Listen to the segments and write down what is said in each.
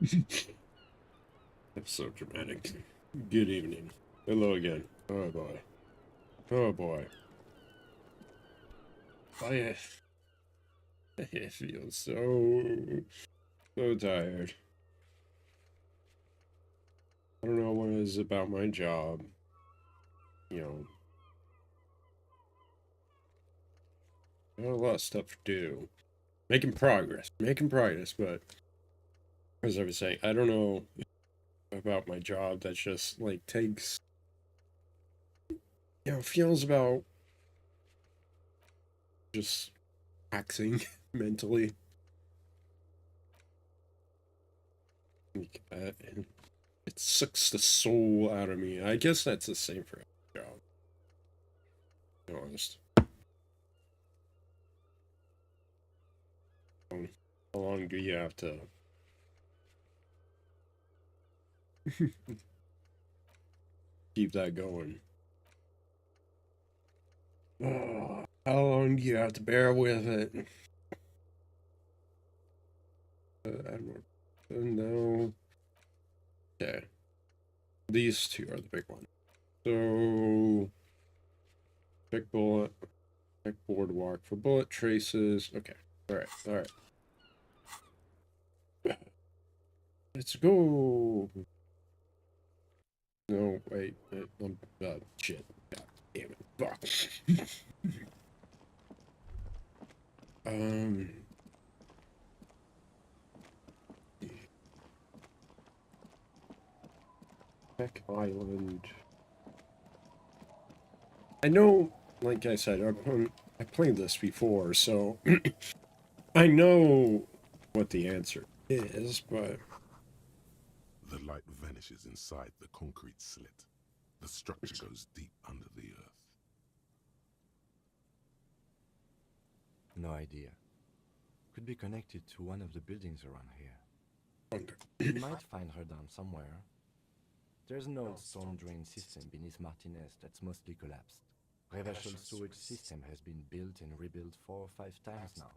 That's so dramatic. Good evening. Hello again. Oh boy. Oh boy. I feel so tired. I don't know what it is about my job. You know, I got a lot of stuff to do. Making progress, but as I was saying, I don't know about my job that just like takes, feels about just taxing mentally. And it sucks the soul out of me. I guess that's the same for every job, to be honest. How long do you have to keep that going? Oh, how long do you have to bear with it? I don't know. Okay. These two are the big ones. So, check bullet, check boardwalk for bullet traces. Okay. Alright. Let's go. No, wait. Shit. God damn it. Fuck. Peck Island. I know, like I said, I played this before, so I know what the answer is, but... The light vanishes inside the concrete slit. The structure goes deep under the earth. No idea. Could be connected to one of the buildings around here. We might find her down somewhere. There's an old storm drain system beneath Martinez that's mostly collapsed. Revachol sewage system has been built and rebuilt 4 or 5 times now.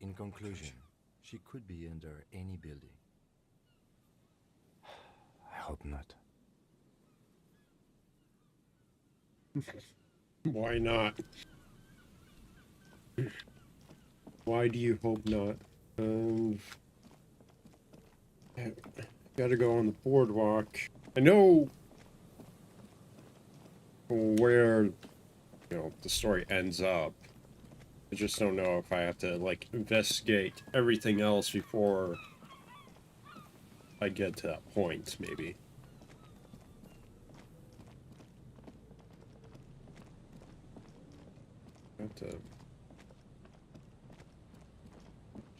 In conclusion, she could be under any building. I hope not. Why not? Why do you hope not? Gotta go on the boardwalk. I know where, the story ends up. I just don't know if I have to, like, investigate everything else before I get to that point, maybe. I have to...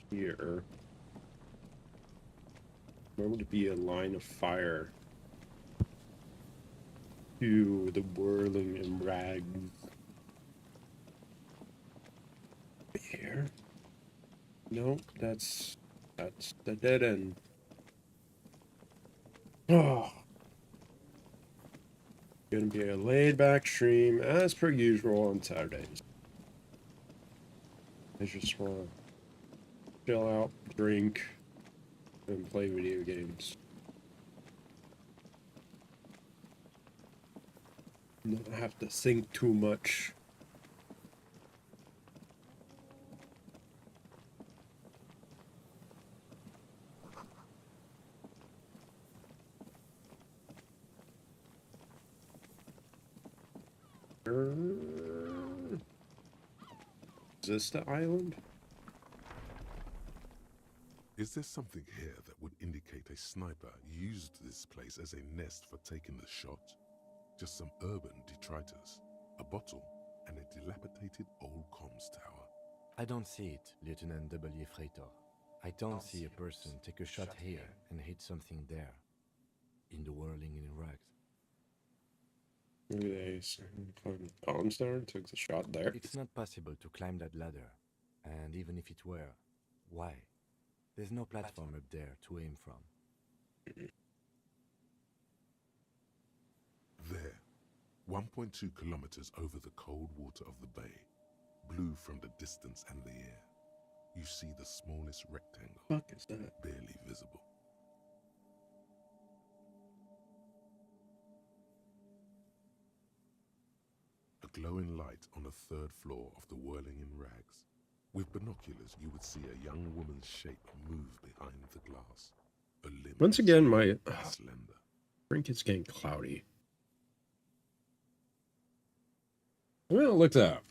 Here. Where would be a line of fire to the whirling and rags? Here? No, that's the dead end. Oh, gonna be a laid-back stream as per usual on Saturdays. I just wanna chill out, drink, and play video games. Not have to think too much. Is this the island? Is there something here that would indicate a sniper used this place as a nest for taking the shot? Just some urban detritus, a bottle, and a dilapidated old comms tower. I don't see it, Lieutenant W. Freitor. I don't see a person take a shot here and hit something there. In the whirling in rags. Maybe they climbed the columns there and took the shot there. It's not possible to climb that ladder. And even if it were, why? There's no platform up there to aim from. There, 1.2 kilometers over the cold water of the bay, blue from the distance and the air, you see the smallest rectangle, What the fuck is that? barely visible. glowing light on the third floor of the whirling in rags. With binoculars, you would see a young woman's shape move behind the glass. A limb Once again, my slender. drink is getting cloudy. Well, look that up.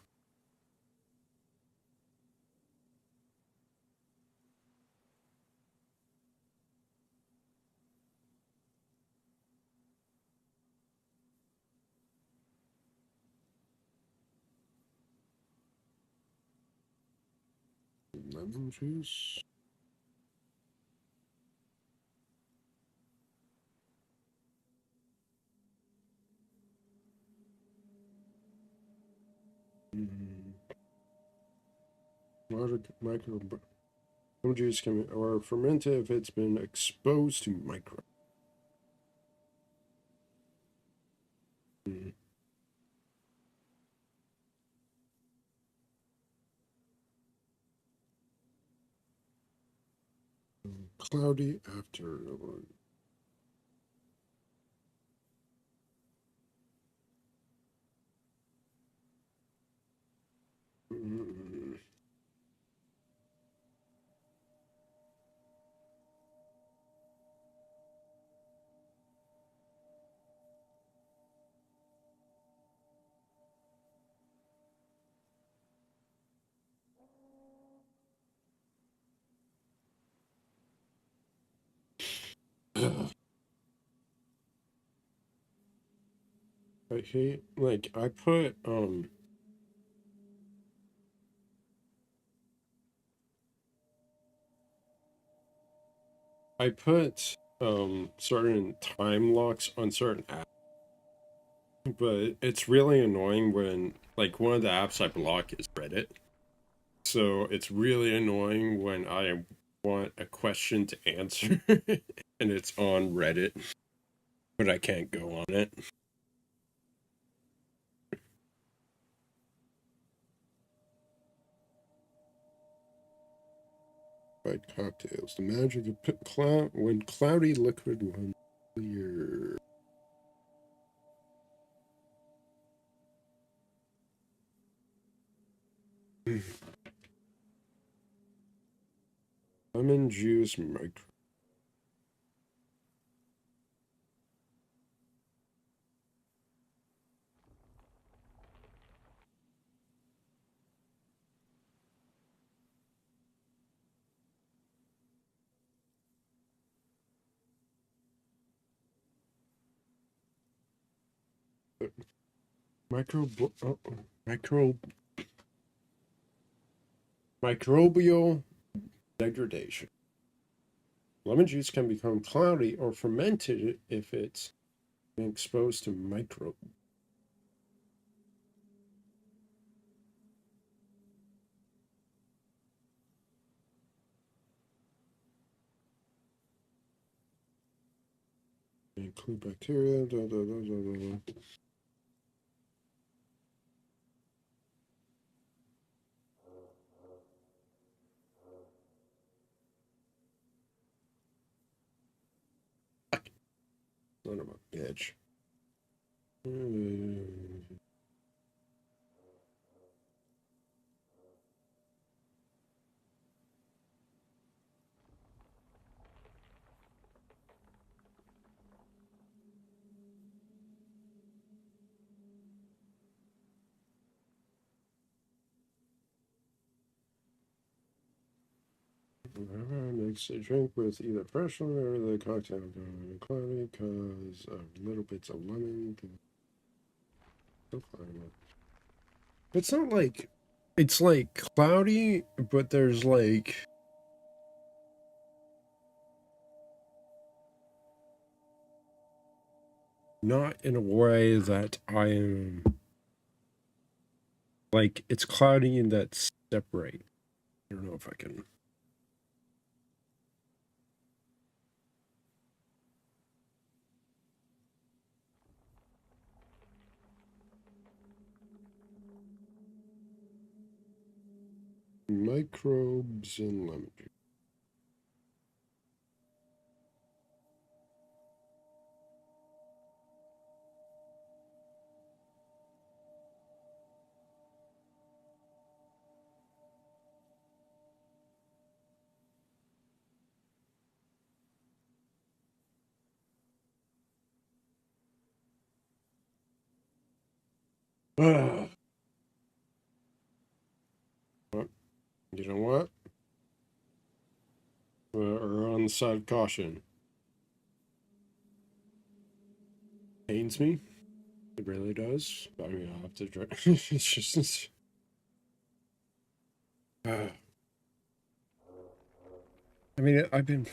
Lemon juice. Water micro lemon juice can or ferment if it's been exposed to micro. Cloudy after. I hate, like, I put certain time locks on certain apps, but it's really annoying when, like, one of the apps I block is Reddit. So it's really annoying when I want a question to answer and it's on Reddit, but I can't go on it. White cocktails. The magic of cloud when cloudy liquid runs clear. Lemon juice micro. Microbial degradation. Lemon juice can become cloudy or fermented if it's been exposed to microbes. Include bacteria. Son of a bitch. Mix a drink with either fresh lemon or the cocktail cloudy because of little bits of lemon. It's not like it's like cloudy, but there's like not in a way that I am like it's cloudy and that's separate. I don't know if I can. Microbes in lemon juice. But you know what? We're on the side of caution. Pains me. It really does. I mean, I'll have to drink. It's just. I mean, I've been.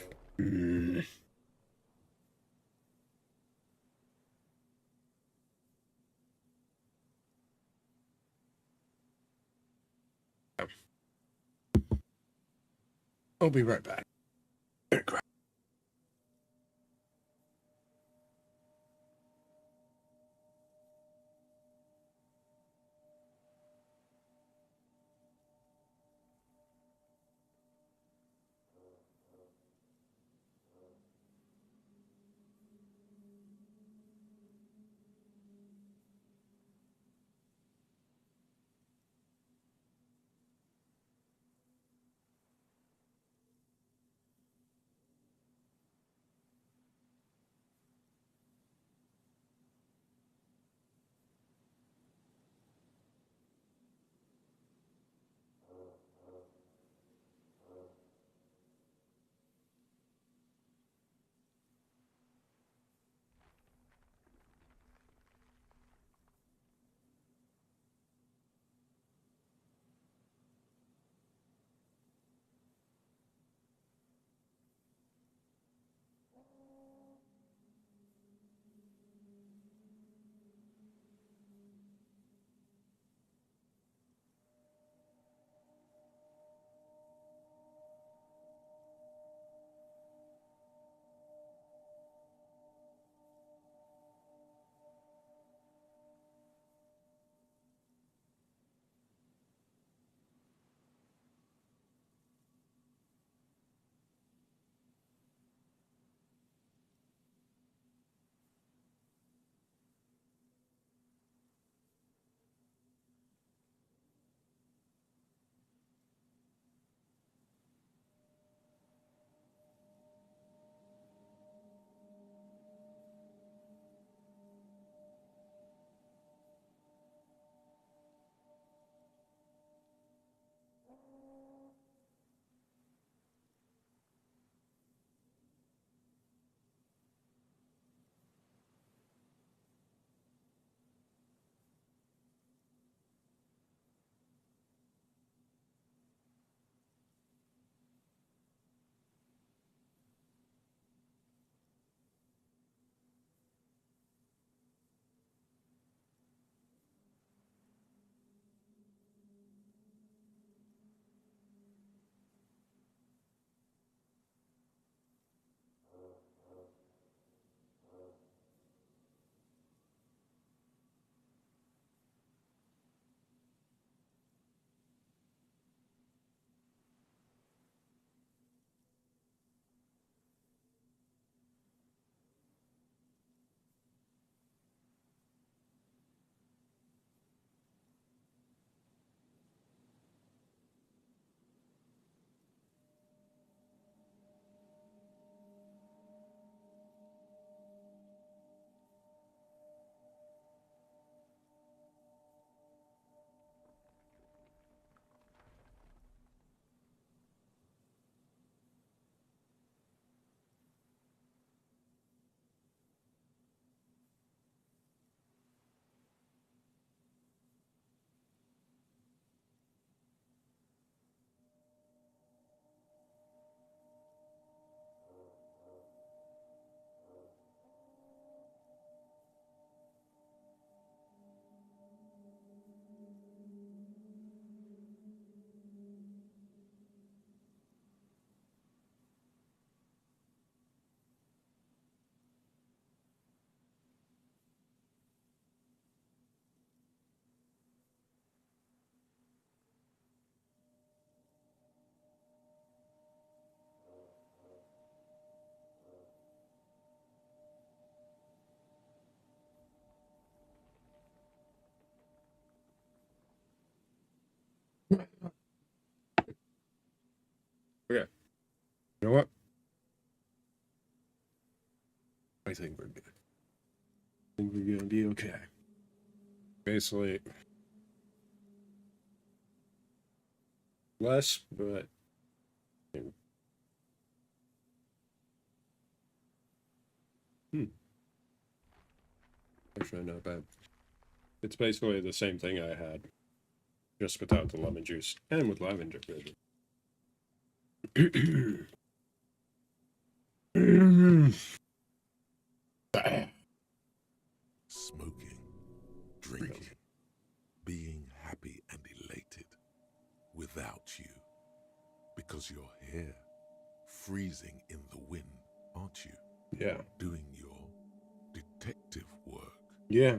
I'll be right back. Okay. You know what? I think we're good. I think we're gonna be okay. Basically, less, but actually not bad. It's basically the same thing I had, just without the lemon juice and with lavender. Smoking, drinking, being happy and elated without you. Because you're here, freezing in the wind, aren't you? Yeah. Doing your detective work. Yeah.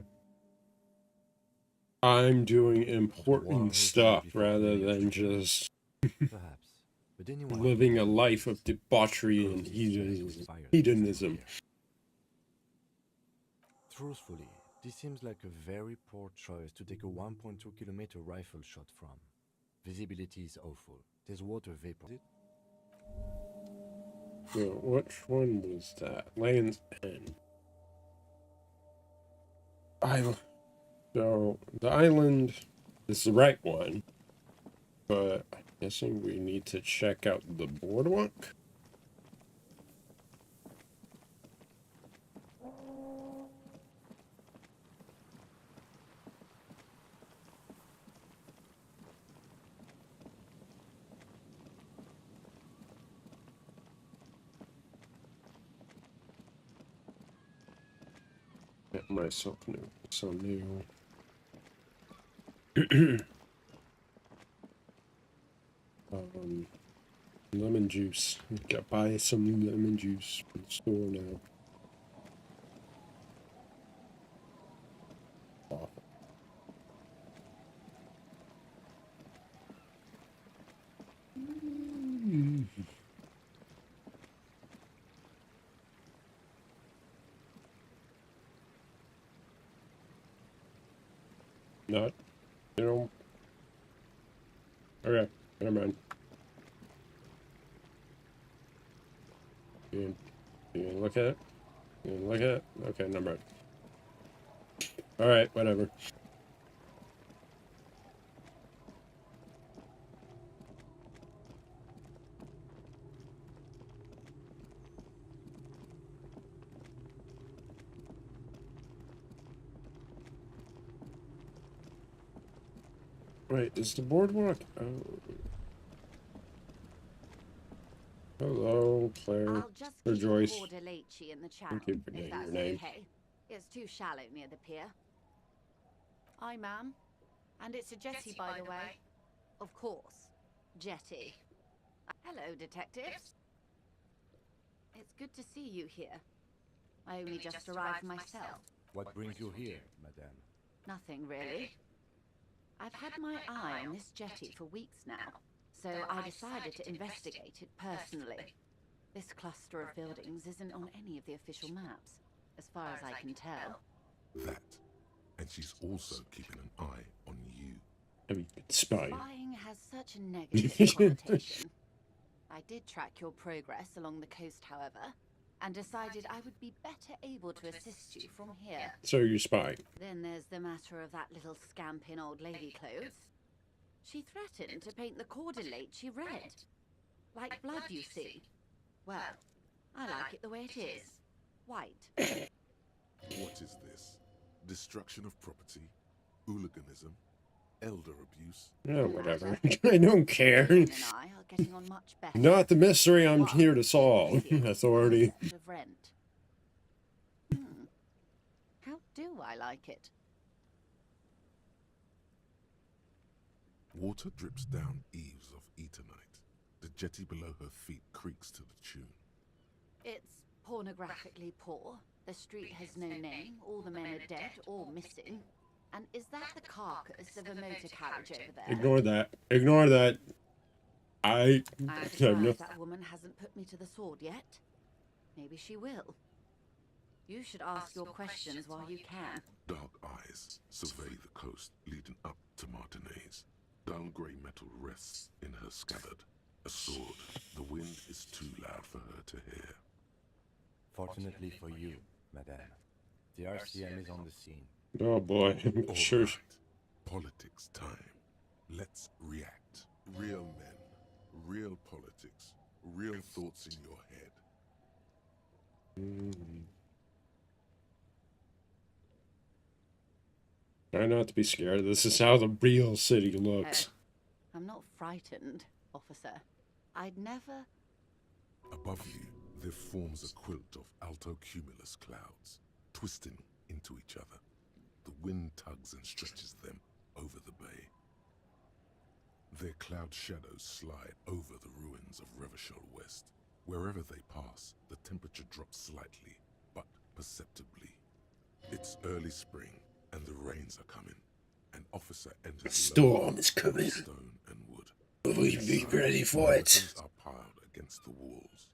I'm doing War important is stuff before rather putting than it together. just Perhaps, but anyone living a who life of debauchery and closes his eyes with fire hedonism. here. Truthfully, this seems like a very poor choice to take a 1.2-kilometer rifle shot from. Visibility is awful. There's water vapor. So which one was that? Land's End. Island. So the island is the right one, but I'm guessing we need to check out the boardwalk. Get myself some new. Lemon juice. Gotta buy some lemon juice from the store now. Oh. Not, you know. Okay, never mind. You can look at it? You can look at it? Okay, never mind. Alright, whatever. Wait, is the boardwalk? Oh. Hello, Claire. I'll just Or keep Joyce. the Cordelechi in the channel, keep if forgetting that's your name. okay. It's too shallow near the pier. Hi, ma'am. And it's a jetty, by the way. Of course. Jetty. Hello, detectives. It's good to see you here. I only just arrived myself. What brings you here, madame? Nothing, really. I've had my eye on this jetty for weeks now, so I decided to investigate it personally. This cluster of buildings isn't on any of the official maps, as far as I can tell. That. And she's also keeping an eye on you. I mean, spy. Spying has such a negative connotation. I did track your progress along the coast, however, and decided I would be better able to assist you from here. So you spy. Then there's the matter of that little scamp in old lady clothes. She threatened to paint the Cordelechi red. Like blood, you see. Well, I like it the way it is. White. What is this? Destruction of property? Hooliganism? Elder abuse? Yeah, whatever. I don't care. Ian and I are getting on much better. Not the mystery I'm One, here to solve. here, Authority. house out of rent. How do I like it? Water drips down eaves of Eternite. The jetty below her feet creaks to the tune. It's pornographically poor. The street has no name. All the men are dead or missing. And is that the carcass of a motor carriage over there? Ignore that. Ignore that. I I'm have no. surprised that woman hasn't put me to the sword yet. Maybe she will. You should ask your questions while you can. Dark eyes survey the coast leading up to Martinez. Dull grey metal rests in her scabbard. A sword. The wind is too loud for her to hear. Fortunately for you, madame, the RCM is on the scene. Oh boy, All sure. right. Politics time. Let's react. Real men, real politics, real thoughts in your head. Try not to be scared. This is how the real city looks. I'm not frightened, officer. I'd never... Above you, there forms a quilt of altocumulus clouds, twisting into each other. The wind tugs and stretches them over the bay. Their cloud shadows slide over the ruins of Revachol West. Wherever they pass, the temperature drops slightly, but perceptibly. It's early spring, and the rains are coming. An officer enters. A storm is coming. Stone and wood. We be ready for it. Weapons are piled against the walls.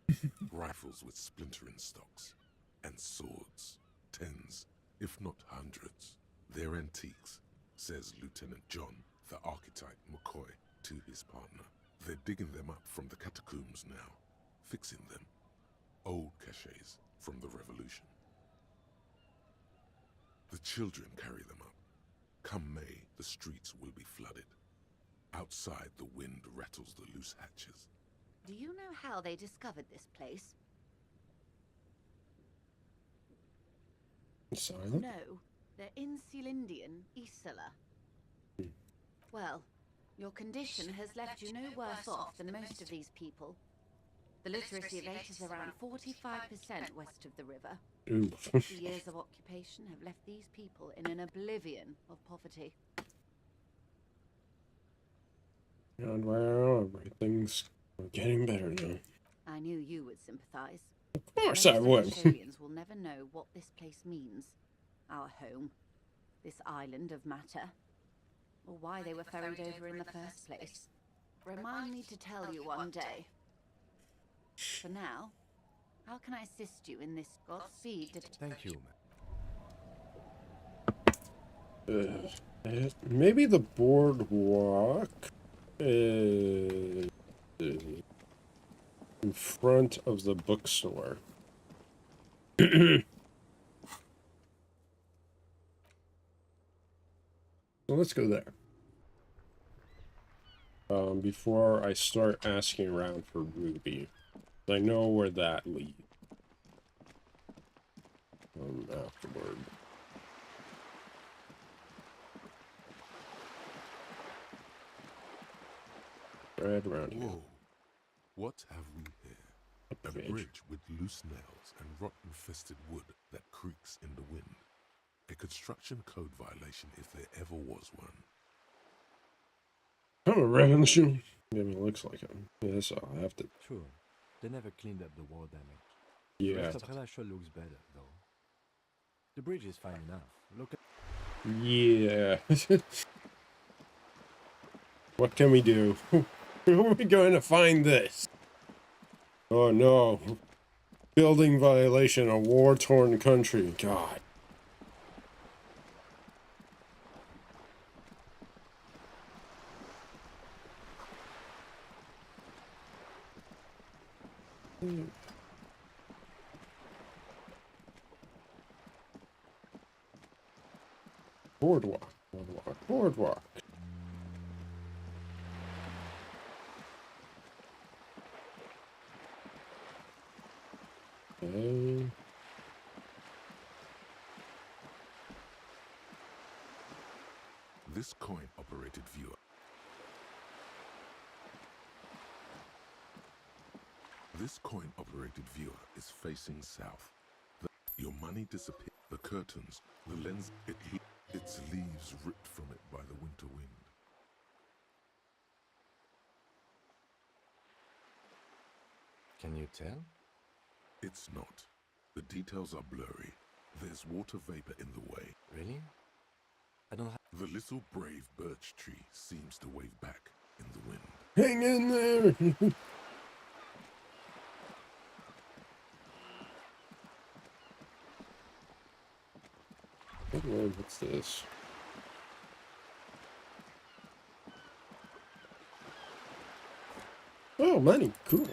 Rifles with splintering stocks, and swords, tens, if not hundreds. They're antiques, says Lieutenant John, the archetype McCoy, to his partner. They're digging them up from the catacombs now, fixing them. Old caches from the revolution. The children carry them up. Come May, the streets will be flooded. Outside, the wind rattles the loose hatches. Do you know how they discovered this place? Silent? No, they're in Celindian, Isala. Well, your condition has left you no worse off than most of these people. The literacy rate is around 45% west of the river. Oof. 50 years of occupation have left these people in an oblivion of poverty. And well, everything's getting better now. I knew you would sympathize. Of course Most I of would. the aliens will never know what this place means. Our home. This island of matter. Or why they were ferried over in the first place. Remind me to tell you one day. For now, how can I assist you in this Godspeed? Thank you, Maybe the boardwalk is in front of the bookstore. So let's go there. Before I start asking around for Ruby. I know where that leads. Afterward. Right around here. Whoa. What have we here? A bridge with loose nails and rot-infested wood that creaks in the wind. A construction code violation if there ever was one. Oh, revolution. I mean, it looks like it. Yes, I'll have to. Sure. They never cleaned up the war damage. Yeah. The rest of Replay looks better, though. The bridge is fine enough. Look at... Yeah. What can we do? Who are we going to find this? Oh no. Building violation, a war-torn country. God. Boardwalk, boardwalk, boardwalk. Okay. This coin-operated viewer. This coin-operated viewer is facing south. Your money disappears. The curtains, the lens, its leaves ripped from it by the winter wind. Can you tell? It's not. The details are blurry. There's water vapor in the way. Really? I don't have... The little brave birch tree seems to wave back in the wind. Hang in there! Good lord, what's this? Oh, money. Cool.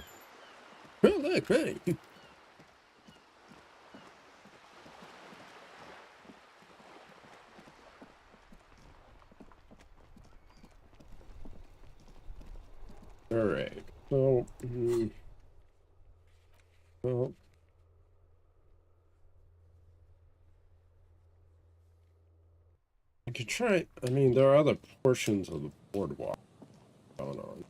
Oh, look, money. Alright. So, well, I could try. I mean, there are other portions of the boardwalk going on.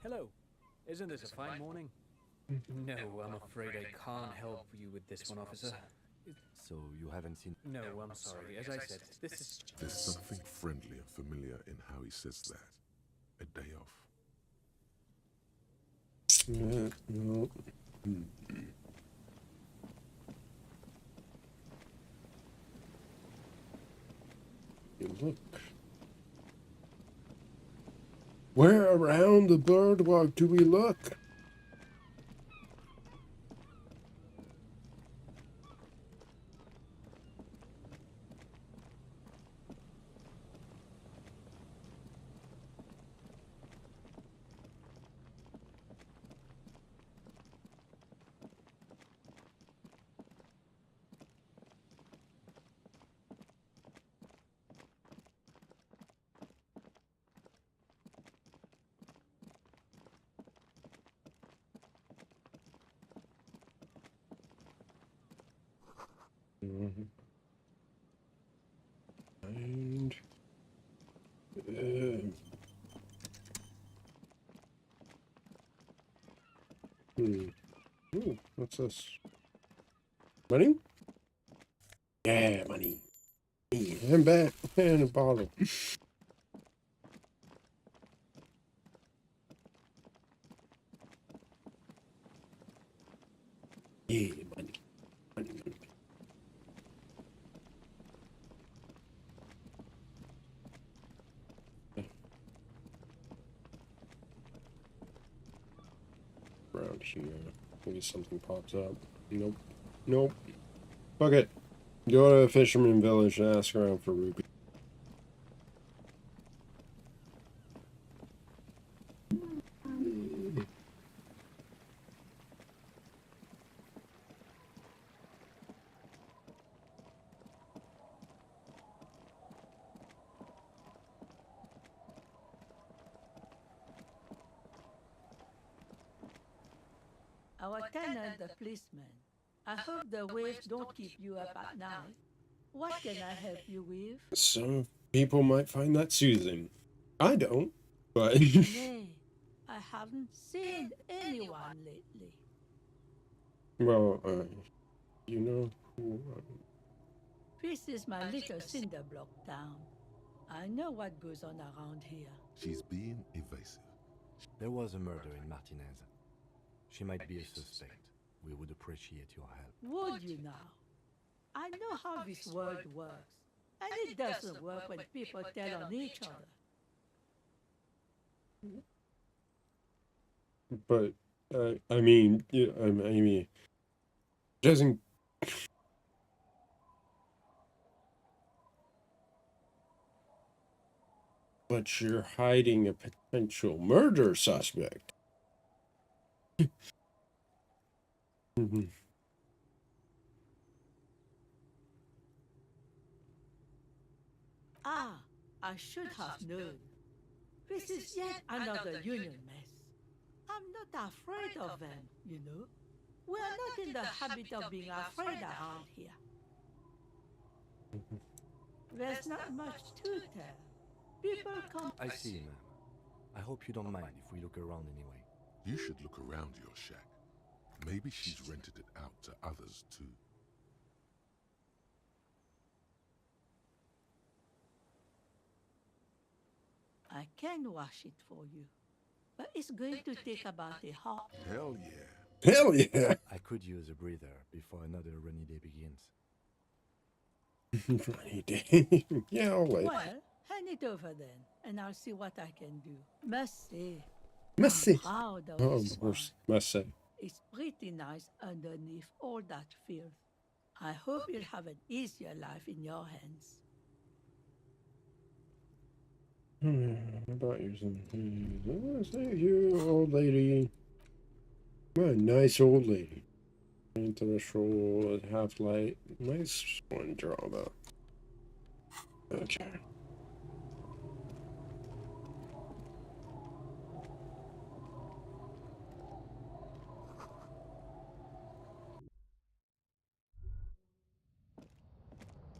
Hello. Isn't this a fine morning? No, I'm afraid I can't help you with this one, officer. So you haven't seen... No, I'm sorry. As I said, this is... There's something friendly and familiar in how he says that. A day off. No. You look. Where around the boardwalk do we look? And Ooh, what's this? Money? Yeah, money. I'm back and a bottle. Yeah, money. Money, money. Around here. Maybe something pops up. Nope. Nope. Fuck it. Go to the fisherman village and ask around for ruby. Our tenant, the policeman. I hope the waves don't keep you up at night. What can I help you with? Some people might find that soothing. I don't, but... Nay, I haven't seen anyone lately. well, you know... This is my little cinder block town. I know what goes on around here. She's being evasive. There was a murder in Martinez. She might be a suspect. We would appreciate your help. Would you now? I know how this world works, and it doesn't work when people tell on each other. But, I mean, I mean, doesn't... But you're hiding a potential murder suspect. Ah, I should have known. This is yet another union mess. I'm not afraid of them, you know. We are not in the habit of being afraid around here. There's not much to tell. People come... I see, ma'am. I hope you don't mind if we look around anyway. You should look around your shack. Maybe she's rented it out to others too. I can wash it for you, but it's going to take about a half. Hell yeah. Hell yeah! I could use a breather before another rainy day begins. Rainy day. Yeah, I'll wait. Well, hand it over then, and I'll see what I can do. Merci. Merci. I'm proud of Oh, this of one. course. Must say. It's pretty nice underneath all that filth. I hope you'll have an easier life in your hands. How about using? Thank you, old lady. What a nice old lady. Into the stroll at half light. Nice one draw though. Okay.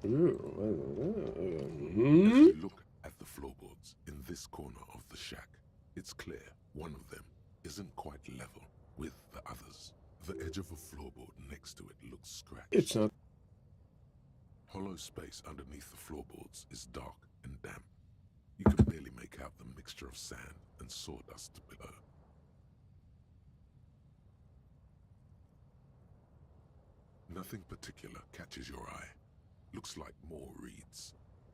As Hmm? you look at the floorboards in this corner of the shack, it's clear one of them isn't quite level with the others. The edge of a floorboard next to it looks scratched. It's not. Hollow space underneath the floorboards is dark and damp. You can barely make out the mixture of sand and sawdust below. Nothing particular catches your eye. Looks like more reeds.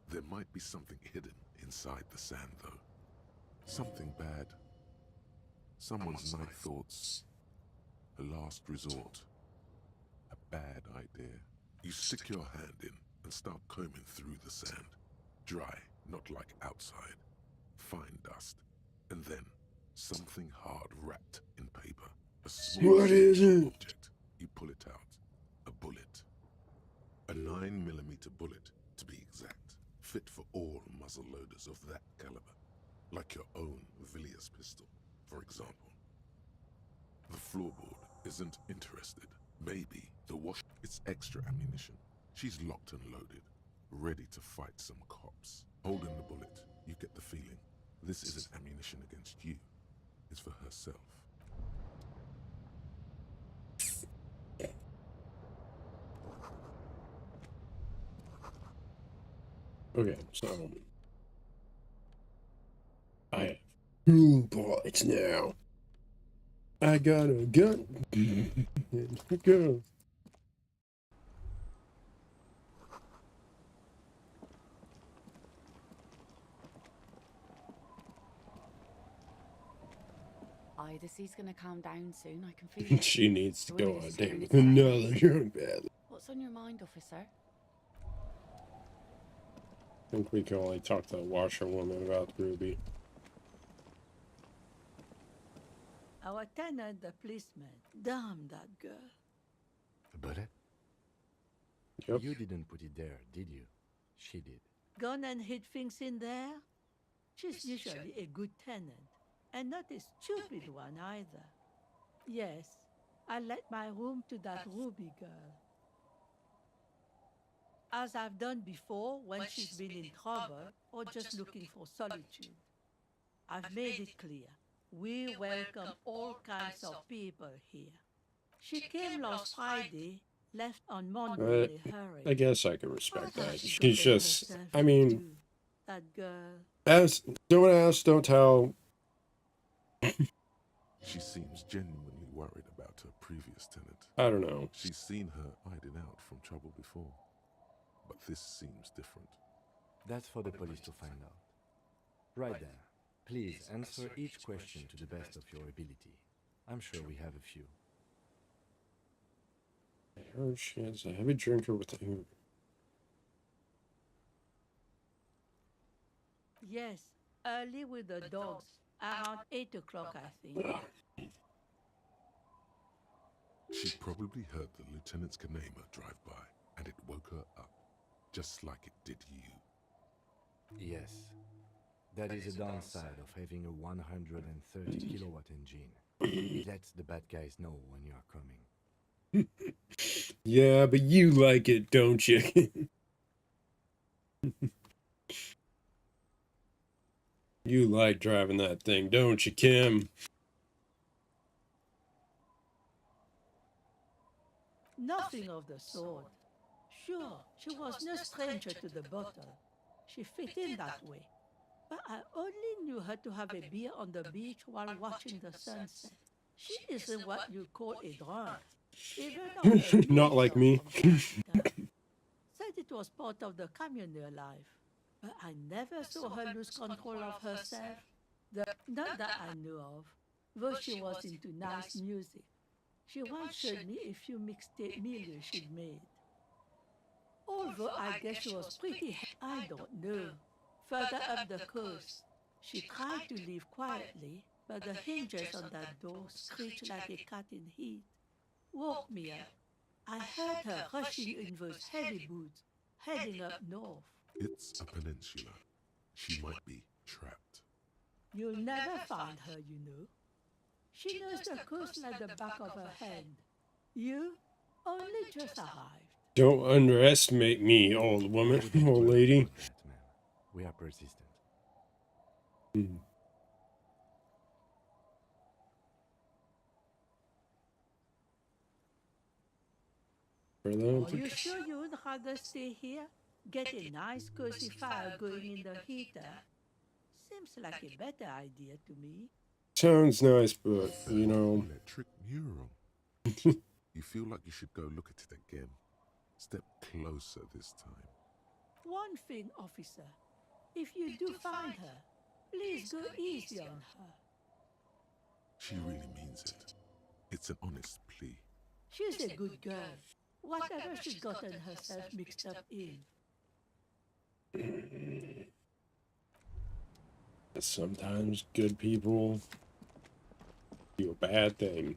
There might be something hidden inside the sand, though. Something bad. Someone's night thoughts. A last resort. A bad idea. You stick your hand in and start combing through the sand. Dry, not like outside. Fine dust. And then, something hard wrapped in paper. A small What is it? object. You pull it out. A bullet. A 9mm bullet, to be exact. Fit for all muzzle loaders of that caliber. Like your own Villiers pistol, for example. The floorboard isn't interested. Maybe the wash... It's extra ammunition. She's locked and loaded, ready to fight some cops. Holding the bullet, you get the feeling this isn't ammunition against you. It's for herself. Okay, so I have 2 bullets now. I got a gun. Go. Either C's gonna calm down soon, I can feel it. She needs to So go we're on a just date staring with at another young bad. What's on your mind, officer? I think we can only talk to the washerwoman about Ruby. Our tenant, the policeman. Damn that girl. A bullet? Yep. You didn't put it there, did you? She did. Gone and hid things in there? She's usually a good tenant, and not a stupid one either. Yes, I let my room to that Ruby girl. As I've done before when she's been in trouble or just looking for solitude. I've made it clear. We welcome all kinds of people here. She came last Friday, left on Monday in a hurry. I guess I can respect What that. has she She's gotten just, herself I mean, into? That girl. don't tell. She seems genuinely worried about her previous tenant. I don't know. She's seen her hiding out from trouble before. But this seems different. That's for the police to find out. Right there. Please answer each question to the best of your ability. I'm sure we have a few. I heard she is a heavy drinker with a... Yes, early with the dogs. Around 8 o'clock, I think. She probably heard the Lieutenant's Kanema drive by, and it woke her up, just like it did you. Yes. That is a downside of having a 130 kilowatt engine. It lets the bad guys know when you are coming. Yeah, but you like it, don't you? You like driving that thing, don't you, Kim? Nothing of the sort. Sure, she was no stranger to the bottle. She fit in that way. But I only knew her to have a beer on the beach while watching the sunset. She isn't what you call a drunk. Even on a Not like me. from time to time. Said it was part of the communal life. But I never saw her lose control of herself. Not that I knew of, though she was into nice music. She once showed me a few mixtape millions she'd made. Although I guess she was pretty, I don't know. Further up the coast, she tried to live quietly, but the hinges on that door screeched like a cat in heat. Woke me up. I heard her rushing in those heavy boots, heading up north. It's a peninsula. She might be trapped. You'll never find her, you know. She knows the coast like the back of her hand. You only just arrived. Don't underestimate me, old woman, I wouldn't old worry lady. about that, man. We are persistent. Hmm. Are you sure you would rather stay here? Get a nice cozy fire going in the heater? Seems like a better idea to me. Sounds nice, but, you know... Electric mural. You feel like you should go look at it again. Step closer this time. One thing, officer. If you do find her, please go easy on her. She really means it. It's an honest plea. She's a good girl. Whatever she's gotten herself mixed up in. Sometimes good people do a bad thing.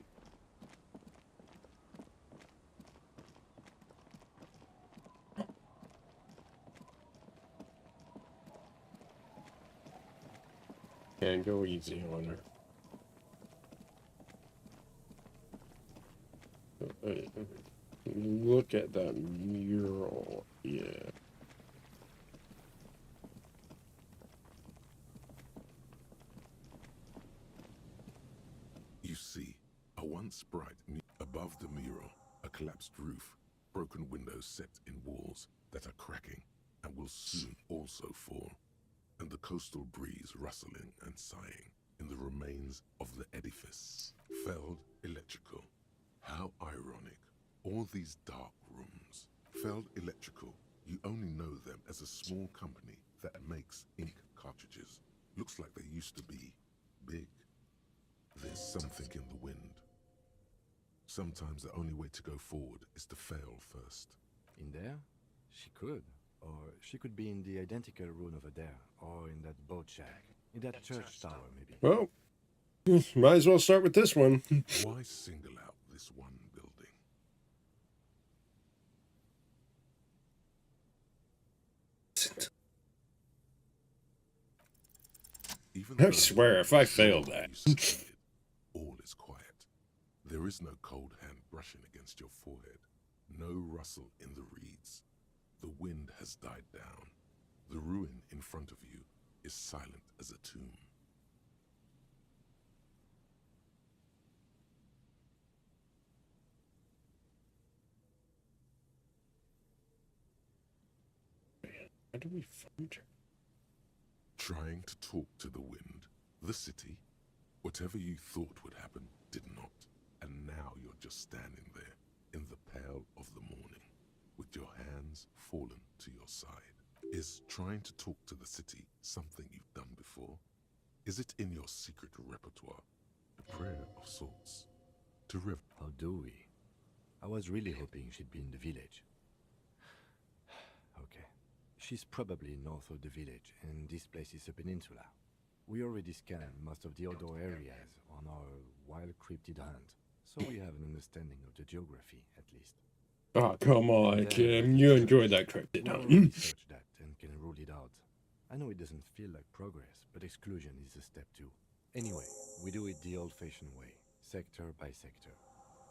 Can't go easy on her. Look at that mural. Yeah. You see, a once bright above the mural, a collapsed roof, broken windows set in walls that are cracking and will soon also fall, and the coastal breeze rustling and sighing in the remains of the edifice. Feld Electrical. How ironic. All these dark rooms. Feld Electrical. You only know them as a small company that makes ink cartridges. Looks like they used to be big. There's something in the wind. Sometimes the only way to go forward is to fail first. In there? She could. Or she could be in the identical room over there. Or in that boat shack. In that church tower, maybe. Well, might as well start with this one. Why single out this one building? Even I though swear, if I fail sure that. you succeeded, all is quiet. There is no cold hand brushing against your forehead. No rustle in the reeds. The wind has died down. The ruin in front of you is silent as a tomb. How do we find her? Trying to talk to the wind, the city, whatever you thought would happen did not. And now you're just standing there in the pale of the morning with your hands fallen to your side. Is trying to talk to the city something you've done before? Is it in your secret repertoire? A prayer of sorts. To How do we? I was really hoping she'd be in the village. Okay. She's probably north of the village, and this place is a peninsula. We already scanned most of the outdoor areas on our wild cryptid hunt, so we have an understanding of the geography, at least. Oh, come on, Kim. You enjoyed that cryptid, We huh? already searched that and can rule it out. I know it doesn't feel like progress, but exclusion is a step too. Anyway, we do it the old-fashioned way, sector by sector.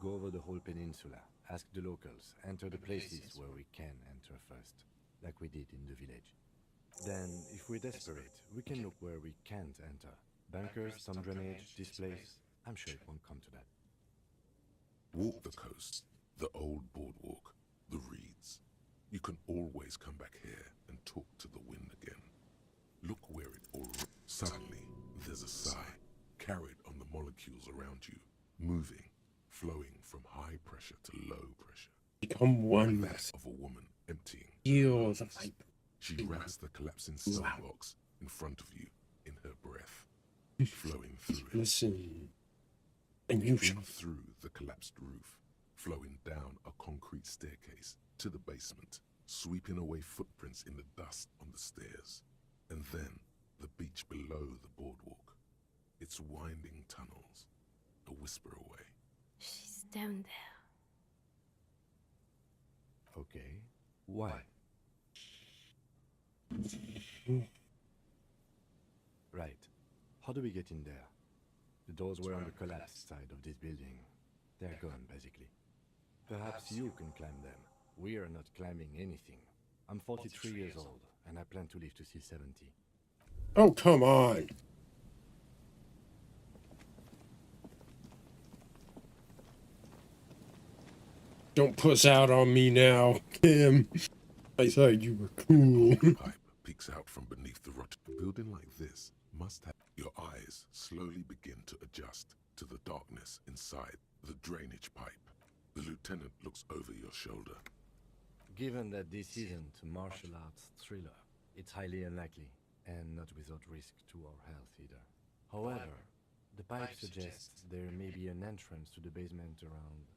Go over the whole peninsula, ask the locals, enter the places where we can enter first, like we did in the village. Then, if we're desperate, we can look where we can't enter. Bunkers, some drainage, this place. I'm sure it won't come to that. walk the coast, the old boardwalk, the reeds. You can always come back here and talk to the wind again. Look where it all... Suddenly, there's a sigh, carried on the molecules around you, moving, flowing from high pressure to low pressure. Become one That with of a woman emptying. feel the vibe. She wraps the collapsing stone box in front of you in her breath, flowing through it. Listen. And you In through the collapsed roof, flowing down a concrete staircase to the basement, sweeping away footprints in the dust on the stairs, and then the beach below the boardwalk, its winding tunnels, a whisper away. She's down there. Okay. Why? Right. How do we get in there? The doors were on the collapsed side of this building. They're gone, basically. Perhaps you can climb them. We are not climbing anything. I'm 43 years old, and I plan to live to see 70. Oh, come on. Don't puss out on me now, Kim. I thought you were cool. A pipe peeks out from beneath the rot. A building like this must have... Your eyes slowly begin to adjust to the darkness inside the drainage pipe. The lieutenant looks over your shoulder. Given that this isn't a martial arts thriller, it's highly unlikely, and not without risk to our health either. However, the pipe suggests there may be an entrance to the basement around...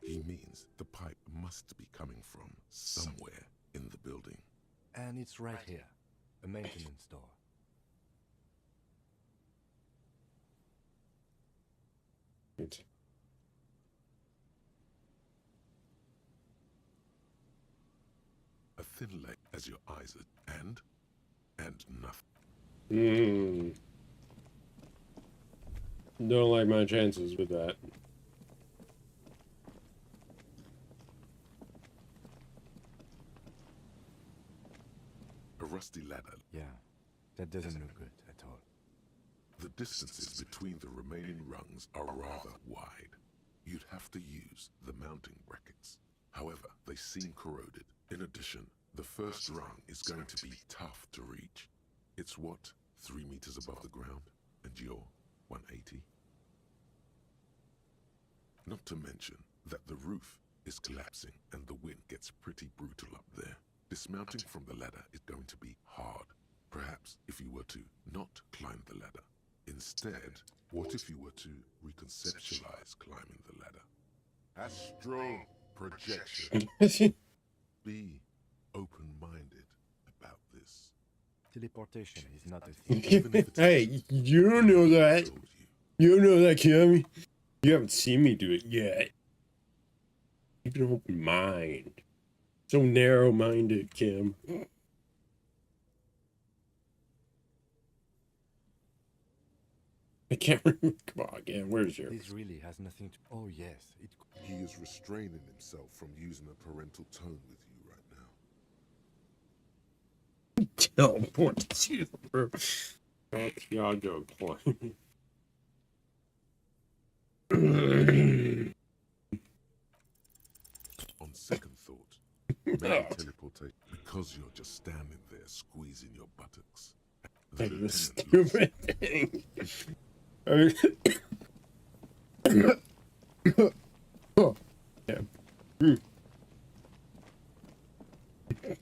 He means the pipe must be coming from somewhere in the building. And it's right here, a maintenance door. A thin leg as your eyes are... and nothing. Don't like my chances with that. A rusty ladder. Yeah, that doesn't look good at all. The distances between the remaining rungs are rather wide. You'd have to use the mounting brackets. However, they seem corroded. In addition, the first rung is going to be tough to reach. It's what, 3 meters above the ground? And you're 180? Not to mention that the roof is collapsing and the wind gets pretty brutal up there. Dismounting from the ladder is going to be hard. Perhaps if you were to not climb the ladder. Instead, what if you were to reconceptualize climbing the ladder? Astral projection. Be open-minded about this. Teleportation is not a thing. Hey, you know that. You know that, Kim. You haven't seen me do it yet. Keep an open mind. So narrow-minded, Kim. I can't remember. Come on, again. Where's your... This really has nothing to... Oh, yes. He is restraining himself from using a parental tone with you right now. Teleport to the Santiago point. On second thought, maybe teleportate because you're just standing there squeezing your buttocks. That's a stupid thing. Oh, yeah.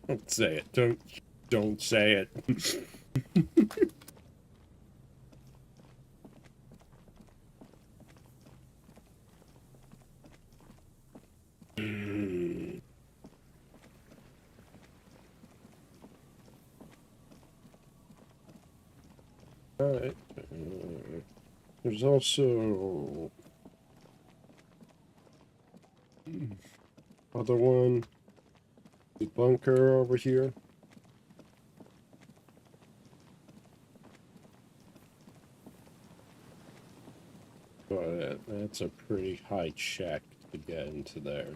Don't say it. Don't say it. Alright. There's also other one. The bunker over here. But that's a pretty high check to get into there.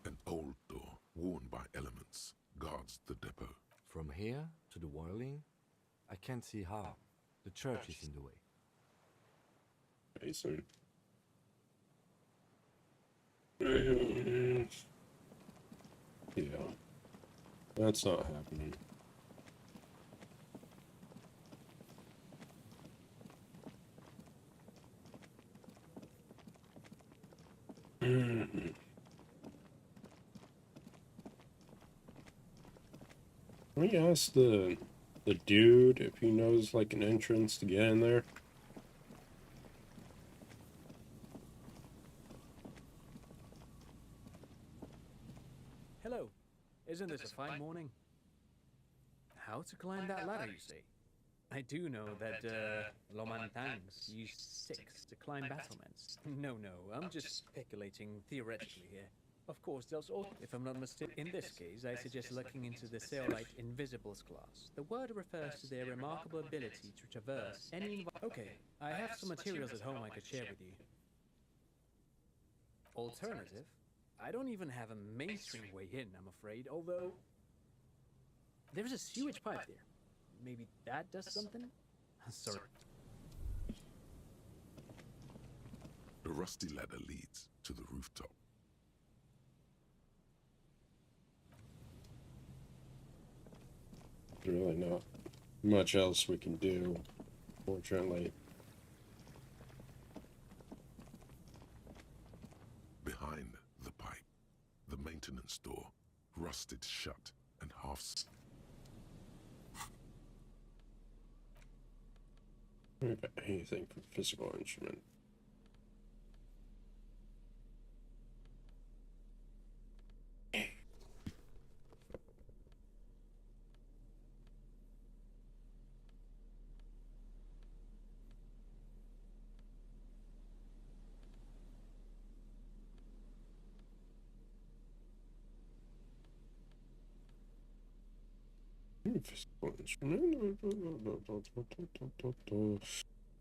An old door, worn by elements, guards the depot. From here to the wiring, I can't see how. The church is in the way. Mason. Yeah. That's not happening. Let me ask the dude if he knows like an entrance to get in there. Hello. Isn't this a fine morning? How to climb that ladder, you say? I do know that, Lomantangs use sticks to climb battlements. No, I'm just speculating theoretically here. Of course, there's also, if I'm not mistaken, in this case, I suggest looking into the Zeolite Invisibles class. The word refers to their remarkable ability to traverse any Okay, I have some materials at home I could share with you. Alternative? I don't even have a mainstream way in, I'm afraid, although there's a sewage pipe there. Maybe that does something? Sorry. The rusty ladder leads to the rooftop. There's really not much else we can do, fortunately. Behind the pipe, the maintenance door, rusted shut and half... Anything for physical instrument.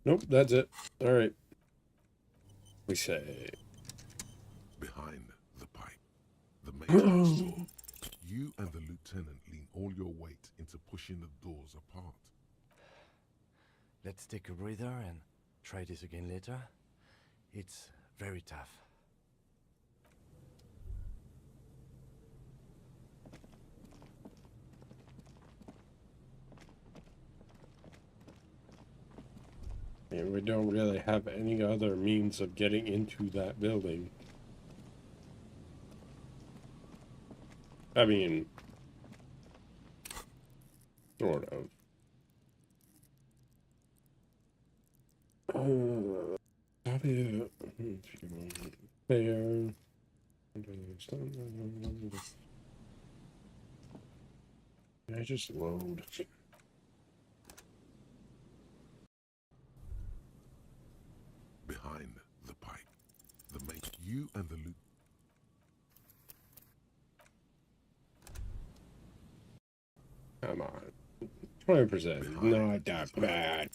Nope, that's it. All right. We say Behind the pipe, the maintenance door, you and the lieutenant lean all your weight into pushing the doors apart. Let's take a breather and try this again later. It's very tough. and we don't really have any other means of getting into that building. I mean, sort of. Fair. I just load. Behind the pipe, you and the lieutenant. Come on. 20%. Not that bad.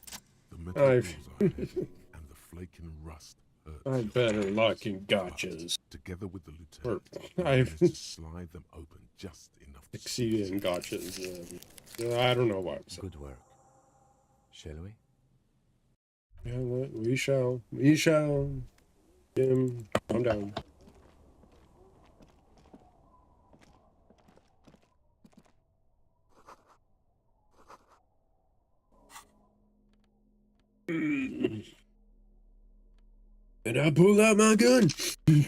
The metal I've doors are heavy, and the flaking rust hurts. I've better luck in gotchas. Together with the lieutenant, I've managed to slide them open just enough to succeeded in gotchas. I don't know what. So. Good work. Shall we? Yeah, we shall. We shall. Jim, calm down. And I pull out my gun. I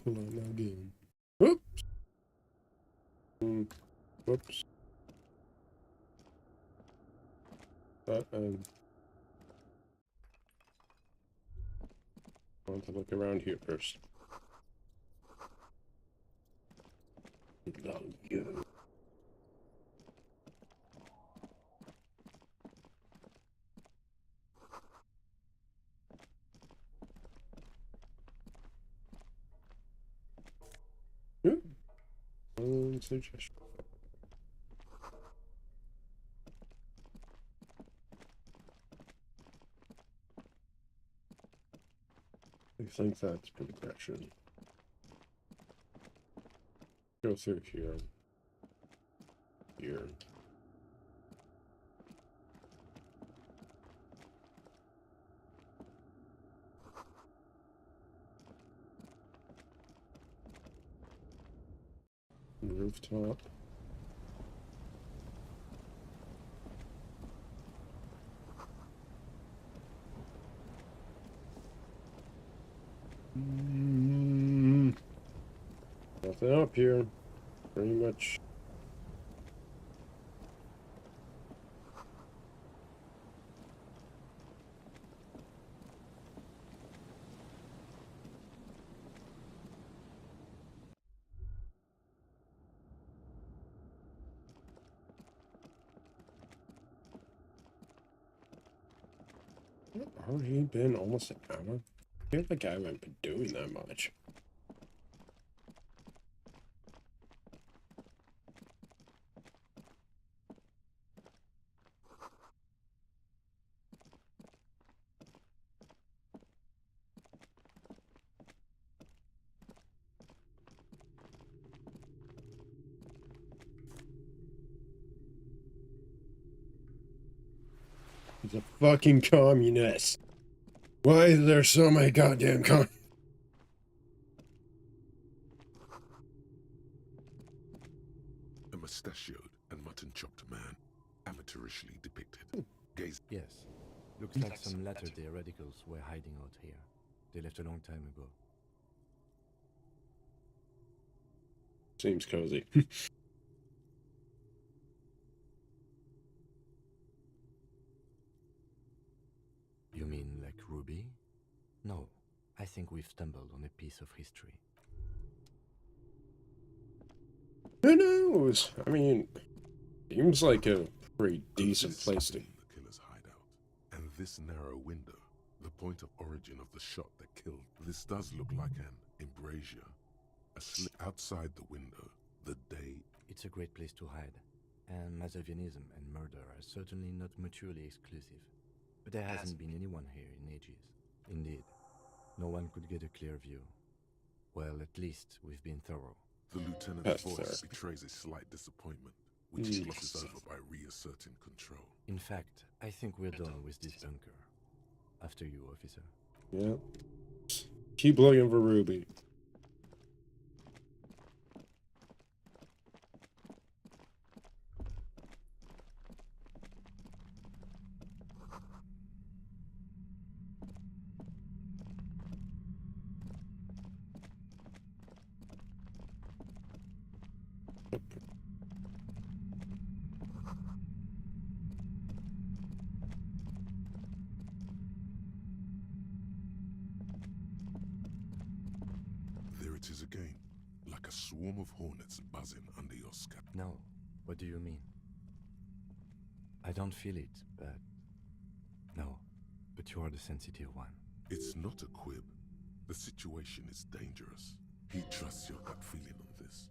pull out my gun. Oops. Whoops. I want to look around here first. Love you. Suggestion. I think that's progression. Go through here. Here. Rooftop. Nothing up here. Pretty much. Already been almost an hour? I feel like I haven't been doing that much. He's a fucking communist. Why is there so many goddamn A mustachioed and mutton-chopped man, amateurishly depicted. Gaze. Yes. Looks like some latter-day radicals were hiding out here. They left a long time ago. Seems cozy. You mean like Ruby? No. I think we've stumbled on a piece of history. Who knows? I mean, seems like a pretty decent This place to... being the killer's hideout, and this narrow window, the point of origin of the shot that killed. This does look like an embrasure. A slit outside the window. The day. It's a great place to hide. And Mazovianism and murder are certainly not mutually exclusive. But there hasn't been anyone here in ages. Indeed. No one could get a clear view. Well, at least we've been thorough. The lieutenant's That's voice fair. betrays a slight disappointment, which he glosses over by reasserting control. In fact, I think we're done with this bunker. After you, officer. Yeah. Keep looking for Ruby. There it is again, like a swarm of hornets buzzing under your scalp. No. What do you mean? I don't feel it, but... No. But you are the sensitive one. It's not a quib. The situation is dangerous. He trusts your gut feeling on this.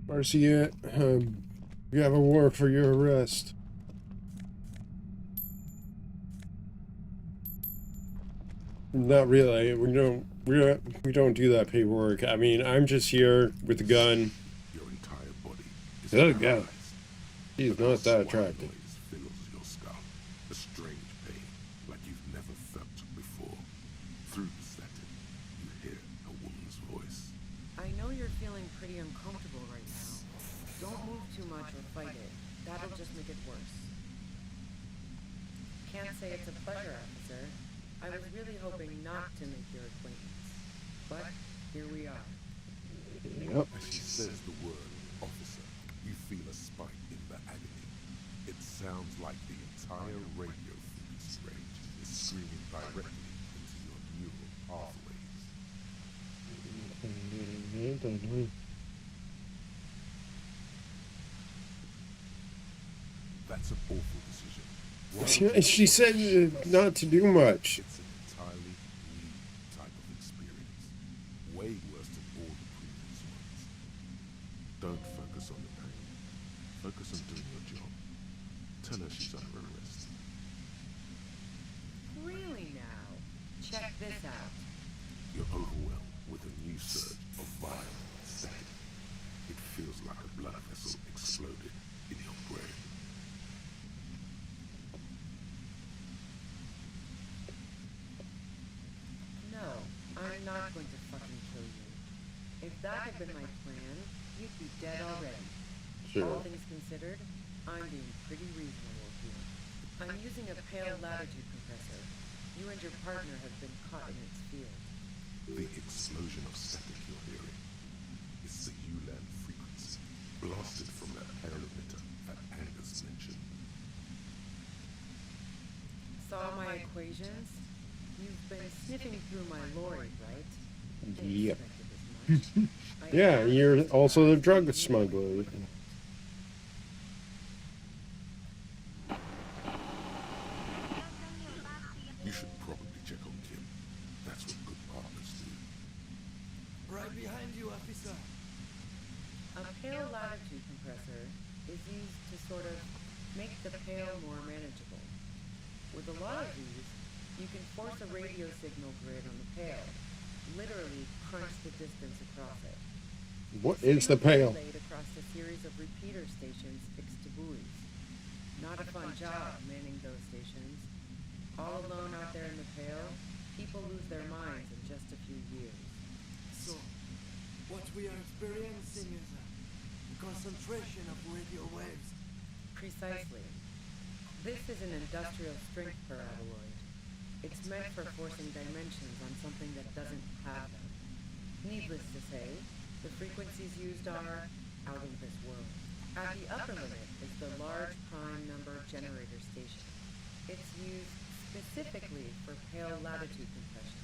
Where's he at? We have a warrant for your arrest. Not really. We don't do that paperwork. I mean, I'm just here with a gun. Your entire body is Oh, God. paralyzed. He's But not a that swild attractive. noise fills your skull. A strange pain, like you've never felt before. Through the setting, you hear a woman's voice. I know you're feeling pretty uncomfortable right now. Don't move too much or fight it. That'll just make it worse. Can't say it's a pleasure, officer. I was really hoping not to make your acquaintance. But here we are. Yep. As she says the word officer, you feel a spike in the agony. It sounds like the entire radio frequency range is screaming directly into your neural pathways. That's an awful decision. She said not to do much. It's an entirely new type of experience. Way worse than all the previous ones. Don't focus on the pain. Focus on doing your job. Tell her she's under arrest. Really now? Check this out. You're overwhelmed with a new surge of violent static. It feels like a blood vessel exploded in your brain. No, I'm not going to fucking kill you. If that had been my plan, you'd be dead already. Sure. All things considered, I'm being pretty reasonable here. I'm using a pale latitude compressor. You and your partner have been caught in its field. The explosion of static you're hearing is the ULAN frequency blasted from that air emitter that Angus mentioned. Saw my equations? You've been sniffing through my lorry, right? Yep. Expected as much. I Yeah, am you're surprised also the you drug knew smuggler. what You should probably check on Kim. That's what good partners do. Right behind you, officer. A pale latitude compressor is used to sort of make the pale more manageable. With a lot of these, you can force a radio signal grid on the pale, literally crunch the distance across it. What is the Signals are pail? relayed across a series of repeater stations fixed to buoys. Not a fun job manning those stations. All alone out there in the pale, people lose their minds in just a few years. So, what we are experiencing is a concentration of radio waves. Precisely. This is an industrial strength paraboloid. It's meant for forcing dimensions on something that doesn't have them. Needless to say, the frequencies used are out of this world. At the upper limit is the large prime number generator station. It's used specifically for pale latitude compression.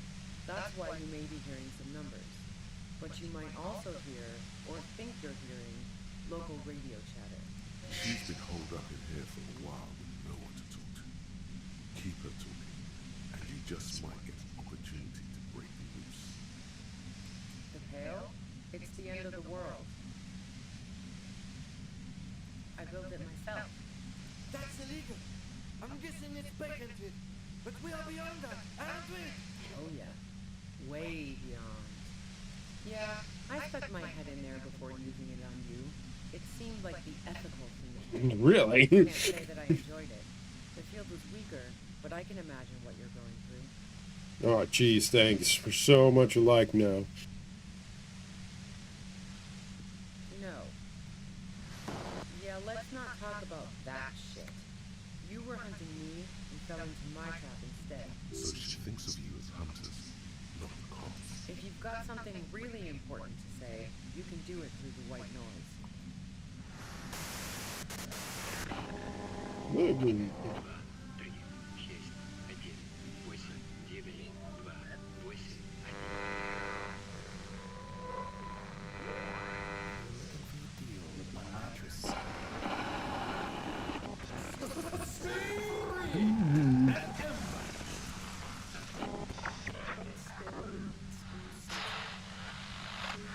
That's why you may be hearing some numbers. But you might also hear, or think you're hearing, local radio chatter. She's been holed up in here for a while with no one to talk to. Keep her talking, and you just might get an opportunity to break loose. The pale? It's the end of the world. I built it myself. That's illegal. I'm guessing it's patented. But we are beyond that, aren't we? Oh yeah. Way beyond. Yeah, I stuck my head in there before using it on you. It seemed like the ethical thing to do. Really? I can't say that I enjoyed it. The field was weaker, but I can imagine what you're going through. Oh, geez, thanks. We're so much alike now. No. Yeah, let's not talk about that shit. You were hunting me and fell into my trap instead. So she thinks of you as hunters, not cops. If you've got something really important to say, you can do it through the white noise.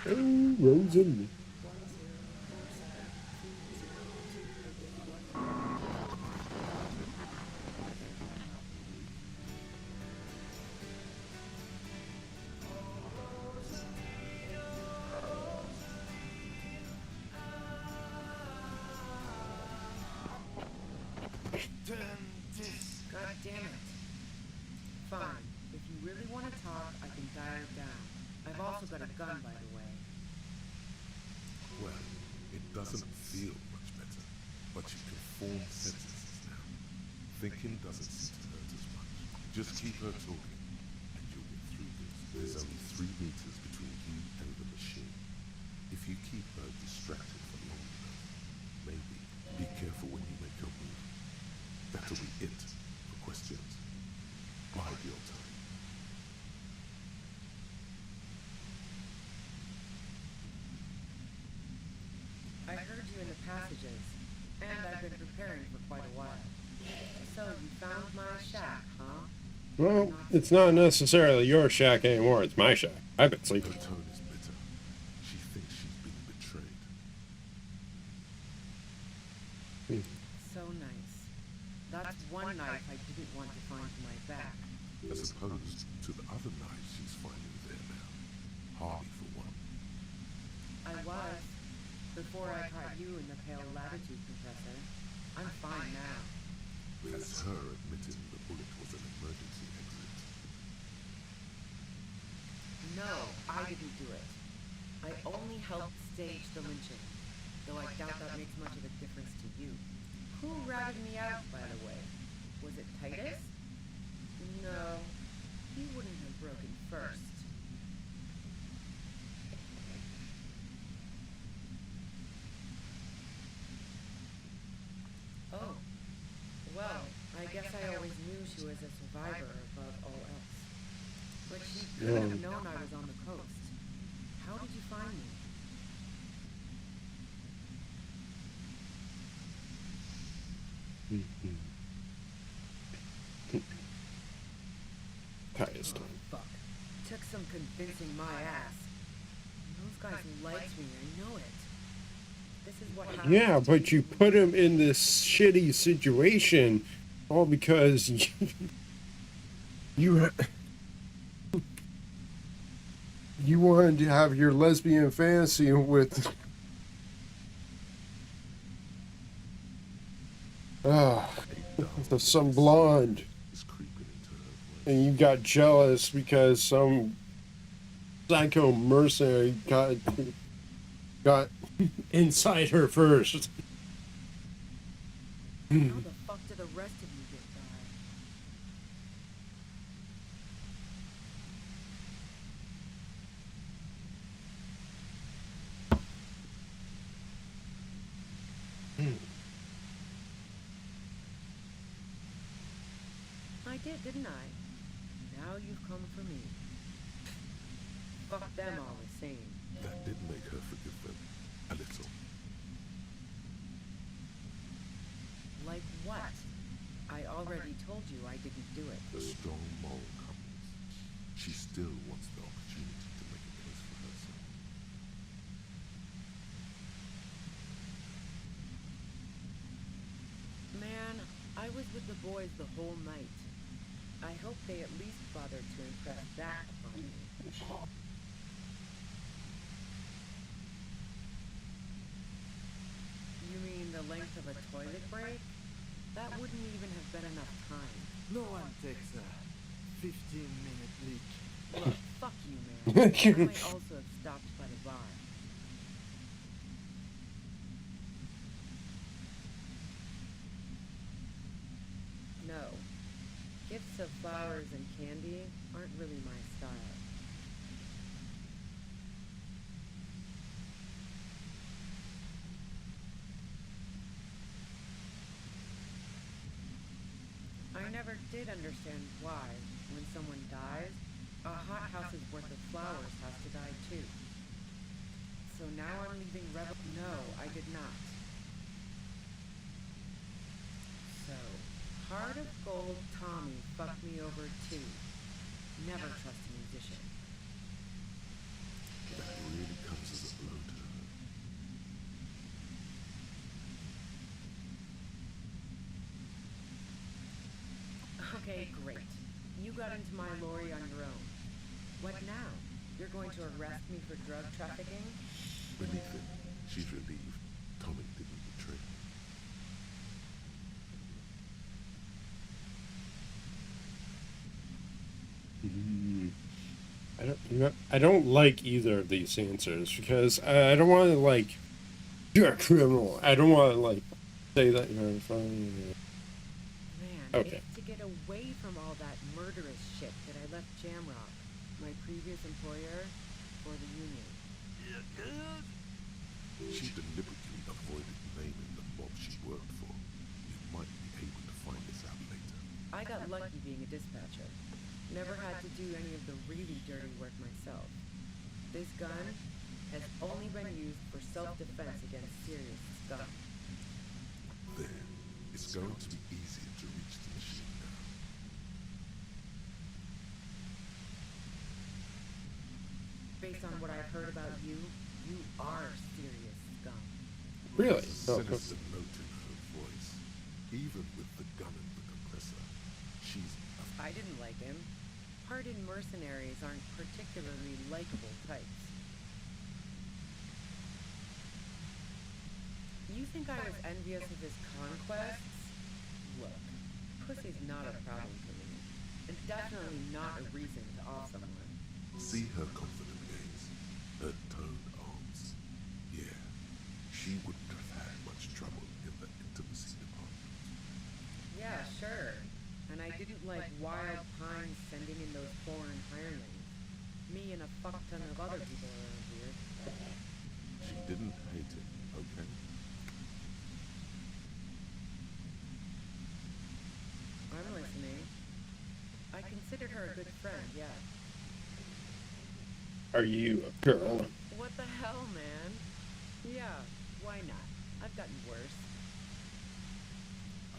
Oh, Rosen. Turn this. God damn it. Fine. If you really want to talk, I can dial it down. I've also got a gun, by the way. Well, it doesn't feel much better, but you can form sentences now. Thinking doesn't seem to hurt as much. Just keep her talking, and you'll get through this. There's only 3 meters between you and the machine. If you keep her distracted for long enough, maybe be careful when you make your move. That'll be it for questions. Bide your time. I heard you in the passages, and I've been preparing for quite a while. So you found my shack, huh? Well, it's not necessarily your shack anymore. It's my shack. I've been Her sleeping. tone is bitter. She thinks she's been betrayed. So nice. That's one knife I didn't want to find to my back. As opposed to the other knives she's finding there now. Hardy for one. I was. Before I caught you in the pale latitude compressor. I'm fine now. That's her admitting the bullet was an emergency exit. No, I didn't do it. I only helped stage the lynching. Though I doubt that makes much of a difference to you. Who ratted me out, by the way? Was it Titus? No, he wouldn't have broken first. Oh, well, I guess I always knew she was a survivor above all else. But she couldn't have known I was on the coast. How did you find me? Highest. Fuck. Took some convincing my ass. Those guys liked me, I know it. This is what happens. Yeah, but you put him in this shitty situation all because you wanted to have your lesbian fantasy with some blonde, and you got jealous because some psycho mercenary got inside her first. How the fuck did the rest of you get by? I did, didn't I? Now you've come for me. Fuck them all the same. That did make her forgive them. A little. Like what? I already told you I didn't do it. A strong moral compass. She still wants the opportunity to make a case for herself. Man, I was with the boys the whole night. I hope they at least bothered to impress that on me. You mean the length of a toilet break? That wouldn't even have been enough time. No one takes a 15-minute leak. Look, fuck you, man. I might also have stopped by the bar. No. Gifts of flowers and candy aren't really my style. I never did understand why, when someone dies, a hothouse is worth of flowers has to die too. So now I'm leaving Rebel. No, I did not. So, Heart of Gold Tommy fucked me over too. Never trust a musician. That really comes as a blow to her. Okay, great. You got into my lorry on your own. What now? You're going to arrest me for drug trafficking? Beneath it, she's relieved Tommy didn't betray her. I don't like either of these answers because I don't want to like you're a criminal. I don't want to like say that you're in front of me. Man, Okay. it's to get away from all that murderous shit that I left Jamrock, my previous employer, for the union. She deliberately avoided naming the mob she worked for. You might be able to find this out later. I got lucky being a dispatcher. Never had to do any of the really dirty work myself. This gun has only been used for self-defense against serious scum. There, it's going to be easier to reach the machine now. Based on what I've heard about you, you are serious scum. Really? There's a sinister note in her voice. Even with the gun and the compressor, she's I didn't like him. Hardened mercenaries aren't particularly likable types. You think I was envious of his conquests? Look, pussy's not a problem for me, and definitely not a reason to off someone. See her confident gaze, her toned arms. Yeah, she wouldn't have had much trouble in the intimacy department. Yeah, sure. And I didn't like Wild Pines sending in those foreign hirelings. Me and a fuck ton of other people around here. She didn't hate it, okay? I'm listening. I considered her a good friend, yeah. Are you a girl? What the hell, man? Yeah, why not? I've gotten worse.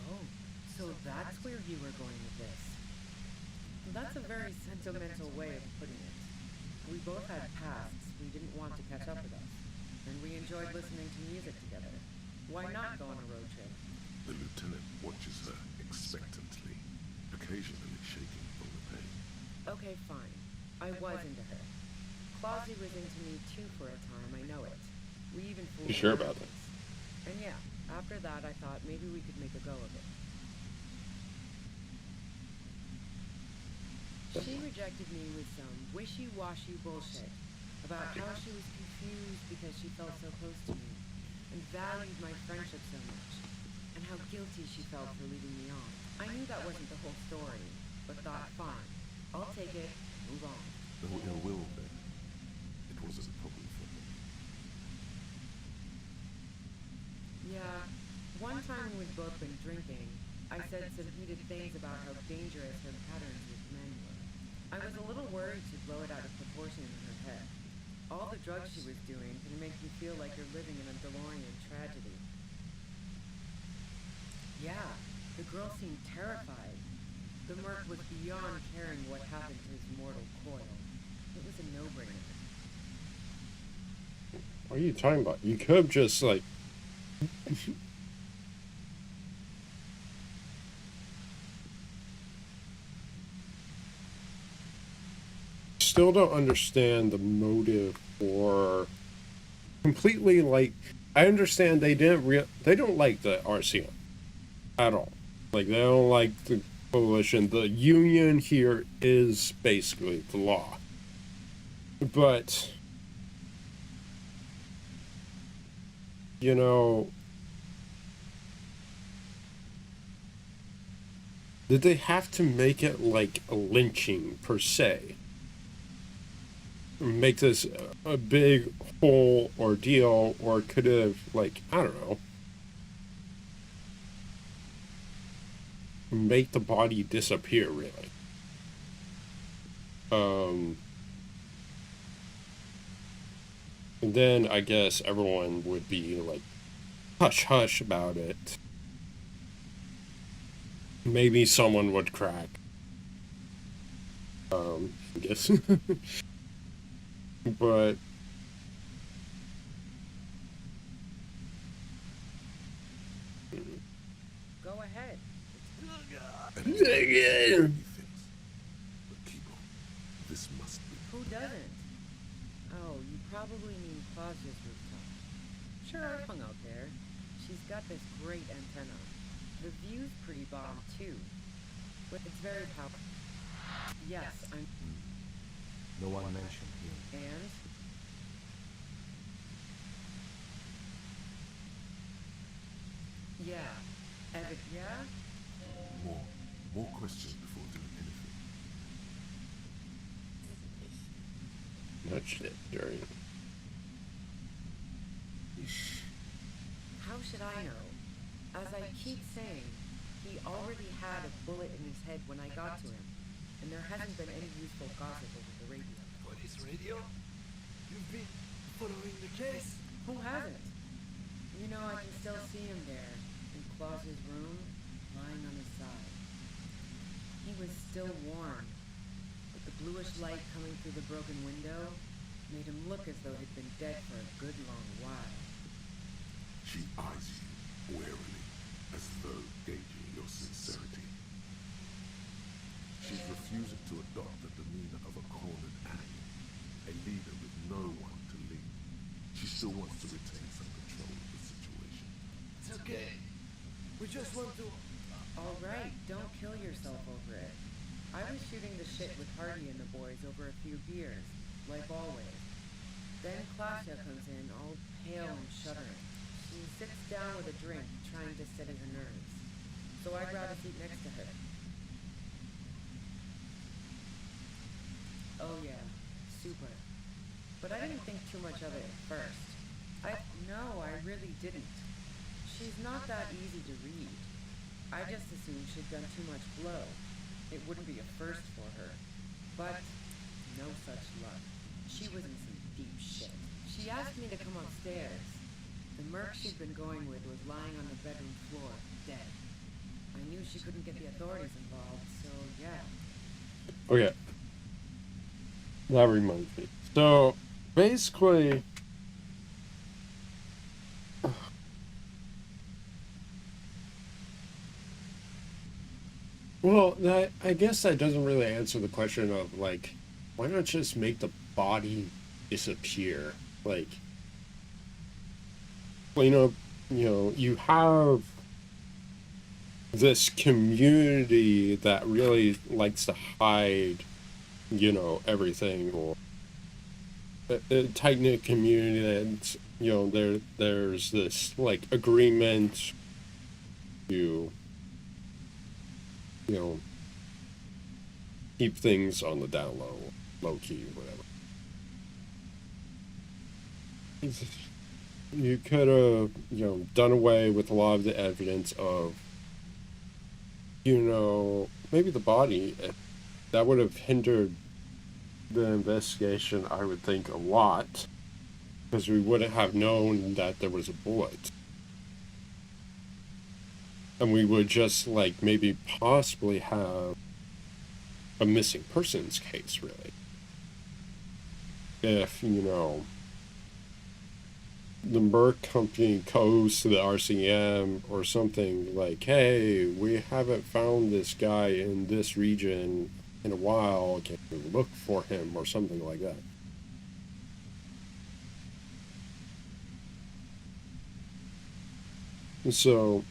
Oh, so that's where you were going with this. That's a very sentimental way of putting it. We both had pasts we didn't want to catch up with us, and we enjoyed listening to music together. Why not go on a road trip? The lieutenant watches her expectantly, occasionally shaking from the pain. Okay, fine. I was into her. Clausy was into me too for a time, I know it. We even fooled You sure around about once. that? And yeah, after that I thought maybe we could make a go of it. She rejected me with some wishy-washy bullshit about how she was confused because she felt so close to me and valued my friendship so much, and how guilty she felt for leaving me on. I knew that wasn't the whole story, but thought, fine, I'll take it and move on. No ill will then. It wasn't a problem for her. Yeah, one time when we'd both been drinking, I said some heated things about how dangerous her patterns with men were. I was a little worried she'd blow it out of proportion in her head. All the drugs she was doing can make you feel like you're living in a DeLorean tragedy. Yeah, the girl seemed terrified. The merc was beyond caring what happened to his mortal coil. It was a no-brainer. What are you talking about? You could have just, like... Still don't understand the motive for... Completely, like... I understand they don't like the RCM. At all. Like, they don't like the coalition. The union here is basically the law. But... You know, did they have to make it like a lynching per se? Make this a big whole ordeal, or could have, like, I don't know, make the body disappear, really? And then I guess everyone would be like hush hush about it. Maybe someone would crack. I guess. But Go ahead. And he thinks, but keep on. This must be. Who doesn't? Oh, you probably mean Claudia's rooftop. Sure, I've hung out there. She's got this great antenna. The view's pretty bomb, too. But it's very powerful. Yes, I'm... No one mentioned him. And? Yeah. Yeah? More questions before doing anything. nudged it during. How should I know? As I keep saying, he already had a bullet in his head when I got to him, and there hasn't been any useful gossip over the radio. What is radio? You've been following the case? Who hasn't? You know, I can still see him there, in Claus's room, lying on his side. He was still warm, but the bluish light coming through the broken window made him look as though he'd been dead for a good long while. She eyes you warily, as though gauging your sincerity. She's refusing to adopt the demeanor of a cornered animal, a leader with no one to lead. She still wants to retain some control of the situation. It's okay. We just want to... Alright, don't kill yourself over it. I was shooting the shit with Hardy and the boys over a few beers, like always. Then Klasha comes in, all pale and shuddering. She sits down with a drink, trying to steady her nerves. So I grab a seat next to her. Oh yeah, super. But I didn't think too much of it at first. No, I really didn't. She's not that easy to read. I just assumed she'd done too much blow. It wouldn't be a first for her. But no such luck. She was asked me to come upstairs. The merc she'd been going with was lying on the bedroom floor, dead. I knew she couldn't get the authorities involved, so yeah. Okay. That reminds me. So, basically... Well, I guess that doesn't really answer the question of, like, why not just make the body disappear? Like, well, you have this community that really likes to hide, everything, or a tight-knit community that's, there's this, like, agreement to, keep things on the down low key, whatever. You could have, done away with a lot of the evidence of, maybe the body. That would have hindered the investigation, I would think, a lot, because we wouldn't have known that there was a bullet. And we would just, like, maybe possibly have a missing persons case, really. If, the Merc company goes to the RCM or something like, hey, we haven't found this guy in this region in a while, can we look for him, or something like that. So,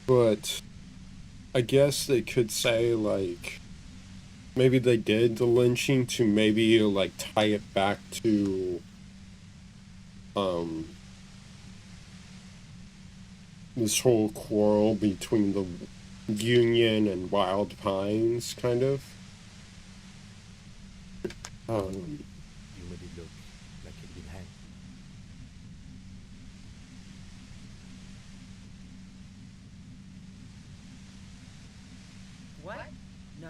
but I guess they could say, like, maybe they did the lynching to maybe, like, tie it back to, this whole quarrel between the Union and Wild Pines, kind of. You made it look like he'd been hanged. What? No.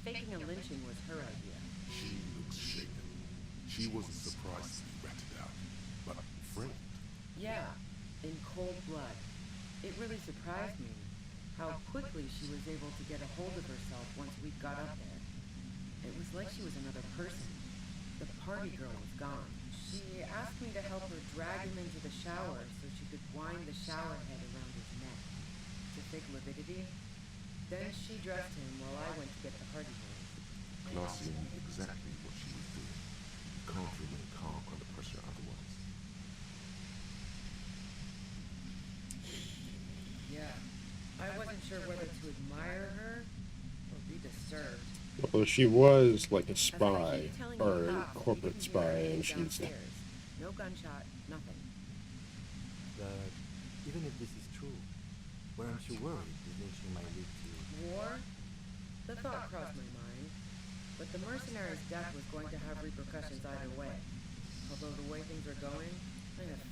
Faking a lynching was her idea. She looks shaken. She wasn't surprised to be ratted out, but framed. Yeah, in cold blood. It really surprised me how quickly she was able to get a hold of herself once we got up there. It was like she was another person. The party girl was gone. She asked me to help her drag him into the shower so she could wind the shower head around his neck to fake lividity. Then she dressed him while I went to get the party girl. Glacia knew exactly what she was doing. You can't remain calm under pressure otherwise. Yeah. I wasn't sure whether to admire her or be disturbed. Well, she was like a As I spy, keep telling or you a how, corporate you can hear spy, her and she's... downstairs. No gunshot, nothing. But even if this is true, weren't you worried the lynching might lead to... War? The thought crossed my mind. But the mercenary's death was going to have repercussions either way. Although the way things are going,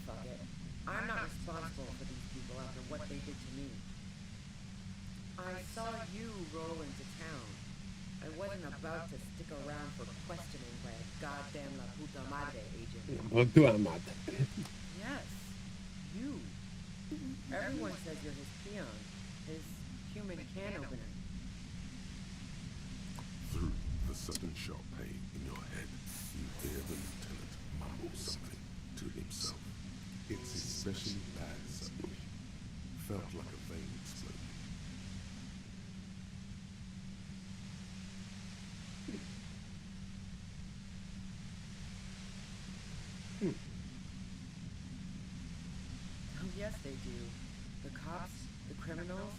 fuck it. I'm not responsible for these people after what they did to me. I saw you roll into town. I wasn't about to stick around for questioning by a goddamn La Puta Madre agent. Yes, you. Everyone says you're his peon, his human can opener. Through the sudden sharp pain in your head, you hear the lieutenant mumble something to himself. It's especially bad suddenly. Felt like a vein exploding. Oh yes, they do. The cops, the criminals.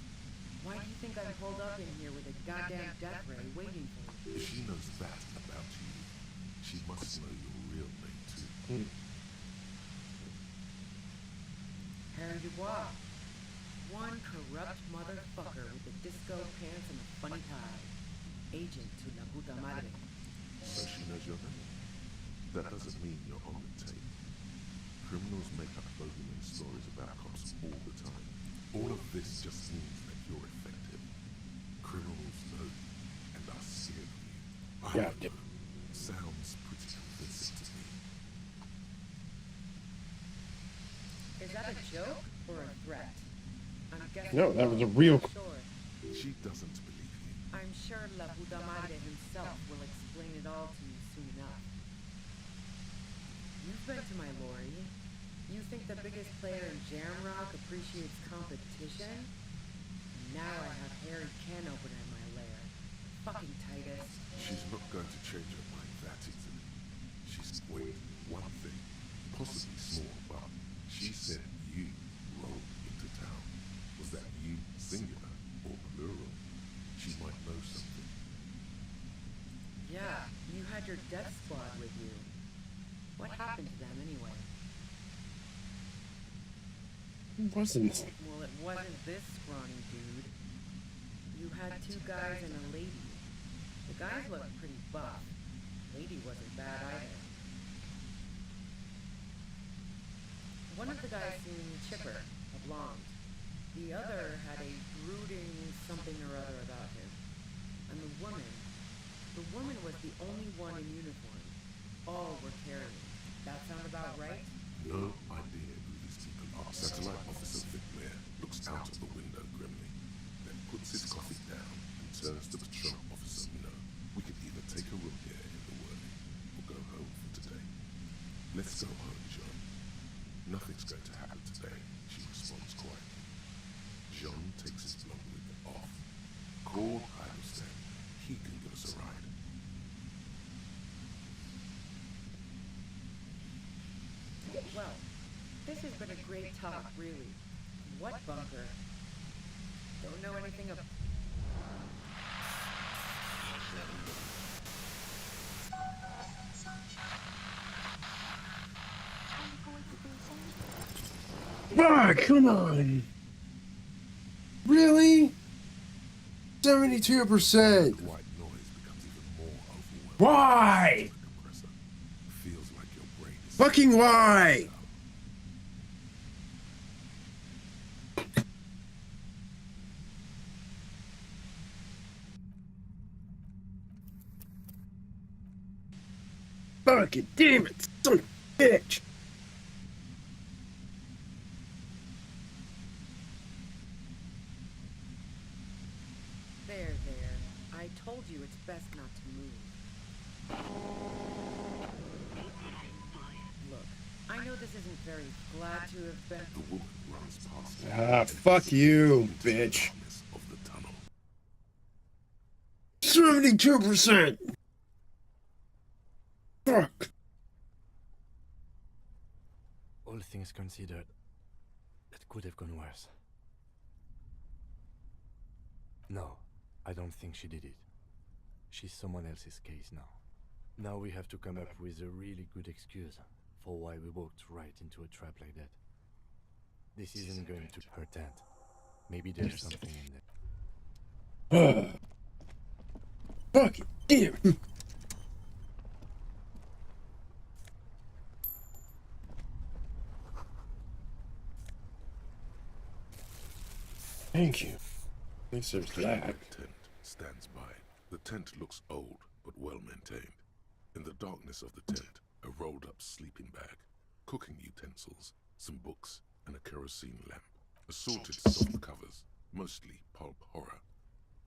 Why do you think I'm pulled up in here with a goddamn death ray waiting for me? If she knows that about you, she must know your real name too. Harry Dubois. One corrupt motherfucker with the disco pants and a funny tie. Agent to La Puta Madre. So she knows your name. That doesn't mean you're on the tape. Criminals make up bogeyman stories about cops all the time. All of this just means that you're effective. Criminals know Yeah. Sounds pretty convincing to me. Is that a joke or a threat? I'm guessing. No, that was a real. Sure. She doesn't believe you. I'm sure La Puta Madre himself will explain it all to me soon enough. You've been to my lorry. You think the biggest player in Jamrock appreciates competition? And now I have Harry Can opener in my lair. Fucking Titus. She's not going to change her mind that easily. She's wait, one thing, possibly small, but she said you rolled into town. Was that you singular or plural? She might know something. Yeah, you had your death squad with you. What happened to them anyway? It wasn't. Well, it wasn't this scrawny dude. You had 2 guys and a lady. The guys looked pretty buff. Lady wasn't bad either. One of the guys seemed chipper, a blonde. The other had a brooding something or other about him. And the woman was the only one in uniform. All were carrying. That sound about right? No idea who these people are. Satellite Officer Vic Blair looks out of the window grimly, then puts his coffee down and turns to Patrol Officer Minnow. We could either take a room here in the Whirling or go home for today. Let's go home, John. Nothing's going to happen today, she responds quietly. John takes his blonde wig off. Call Idleston. He can give us a ride. Well, this has been a great talk, really. What bunker? Don't know anything about... Ah, come on. Really? 72%. White noise becomes even more overwhelming. Why? Compressor. Feels like your brain is Fucking why? Fucking damn it, son of a bitch. There. I told you it's best not to move. Look, I know this isn't very glad to have been... the woman runs past him. Ah, fuck you, bitch. Of the tunnel. 72%. Fuck. All things considered, it could have gone worse. No, I don't think she did it. She's someone else's case now. Now we have to come up with a really good excuse for why we walked right into a trap like that. This isn't going to pretend. Maybe there's something in there. Fucking damn. Thank you. At least there's that. Tent stands by. The tent looks old but well maintained. In the darkness of the tent, a rolled up sleeping bag, cooking utensils, some books, and a kerosene lamp. Assorted soft covers, mostly pulp horror.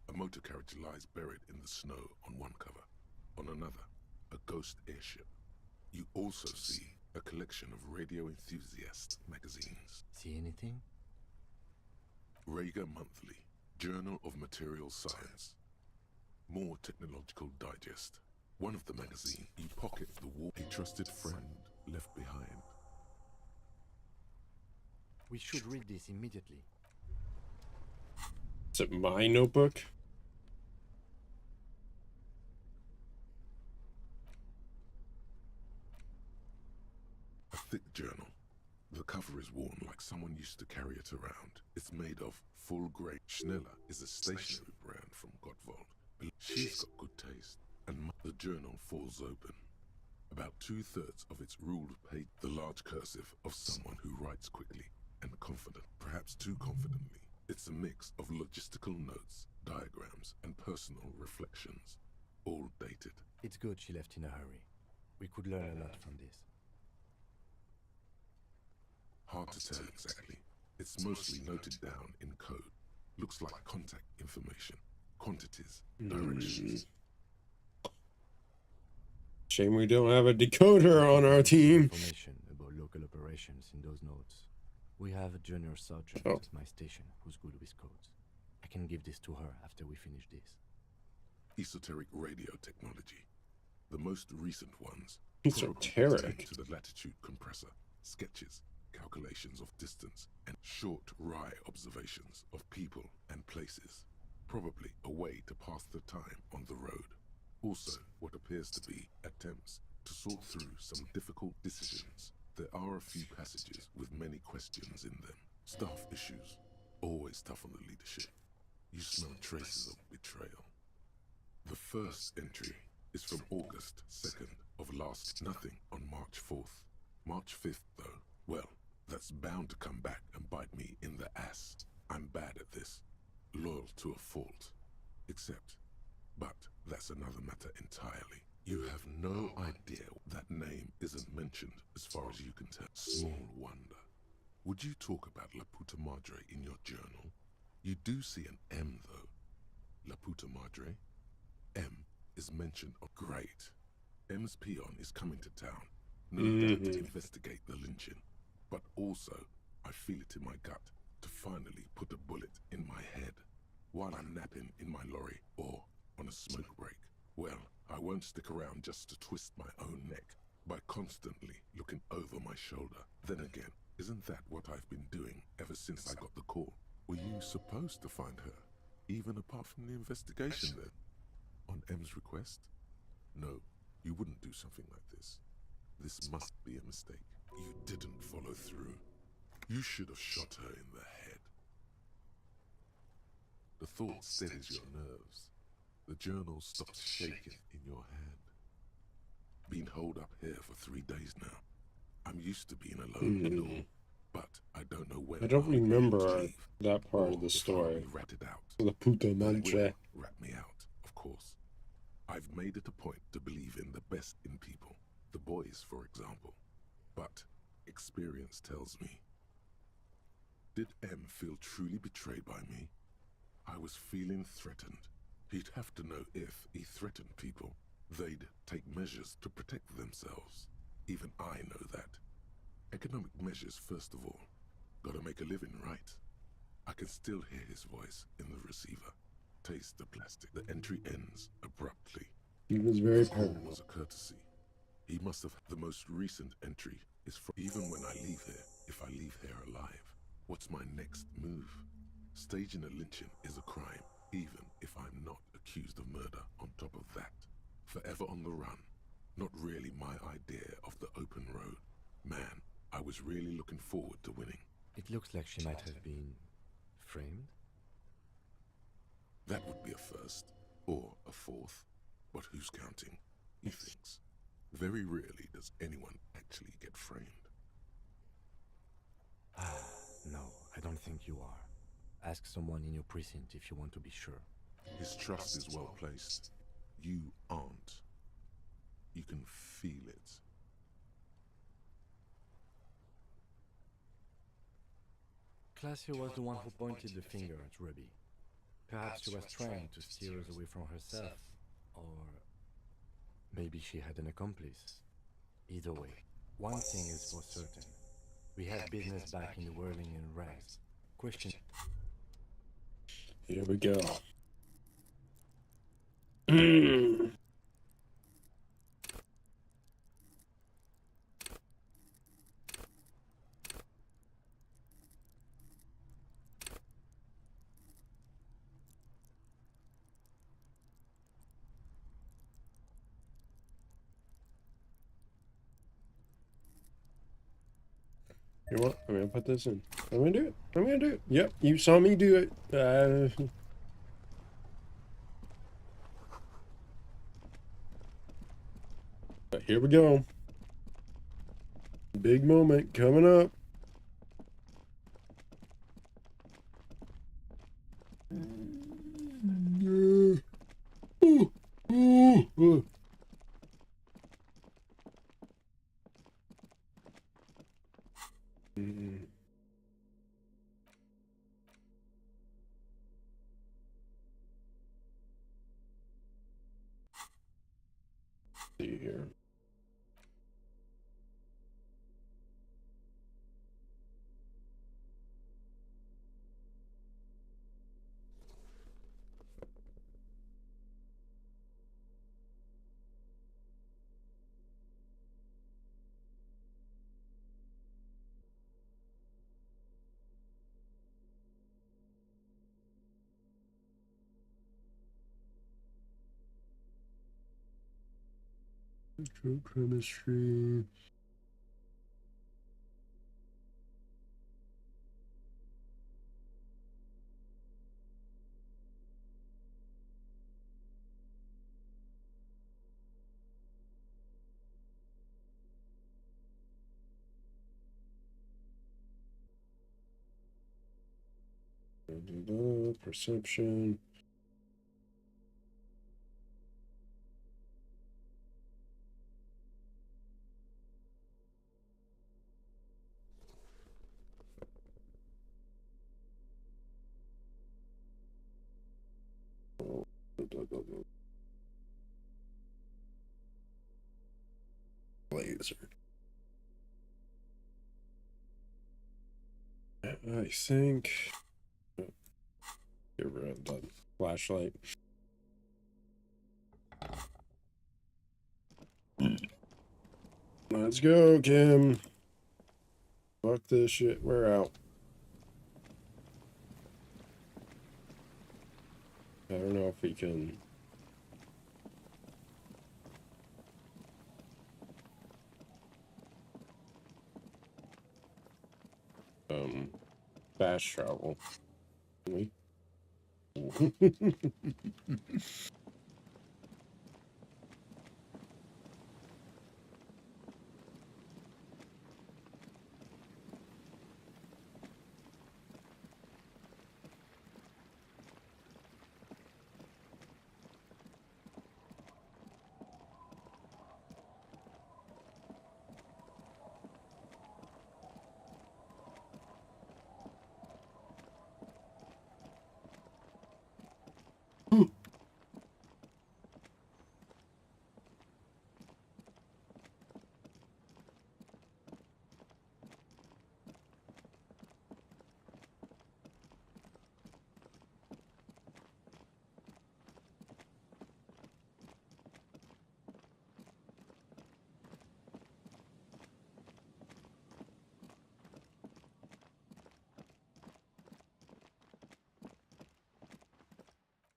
A motor carriage lies buried in the snow on one cover. On another, a ghost airship. You also see a collection of radio enthusiast magazines. See anything? Rager Monthly, Journal of Material Science. More Technological Digest. One of the magazine, you pocket the wall. A trusted friend left behind. We should read this immediately. Is it my notebook? A thick journal. The cover is worn like someone used to carry it around. It's made of full grey. Schneller is a stationery brand from Gottwald. She's got good taste. And the journal falls open. About 2/3 of its ruled page, the large cursive of someone who writes quickly and confident, perhaps too confidently. It's a mix of logistical notes, diagrams, and personal reflections. all dated. It's good she left in a hurry. We could learn a lot from this. Hard to tell exactly. It's mostly noted down in code. Looks like contact information, quantities, directions. Shame we don't have a decoder on our team. Information about local operations in those notes. We have a junior sergeant Oh. at my station who's good with codes. I can give this to her after we finish this. Esoteric radio technology. The most recent ones Esoteric. pertain to the latitude compressor, sketches, calculations of distance, and short wry observations of people and places. Probably a way to pass the time on the road. Also, what appears to be attempts to sort through some difficult decisions. There are a few passages with many questions in them. Staff issues. Always tough on the leadership. You smell traces of betrayal. The first entry is from August 2nd of last, nothing on March 4th. March 5th, though, well, that's bound to come back and bite me in the ass. I'm bad at this. Loyal to a fault. But that's another matter entirely. You have no idea that name isn't mentioned as far as you can tell. Small wonder. Would you talk about La Puta Madre in your journal? You do see an M, though. La Puta Madre. M is mentioned. Oh, great. M's peon is coming to town. No doubt to investigate the lynching. But also, I feel it in my gut to finally put a bullet in my head while I'm napping in my lorry or on a smoke break. Well, I won't stick around just to twist my own neck by constantly looking over my shoulder. Then again, isn't that what I've been doing ever since I got the call? Were you supposed to find her, even apart from the investigation then? On M's request? No, you wouldn't do something like this. This must be a mistake. You didn't follow through. You should have shot her in the head. The thought steadies your nerves. The journal stops shaking in your hand. Been holed up here for 3 days now. I'm used to being alone and all, but I don't know when. I don't I'll be able to remember leave, that part or of the if I'll story. be ratted out. La Puta They will Madre. rat me out, of course. I've made it a point to believe in the best in people, the boys, for example. But experience tells me. Did M feel truly betrayed by me? I was feeling threatened. He'd have to know if he threatened people, they'd take measures to protect themselves. Even I know that. Economic measures, first of all. Gotta make a living, right? I can still hear his voice in the receiver. Taste the plastic. The entry ends abruptly. He was very His call paranoid. was a courtesy. He must have. The most recent entry is from even when I leave here, if I leave here alive. What's my next move? Staging a lynching is a crime, even if I'm not accused of murder on top of that. Forever on the run. Not really my idea of the open road. Man, I was really looking forward to winning. It looks like she might have been framed. That would be a first, or a fourth. But who's counting? He thinks. Very rarely does anyone actually get framed. No, I don't think you are. Ask someone in your precinct if you want to be sure. His trust is well placed. You aren't. You can feel it. Classy was the one who pointed the finger at Ruby. Perhaps she was trying to steer us away from herself, or maybe she had an accomplice. Either way, one thing is for certain. We have business back in the whirling and rags. Question. Here we go. You want? I'm gonna put this in. I'm gonna do it. I'm gonna do it. Yep, you saw me do it. But here we go. Big moment coming up. Ooh. here. Chemistry. Perception. Laser. I think. Get rid of the flashlight. Let's go, Kim. Fuck this shit. We're out. I don't know if we can. Fast travel. Can we?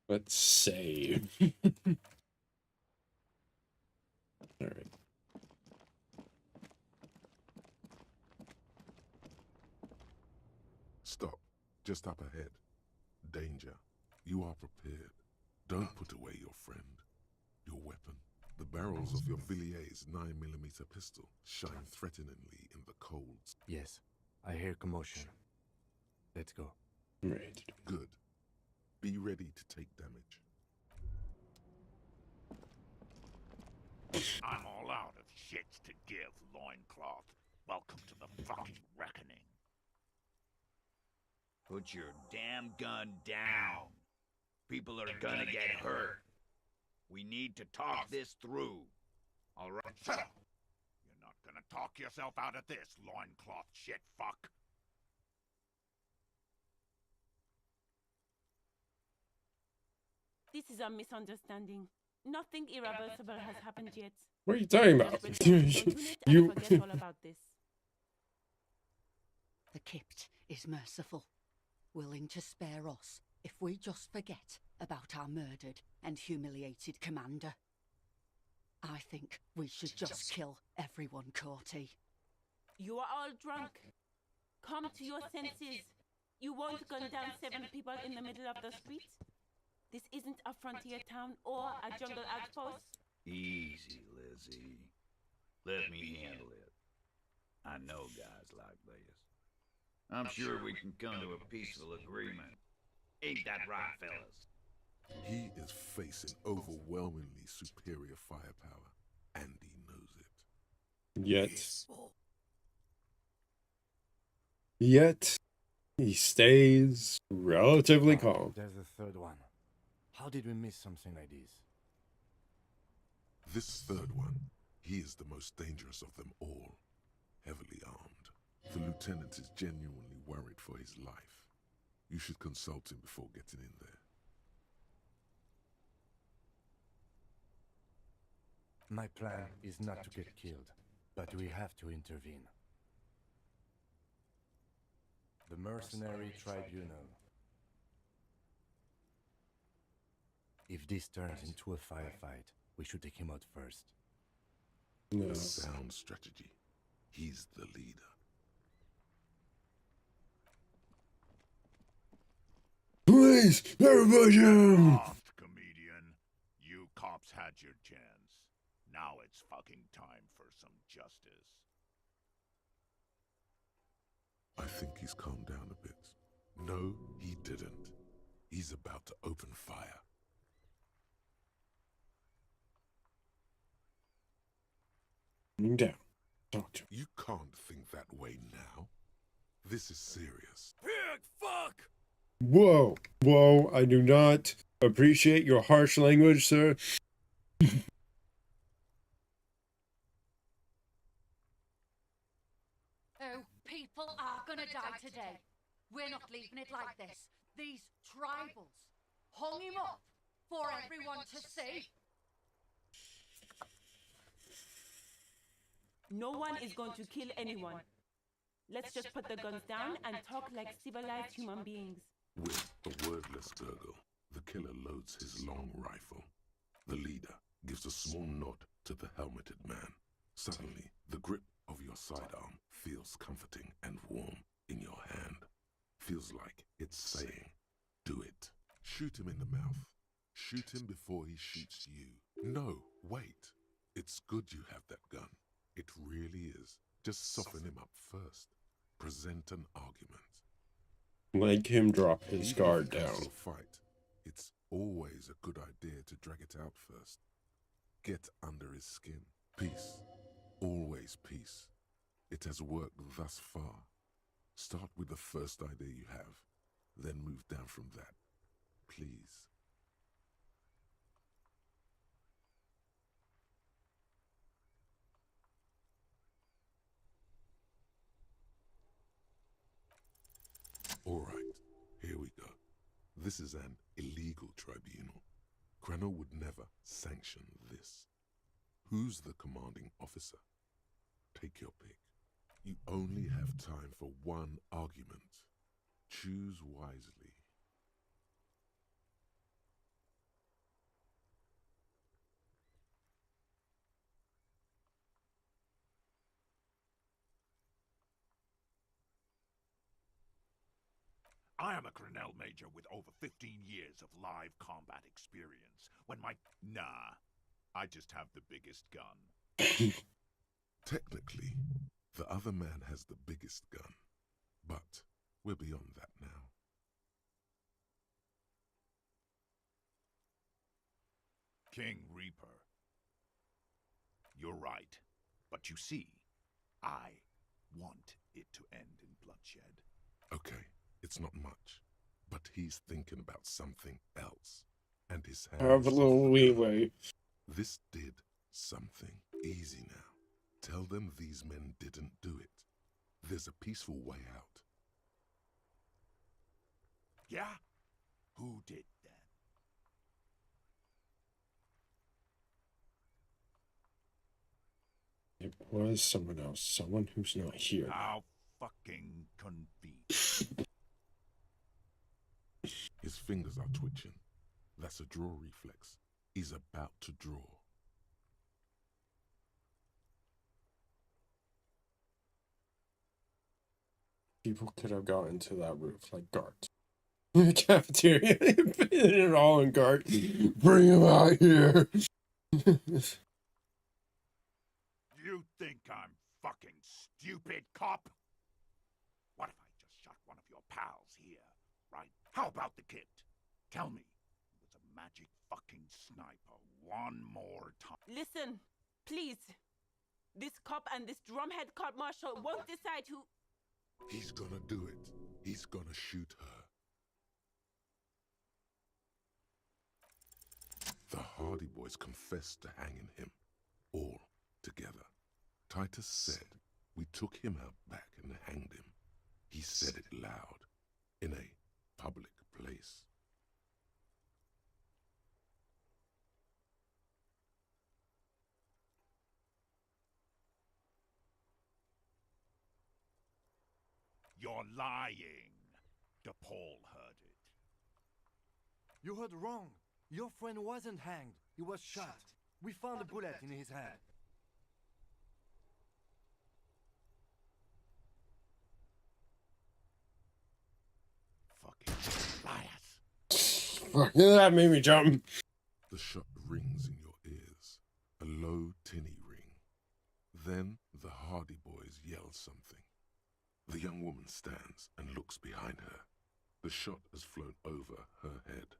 Let's save. All right. Stop. Just up ahead. Danger. You are prepared. Don't put away your friend. Your weapon. The barrels of your Villier's 9mm pistol shine threateningly in the colds. Yes, I hear commotion. Let's go. Right. Good. Be ready to take damage. I'm all out of shits to give, loincloth. Welcome to the fucking reckoning. Put your damn gun down. People are gonna get hurt. We need to talk this through. All right? Shut up! You're not gonna talk yourself out of this, loincloth shit fuck. This is a misunderstanding. Nothing irreversible has happened yet. What are you talking about? Just return to your unit and forget all about this. The Kypt is merciful, willing to spare us if we just forget about our murdered and humiliated commander. I think we should just kill everyone, Corty. You are all drunk. Come to your senses. You won't gun down 7 people in the middle of the street. This isn't a frontier town or a jungle outpost. Easy, Lizzie. Let me handle it. I know guys like this. I'm sure we can come to a peaceful agreement. Ain't that right, fellas? He is facing overwhelmingly superior firepower, and he knows it. Yet, he stays relatively calm. There's a third one. How did we miss something like this? This third one He is the most dangerous of them all, heavily armed. The lieutenant is genuinely worried for his life. You should consult him before getting in there. My plan is not to get killed, but we have to intervene. The Mercenary Tribunal. If this turns into a firefight, we should take him out first. No. A sound strategy. He's the leader. Please, everybody! Soft, comedian. You cops had your chance. Now it's fucking time for some justice. I think he's calmed down a bit. No, he didn't. He's about to open fire. Down. Talk to him. You can't think that way now. This is serious. Pig, fuck! Whoa, whoa, I do not appreciate your harsh language, sir. Oh, people are gonna die today. We're not leaving it like this. These tribals hung him up for everyone to see. No one is going to kill anyone. Let's just put the guns down and talk like civilized human beings. With a wordless gurgle, the killer loads his long rifle. The leader gives a small nod to the helmeted man. Suddenly, the grip of your sidearm feels comforting and warm in your hand. Feels like it's saying, do it. Shoot him in the mouth. Shoot him before he shoots you. No, wait. It's good you have that gun. It really is. Just soften him up first. Present an argument. Make him drop his Even guard if it's down. a fight, it's always a good idea to drag it out first. Get under his skin. Peace. Always peace. It has worked thus far. Start with the first idea you have, then move down from that. Please. All right, here we go. This is an illegal tribunal. Krenner would never sanction this. Who's the commanding officer? Take your pick. You only have time for one argument. Choose wisely. I am a Cornell major with over 15 years of live combat experience. Nah, I just have the biggest gun. Technically, the other man has the biggest gun, but we're beyond that now. King Reaper. You're right, but you see, I want it to end in bloodshed. Okay, it's not much, but he's thinking about something else, and his hands Have a little off the gun. leeway. This did something. Easy now. Tell them these men didn't do it. There's a peaceful way out. Yeah? Who did then? It was someone else. Someone who's not here. How fucking convenient. His fingers are twitching. That's a draw reflex. He's about to draw. People could have gotten to that roof like guards. Cafeteria, put it all in guard. Bring him out here. You think I'm fucking stupid, cop? What if I just shot one of your pals here, right? How about the kid? Tell me, it was a magic fucking sniper one more time. Listen, please. This cop and this drumhead court marshal won't decide who. He's gonna do it. He's gonna shoot her. The Hardy Boys confessed to hanging him, all together. together. Titus said we took him out back and hanged him. He said it loud, in a public place. You're lying. DePaul heard it. You heard wrong. Your friend wasn't hanged. He was shot. We found a bullet in his head. Fucking liars. Fuck, that made me jump. The shot rings in your ears, a low, tinny ring. Then the Hardy Boys yell something. The young woman stands and looks behind her. The shot has flown over her head,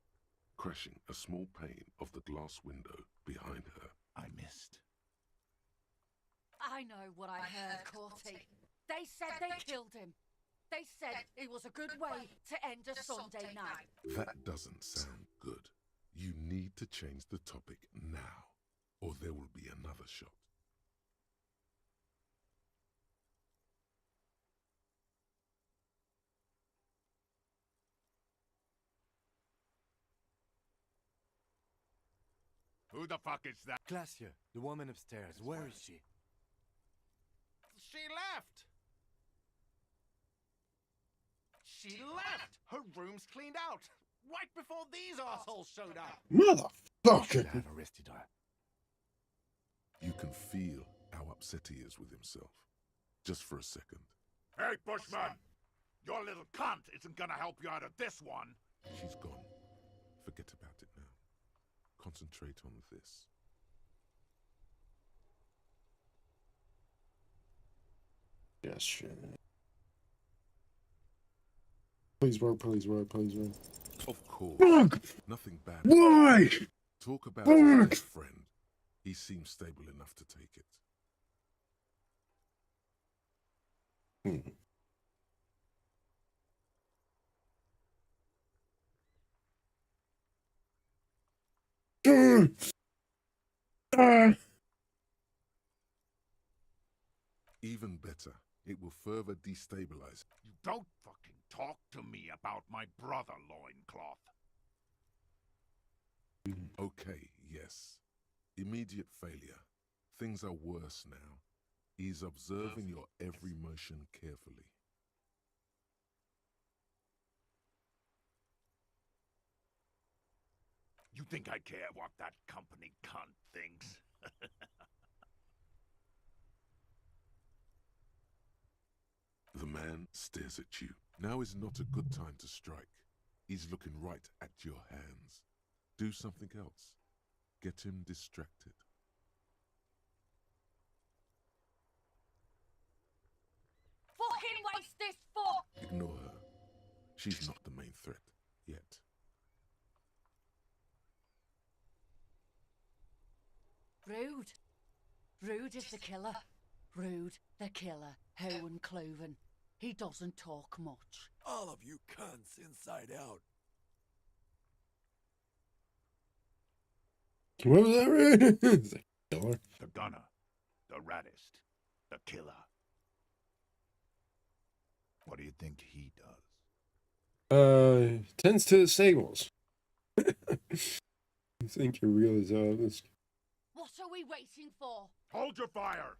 crashing a small pane of the glass window behind her. I missed. I know what I heard, Corty. They said they killed him. They said it was a good way to end a Sunday night. That doesn't sound good. You need to change the topic now, or there will be another shot. Who the fuck is that? Glacia, the woman upstairs. Where is she? She left! She left! Her room's cleaned out! Right before these assholes showed up! Motherfucker! Have arrested her. You can feel how upset he is with himself. Just for a second. Hey, Bushman! Your little cunt isn't gonna help you out of this one! She's gone. Forget about it now. Concentrate on this. Yes, shit. Please work, please work, please work. Of course. Fuck! Nothing bad. Why? Talk about Fuck! his dead friend. He seems stable enough to take it. Even better, it will further destabilize. You don't fucking talk to me about my brother, Loincloth. Okay, yes. Immediate failure. Things are worse now. He's observing your every motion carefully. You think I care what that company cunt thinks? The man stares at you. Now is not a good time to strike. He's looking right at your hands. Do something else. Get him distracted. Fucking waste this fuck! Ignore her. She's not the main threat yet. Rude. Rude is the killer. Rude, the killer. Owen Cloven. He doesn't talk much. All of you cunts inside out. What was that, Ray? Killer? The gunner. The raddest. The killer. What do you think he does? Tends to the stables. I think you realize this. What are we waiting for? Hold your fire!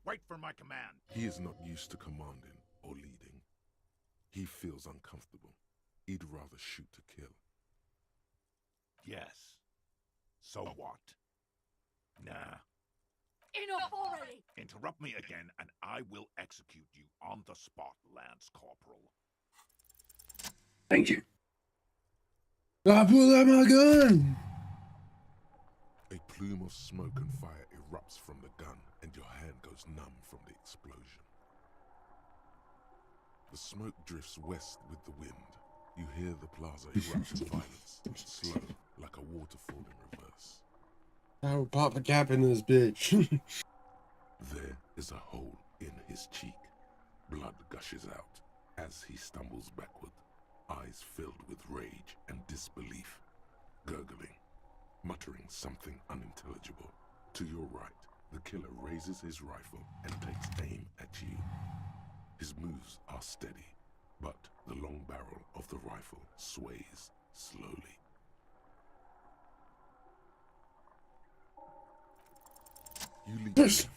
Wait for my command. He is not used to commanding or leading. He feels uncomfortable. He'd rather shoot to kill. Yes. So what? Nah. Enough already! Interrupt me again and I will execute you on the spot, Lance Corporal. Thank you. I pulled out my gun! A plume of smoke and fire erupts from the gun, and your hand goes numb from the explosion. The smoke drifts west with the wind. You hear the plaza erupt in violence, slow, like a waterfall in reverse. I will pop a cap in this bitch. There is a hole in his cheek. Blood gushes out as he stumbles backward, eyes filled with rage and disbelief, gurgling, muttering something unintelligible. To your right, The killer raises his rifle and takes aim at you. His moves are steady, but the long barrel of the rifle sways slowly. You leap left.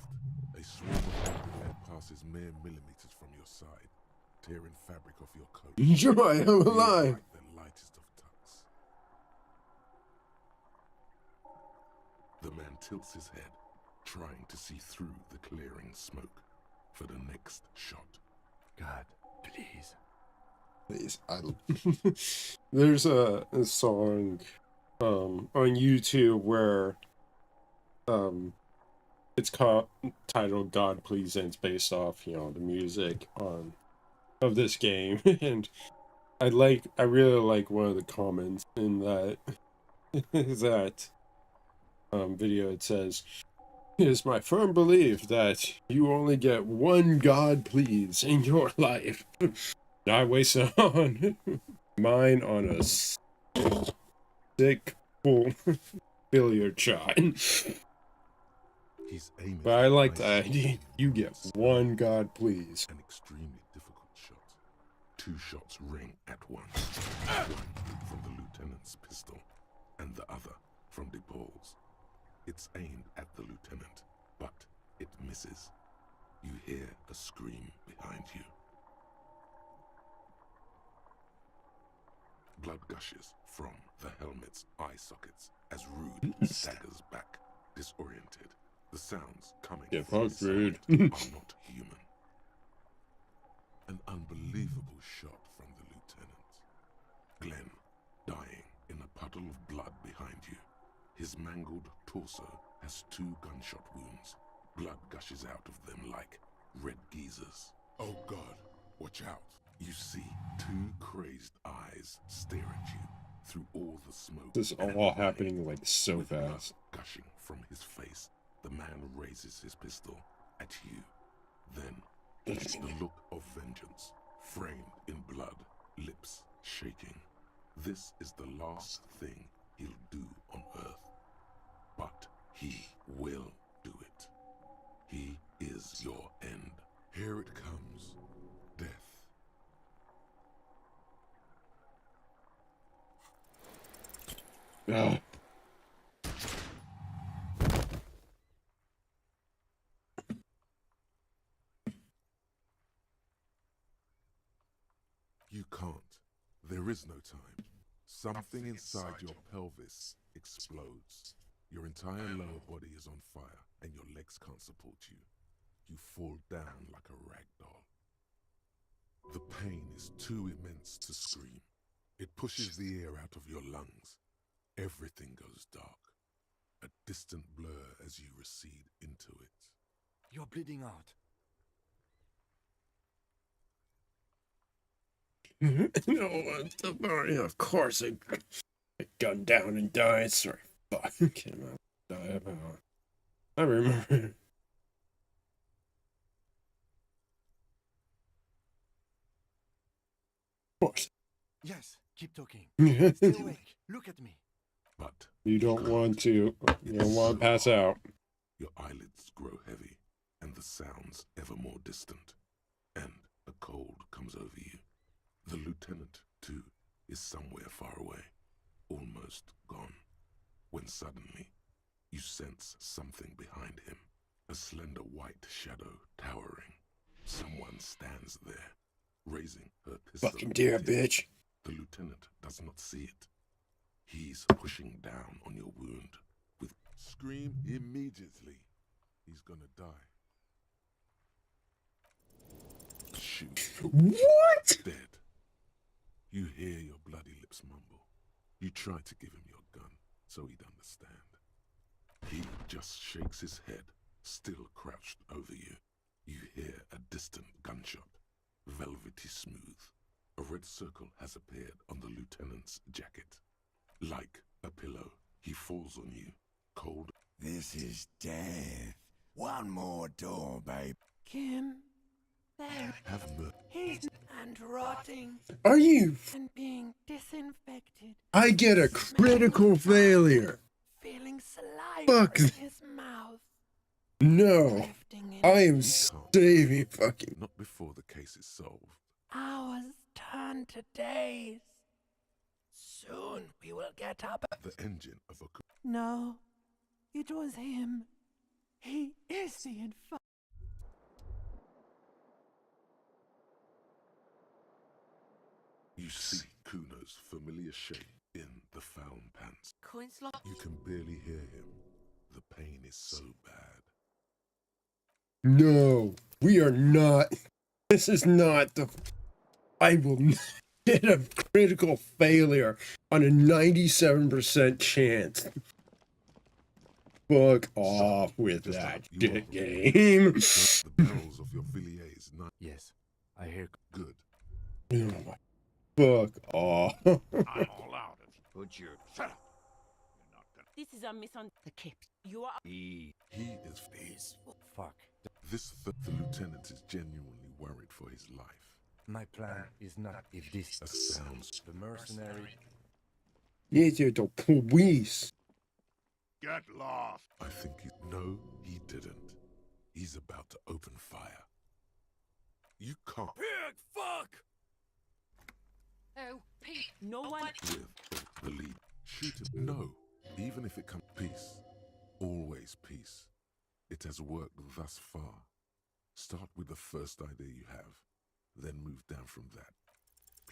A swarm of hand grenade passes mere millimeters from your side, tearing fabric off your coat. Joy, I'm alive! Like the lightest of tucks. The man tilts his head, trying to see through the clearing smoke for the next shot. God, please. Please, there's a song on YouTube where it's titled "God Please," and it's based off, you know, the music of this game. And I really like one of the comments in that video. It says, "It is my firm belief that you only get one God please in your life. Not waste it on mine on a sick full billiard shot." He's aiming. But I like the idea. You get one God please. An extremely difficult shot. 2 shots ring at once. One from the lieutenant's pistol, and the other from DePaul's. It's aimed at the lieutenant, but it misses. You hear a scream behind you. Blood gushes from the helmet's eye sockets as Rude staggers back, disoriented. The sounds coming from his side are not human. An unbelievable shot from the lieutenant. Glenn, dying in a puddle of blood behind you. His mangled torso has 2 gunshot wounds. Blood gushes out of them like red geysers. Oh God, watch out. You see 2 crazed eyes stare at you through all the smoke. This is all happening like so fast. Gushing from his face, the man raises his pistol at you. Then, the look of vengeance, framed in blood, lips shaking. This is the last thing he'll do on Earth. But he will do it. He is your end. Here it comes. Death. Ugh. You can't. There is no time. Something inside your pelvis explodes. Your entire lower body is on fire, and your legs can't support you. You fall down like a rag doll. The pain is too immense to scream. It pushes the air out of your lungs. Everything goes dark. A distant blur as you recede into it. You're bleeding out. No, of course I gunned down and died. Sorry, fuck. I remember. What? Yes, keep talking. You Stay awake. Look at me. But don't want to. You don't want to pass out. your eyelids grow heavy, and the sounds ever more distant, and a cold comes over you. The lieutenant, too, is somewhere far away, almost gone, when suddenly you sense something behind him, a slender white shadow towering. Someone stands there, raising her pistol. Fucking dear bitch. The lieutenant does not see it. He's pushing down on your wound with scream immediately. He's gonna die. Shoot. What? Dead. You hear your bloody lips mumble. You try to give him your gun so he'd understand. He just shakes his head, still crouched over you. You hear a distant gunshot, velvety smooth. A red circle has appeared on the lieutenant's jacket. Like a pillow, he falls on you, cold. This is death. One more door, babe. Kim, there. Have mercy. He's and rotting Are you? and being disinfected. I get a critical failure. Feeling saliva Fuck. in his mouth. No, I am saving fucking. Not before the case is solved. Ours turn to days. Soon we will get up. The engine of a No, it was him. He is the infernal. You see Kuno's familiar shape in the found pants. Coin slot. You can barely hear him. The pain is so bad. No, we are not. This is not the. I will not get a critical failure on a 97% chance. Fuck off with Just that like you shit are. game. The barrels of your Villiers not Yes, I hear. good. Fuck off. I'm all out of you. Put your... Shut up! You're not gonna... This is a misunderstanding. The kip. You are. He is peaceful. Fuck. The lieutenant is genuinely worried for his life. My plan is not if this That sounds... the mercenary. These are the police. Get lost! I think no, he didn't. He's about to open fire. You can't... Pig fuck! Oh, Pete. No one. With the lead. Shoot him. No, even if it comes... Peace. Always peace. It has worked thus far. Start with the first idea you have, then move down from that.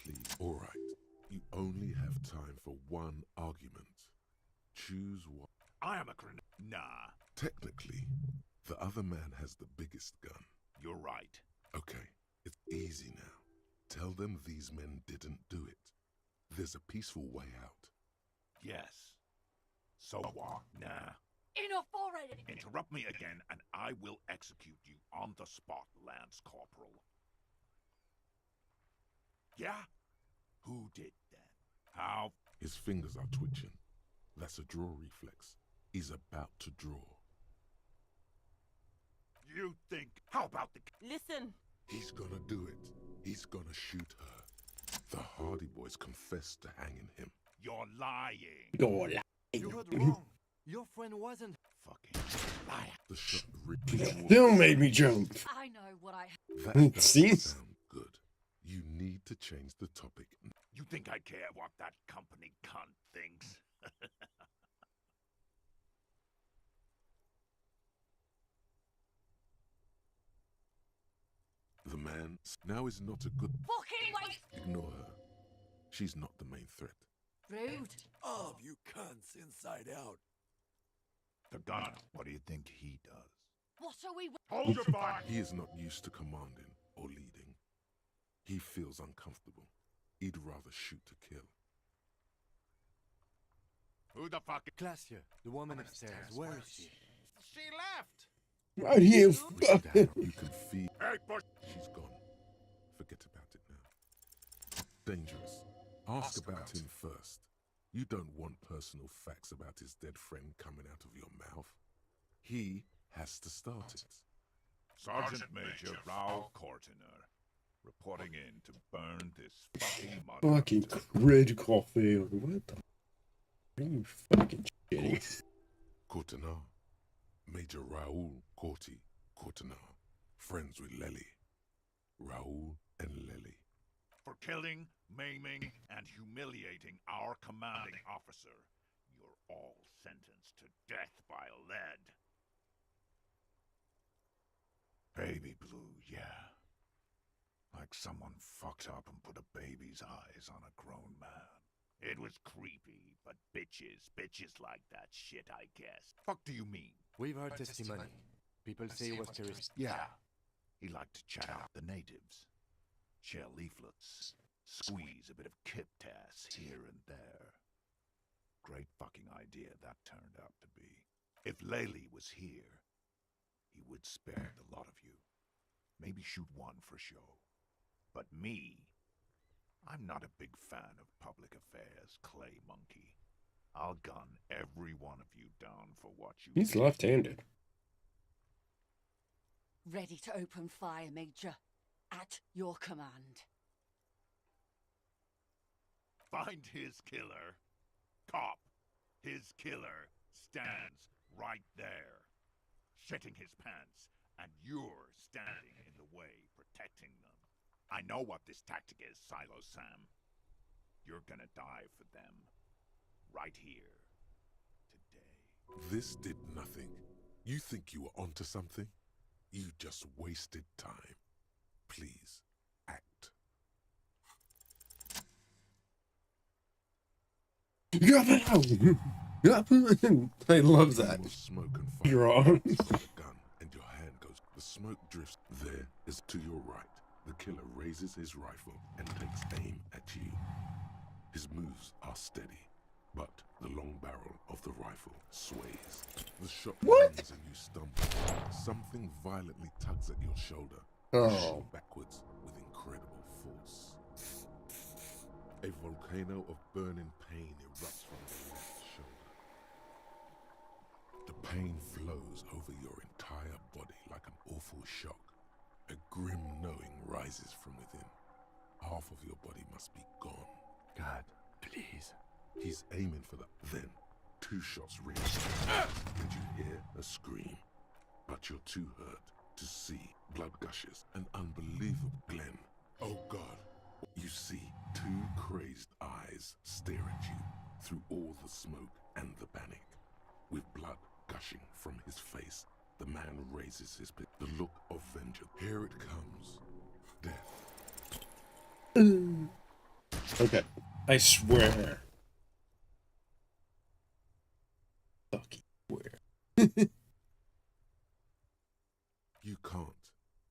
Please. All right. You only have time for one argument. Choose one. I am a grenade. Nah, Technically, the other man has the biggest gun. you're right. Okay, it's easy now. Tell them these men didn't do it. There's a peaceful way out. Yes. So what? Nah. Enough already. Interrupt me again and I will execute you on the spot, Lance Corporal. Yeah? Who did then? How? His fingers are twitching. That's a draw reflex. He's about to draw. You think? How about the... Listen. He's gonna do it. He's gonna shoot her. The Hardy Boys confessed to hanging him. You're lying. You're You heard wrong. Your friend wasn't. Fucking liar. The shot ripped. Still made me jump. I know what I. That doesn't See? sound good. You need to change the topic. You think I care what that company cunt thinks? The man now is not a good... Fucking wait! Ignore her. She's not the main threat. Rude. All of you cunts inside out. The gun. What do you think he does? What are we? Hold your fire! He is not used to commanding or leading. He feels uncomfortable. He'd rather shoot to kill. Who the fuck? Glacia, the woman upstairs. Where is she? She left! Right here. With that, you can feel... Hey, push! She's gone. Forget about it now. Dangerous. Ask about him first. You don't want personal facts about his dead friend coming out of your mouth. He has to start it. Sergeant Major Raoul Cortiner, reporting in to burn this fucking mother. Fucking critical failure. What the? Are you fucking shitting? Cortana. Major Raoul Cortana. Friends with Lely. Raoul and Lely. For killing, maiming, and humiliating our commanding officer, you're all sentenced to death by lead. Baby blue, yeah. Like someone fucked up and put a baby's eyes on a grown man. It was creepy, but bitches like that shit, I guess. Fuck do you mean? We've heard testimony. People say it was terrorist. Yeah. He liked to chat out the natives. Share leaflets. Squeeze a bit of kip tass here and there. Great fucking idea that turned out to be. If Lely was here, he would spare the lot of you. Maybe shoot one for show. But me, I'm not a big fan of public affairs, Clay Monkey. I'll gun every one of you down for what you He's did. left-handed. Ready to open fire, Major. At your command. Find his killer. Cop. His killer stands right there. shitting his pants, and you're standing in the way, protecting them. I know what this tactic is, Silo Sam. You're gonna die for them. Right here. Today. This did nothing. You think you were onto something? You just wasted time. Please, act. I love that. Smoke and fire. Draw. Gun and your hand goes. The smoke drifts. There is to your right. The killer raises his rifle and takes aim at you. His moves are steady, but the long barrel of the rifle sways. The shot lands and you stumble. Something violently tugs at your shoulder. You shoot backwards with incredible force. A volcano of burning pain erupts from the left shoulder. The pain flows over your entire body like an awful shock. A grim knowing rises from within. Half of your body must be gone. God, please. He's aiming for that. Then, 2 shots ring, and you hear a scream. But you're too hurt to see. Blood gushes. An unbelievable Glenn. Oh God. You see 2 crazed eyes stare at you through all the smoke and the panic. With blood gushing from his face, the man raises his pistol. The look of vengeance. Here it comes. Death. Okay. I swear. Fucking swear. You can't.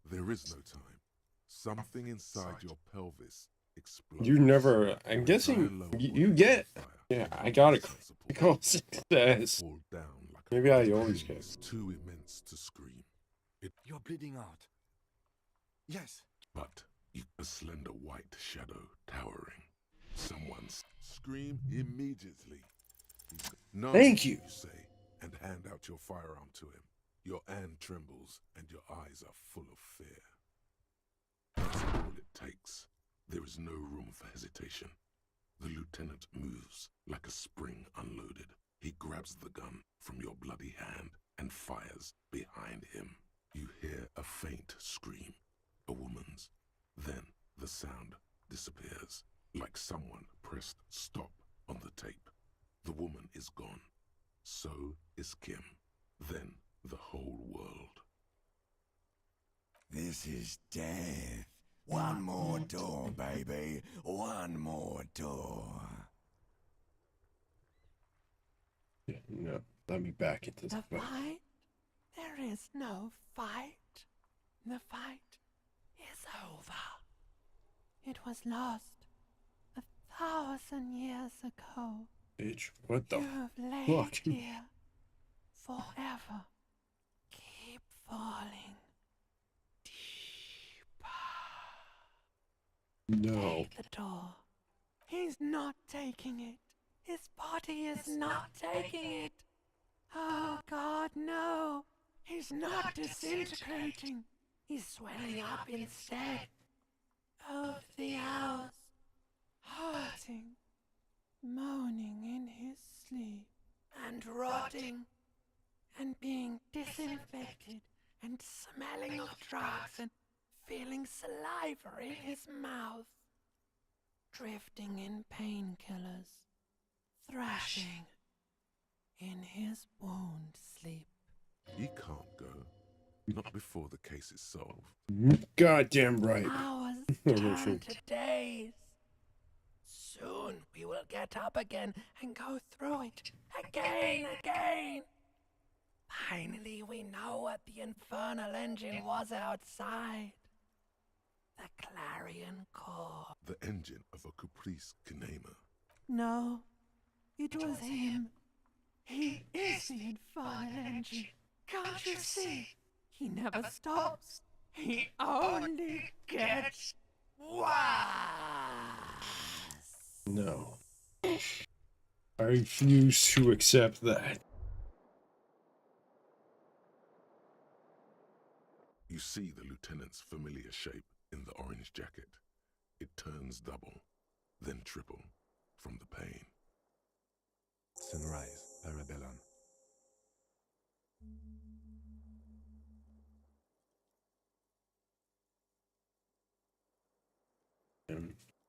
There is no time. Something inside your pelvis explodes. You never. I'm guessing you get. Yeah, I got a critical success. Fall down like Maybe I always get. It's too immense to scream. You're bleeding out. Yes. But a slender white shadow towering. Someone's scream immediately. No, Thank you. You say, and hand out your firearm to him. Your hand trembles and your eyes are full of fear. That's all it takes. There is no room for hesitation. The lieutenant moves like a spring unloaded. He grabs the gun from your bloody hand and fires behind him. You hear a faint scream, a woman's. Then the sound disappears, like someone pressed stop on the tape. The woman is gone. So is Kim. Then the whole world. This is death. One more door, baby. One more door. No, let me back into The the fight? There is no fight. The fight is over. It was lost 1,000 years ago. bitch. What the You have laid fuck? here forever. Keep falling. No. Take the door. He's not taking it. His body is not taking it. Oh God, no. He's not disintegrating. He's swelling up instead. Over the hours, hurting, moaning in his sleep, and rotting, and being disinfected, and smelling of drugs, and feeling saliva in his mouth, drifting in painkillers, thrashing in his wound sleep. He can't go. Not before the case is solved. Goddamn right. Hours No, turn to days. Soon we will get up again and go through it again. Finally we know what the infernal engine was outside. The clarion call. The engine of a Caprice Kinema. No, it was him. He is the infernal engine. Can't you see? He never stops. He only gets worse. No. I refuse to accept that. You see the lieutenant's familiar shape in the orange jacket. It turns double, then triple, from the pain. Sunrise, Arabellon.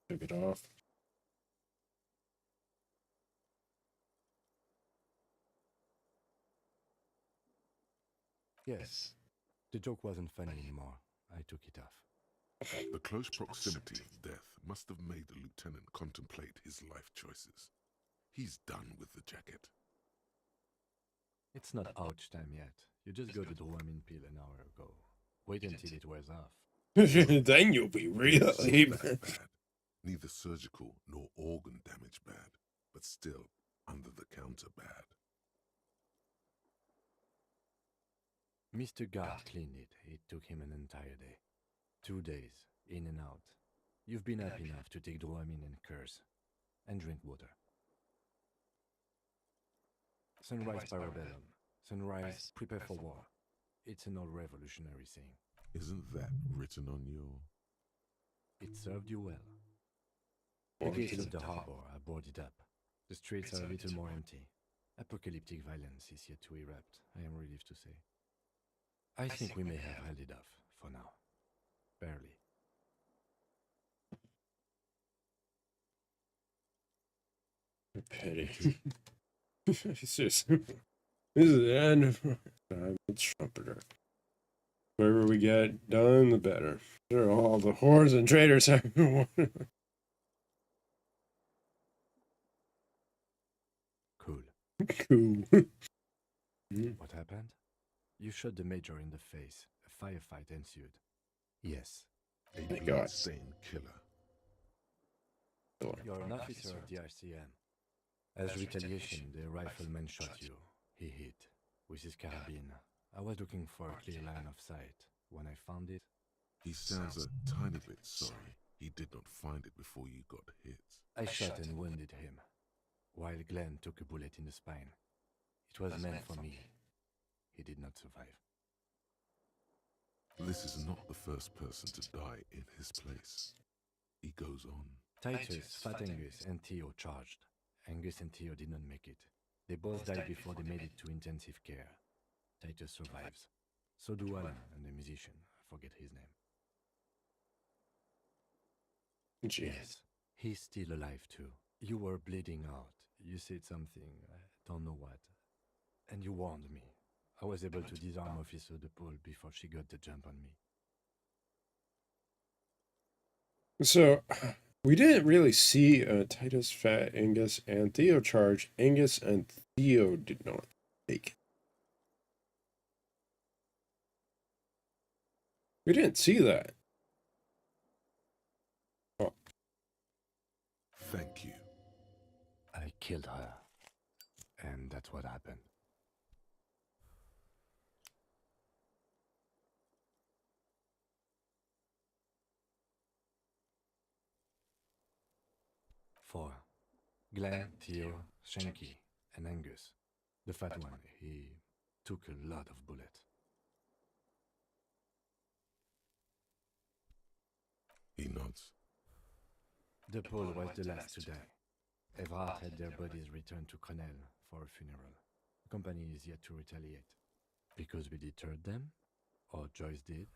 Took it off. Yes. The joke wasn't funny anymore. I took it off. The close proximity of death must have made the lieutenant contemplate his life choices. He's done with the jacket. It's not ouch time yet. You just got the Dopamine pill an hour ago. Wait until it wears off. Then you'll be really That bad. Neither surgical nor organ damage bad, but still under the counter bad. Mr. Guard cleaned it. It took him an entire day. 2 days, in and out. You've been up enough to take Dopamine and curse. And drink water. Sunrise Parabellum. Sunrise, prepare for war. It's an old revolutionary saying. Isn't that written on your... It served you well. The gates of the harbor are boarded up. The streets are a little more empty. Apocalyptic violence is yet to erupt, I am relieved to say. I think we may have held it off, for now. Barely. Pity. This is the end of time with Trumpeter. Whatever we get done, the better. Sure, all the whores and traitors have Cool. Cool. What happened? You shot the major in the face. A firefight ensued. Yes. A God. insane killer. You're an officer of the RCM. As retaliation, the rifleman shot you. He hit. With his carabine. I was looking for a clear line of sight. When I found it... He sounds a tiny bit sorry he did not find it before you got hit. I shot and wounded him, while Glenn took a bullet in the spine. It was meant for me. He did not survive. This is not the first person to die in his place. He goes on. Titus, Fat Angus, and Theo charged. Angus and Theo did not make it. They both died before they made it to intensive care. Titus survives. So do Alan and the musician. I forget his name. Yes, he's still alive too. You were bleeding out. You said something, I don't know what. And you warned me. I was able to disarm Officer DePaul before she got the jump on me. So, we didn't really see Titus, Fat Angus, and Theo charge. Angus and Theo did not take it. We didn't see that. Oh. Thank you. I killed her. And that's what happened. Four. Glenn, Theo, Shanky, and Angus. The fat one, he took a lot of bullets. He nods. DePaul was the last to die. Evrard had their bodies returned to Crenel for a funeral. The company is yet to retaliate. Because we deterred them? Or Joyce did?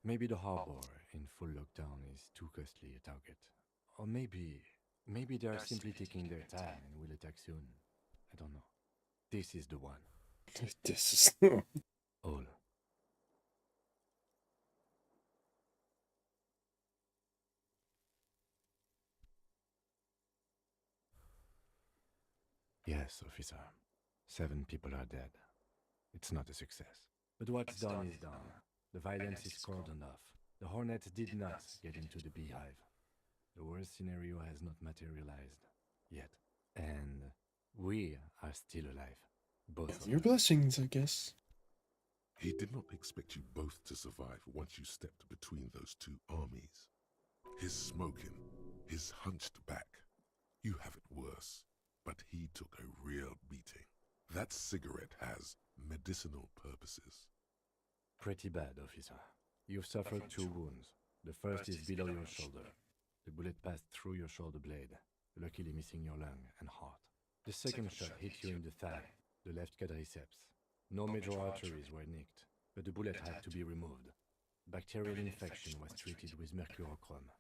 Maybe the harbor in full lockdown is too costly a target. Or maybe they are simply taking their time and will attack soon. I don't know. This is the one. This is... All. Yes, officer. 7 people are dead. It's not a success. But what's done is done. The violence is cordoned off. The Hornets did not get into the beehive. The worst scenario has not materialized yet. And we are still alive. Both. Your blessings, I guess. He did not expect you both to survive once you stepped between those two armies. His smoking, his hunched back. You have it worse. But he took a real beating. That cigarette has medicinal purposes. Pretty bad, officer. You've suffered 2 wounds. The first is below your shoulder. The bullet passed through your shoulder blade, luckily missing your lung and heart. The second shot hit you in the thigh, the left quadriceps. No major arteries were nicked, but the bullet had to be removed. Bacterial infection was treated with mercurochrome.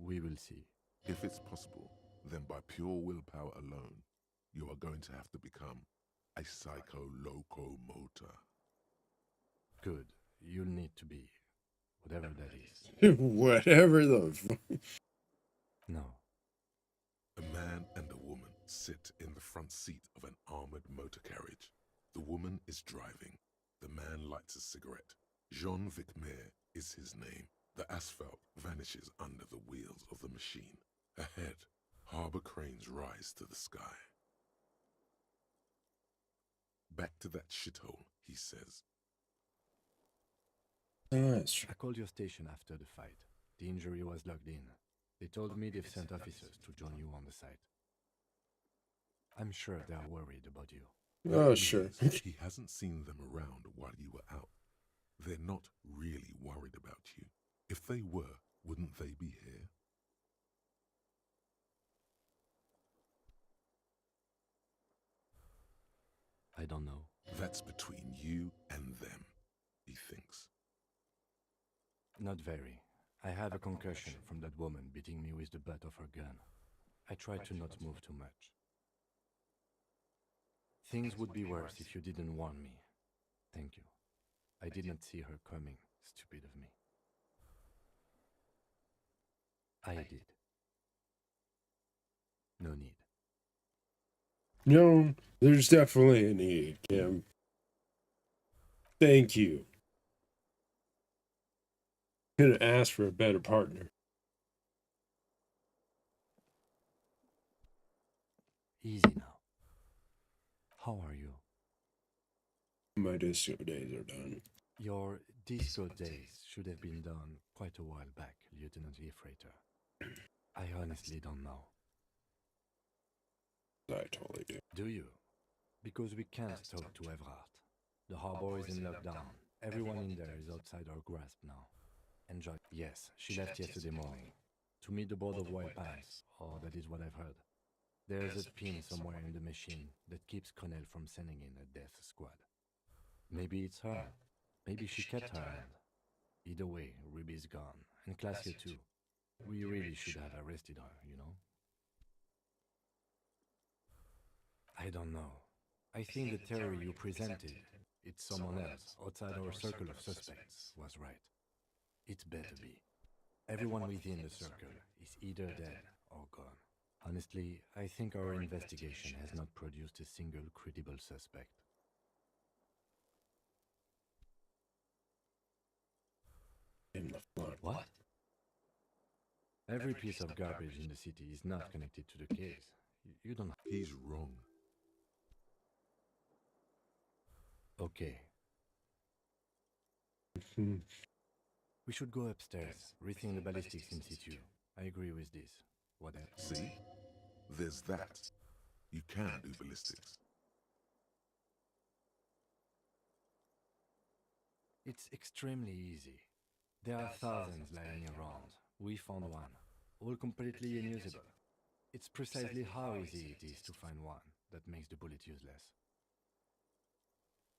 We will see. If it's possible, then by pure willpower alone, you are going to have to become a psycho-locomotor. Good. You'll need to be. Whatever that is. Whatever the... No. A man and a woman sit in the front seat of an armored motor carriage. The woman is driving. The man lights a cigarette. Jean-Vic Mayer is his name. The asphalt vanishes under the wheels of the machine. Ahead, harbor cranes rise to the sky. Back to that shithole, he says. I called your station after the fight. The injury was logged in. They told me they've sent officers to join you on the site. I'm sure they are worried about you. Oh, sure. He hasn't seen them around while you were out. They're not really worried about you. If they were, wouldn't they be here? I don't know. That's between you and them, he thinks. Not very. I have a concussion from that woman beating me with the butt of her gun. I tried to not move too much. Things would be worse if you didn't warn me. Thank you. I did not see her coming. Stupid of me. I did. No need. No, there's definitely a need, Kim. Thank you. Couldn't ask for a better partner. Easy now. How are you? My disco days are done. Your disco days should have been done quite a while back, Lieutenant Freighter. I honestly don't know. I totally do. Do you? Because we can't talk to Everard. The harbor is in lockdown. Everyone in there is outside our grasp now. Enjoy. Yes, she left yesterday morning. To meet the board of Wild Pines, or that is what I've heard. There's a pin somewhere in the machine that keeps Connell from sending in a death squad. Maybe it's her. Maybe she kept her hand. Either way, Ruby's gone, and Claudia too. We really should have arrested her, you know? I don't know. I think the theory you presented, it's someone else outside our circle of suspects, was right. It's better be. Everyone within the circle is either dead or gone. Honestly, I think our investigation has not produced a single credible suspect. What? Every piece of garbage in the city is not connected to the case. You don't... He's wrong. Okay. We should go upstairs, rethink the ballistics in situ. I agree with this. What else? See? There's that. You can do ballistics. It's extremely easy. There are thousands lying around. We found one, all completely unusable. It's precisely how easy it is to find one that makes the bullet useless.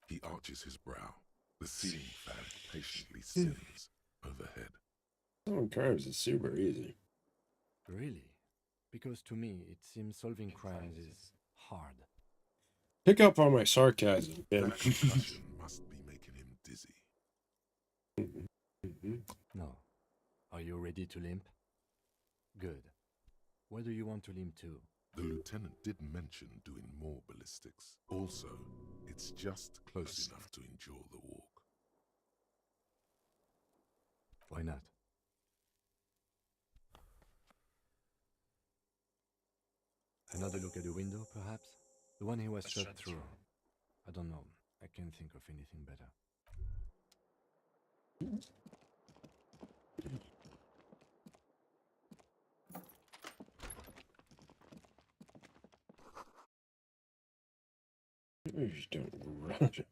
He arches his brow. The ceiling fan patiently sings overhead. Solving crimes is super easy. Really? Because to me, it seems solving crimes is hard. Pick up on my sarcasm, Kim. That concussion must be making him dizzy. No. Are you ready to limp? Good. Where do you want to limp to? The lieutenant did mention doing more ballistics. Also, it's just close enough to endure the walk. Why not? Another look at the window, perhaps? The one he was shot through. I don't know. I can't think of anything better. Please don't rush it.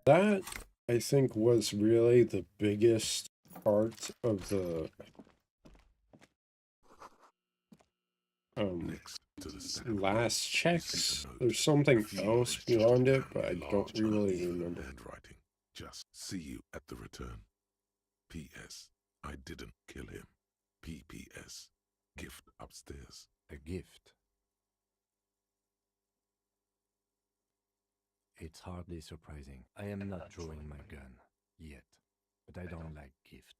That, I think, was really the biggest part of the Next to the sound, last you see checks. a note. There's something Few else lines beyond jotted it, down but I in don't large, really uneven remember. handwriting. Just see you at the return. P.S. I didn't kill him. P.P.S. Gift upstairs. A gift. It's hardly surprising. I am not drawing my gun yet, but I don't like gifts.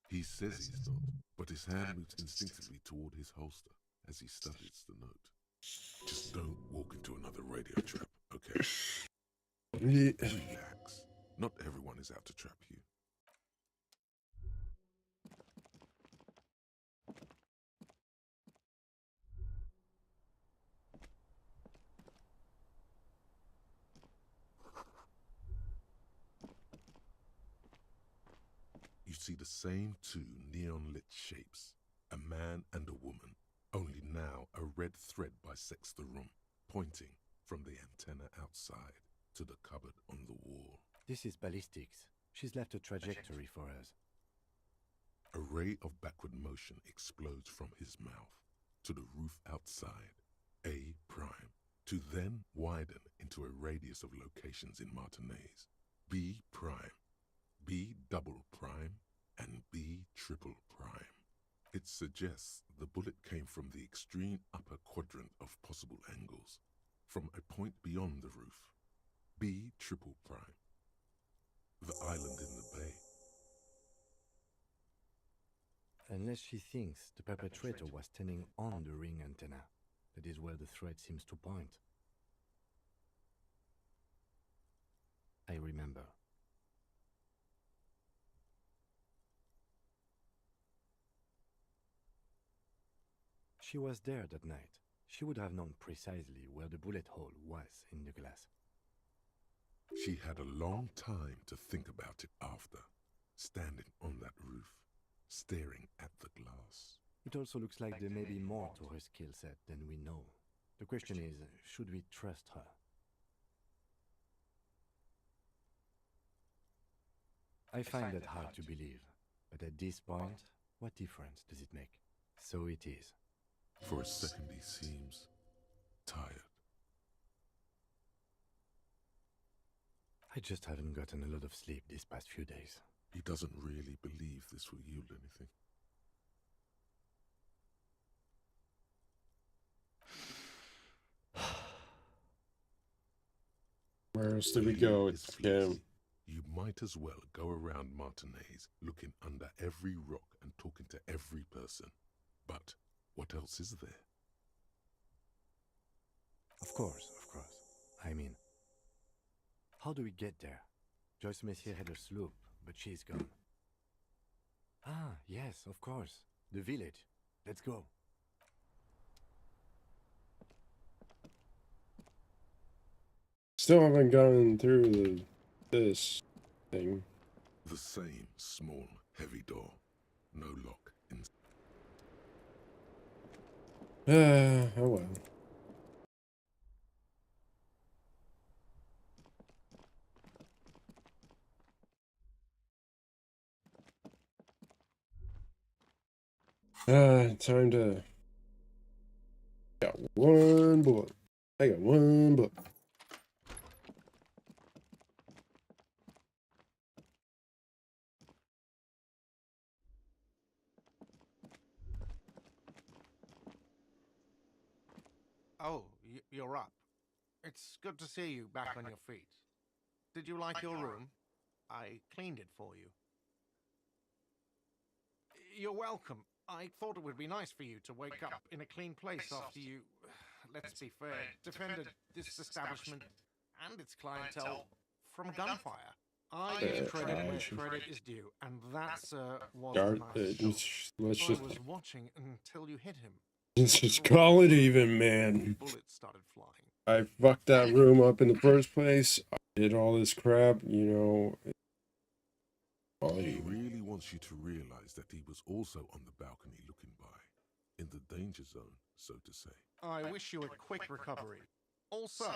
He says he's not, but his hand moves instinctively toward his holster as he studies the note. Just don't walk into another radio trap, okay? Relax. Not everyone is out to trap you. You see the same two neon-lit shapes, a man and a woman, only now a red thread bisects the room, pointing from the antenna outside to the cupboard on the wall. This is ballistics. She's left a trajectory for us. A ray of backward motion explodes from his mouth to the roof outside, A prime, to then widen into a radius of locations in Martinez, B prime, B double prime, and B triple prime. It suggests the bullet came from the extreme upper quadrant of possible angles, from a point beyond the roof, B triple prime, the island in the bay. Unless she thinks the perpetrator was standing on the ring antenna. That is where the thread seems to point. I remember. She was there that night. She would have known precisely where the bullet hole was in the glass. She had a long time to think about it after, standing on that roof, staring at the glass. It also looks like there may be more to her skill set than we know. The question is, should we trust her? I find that hard to believe, but at this point, what difference does it make? So it is. For a second he seems tired. I just haven't gotten a lot of sleep these past few days. He doesn't really believe this will yield anything. Where else did we go? It's Damn. You might as well go around Martinez, looking under every rock and talking to every person. But what else is there? Of course. I mean, how do we get there? Joyce Messier had a sloop, but she's gone. Ah, yes, of course. The village. Let's go. Still haven't gone through this thing. The same small, heavy door. No lock inside. Oh well. Time to... Got one bullet. I got one bullet. Oh, you're up. It's good to see you back on your feet. Did you like your room? I cleaned it for you. You're welcome. I thought it would be nice for you to wake up in a clean place after you, let's be fair, defended this establishment and its clientele from gunfire. I give credit where credit is due, and that, sir, was a nice shot. Let's I just... was watching until you hit him. Let's just call it even, man. Bullets started flying. I fucked that room up in the first place. I did all this crap, you know. He really wants you to realize that he was also on the balcony looking by, in the danger zone, so to say. I wish you a quick recovery. Also,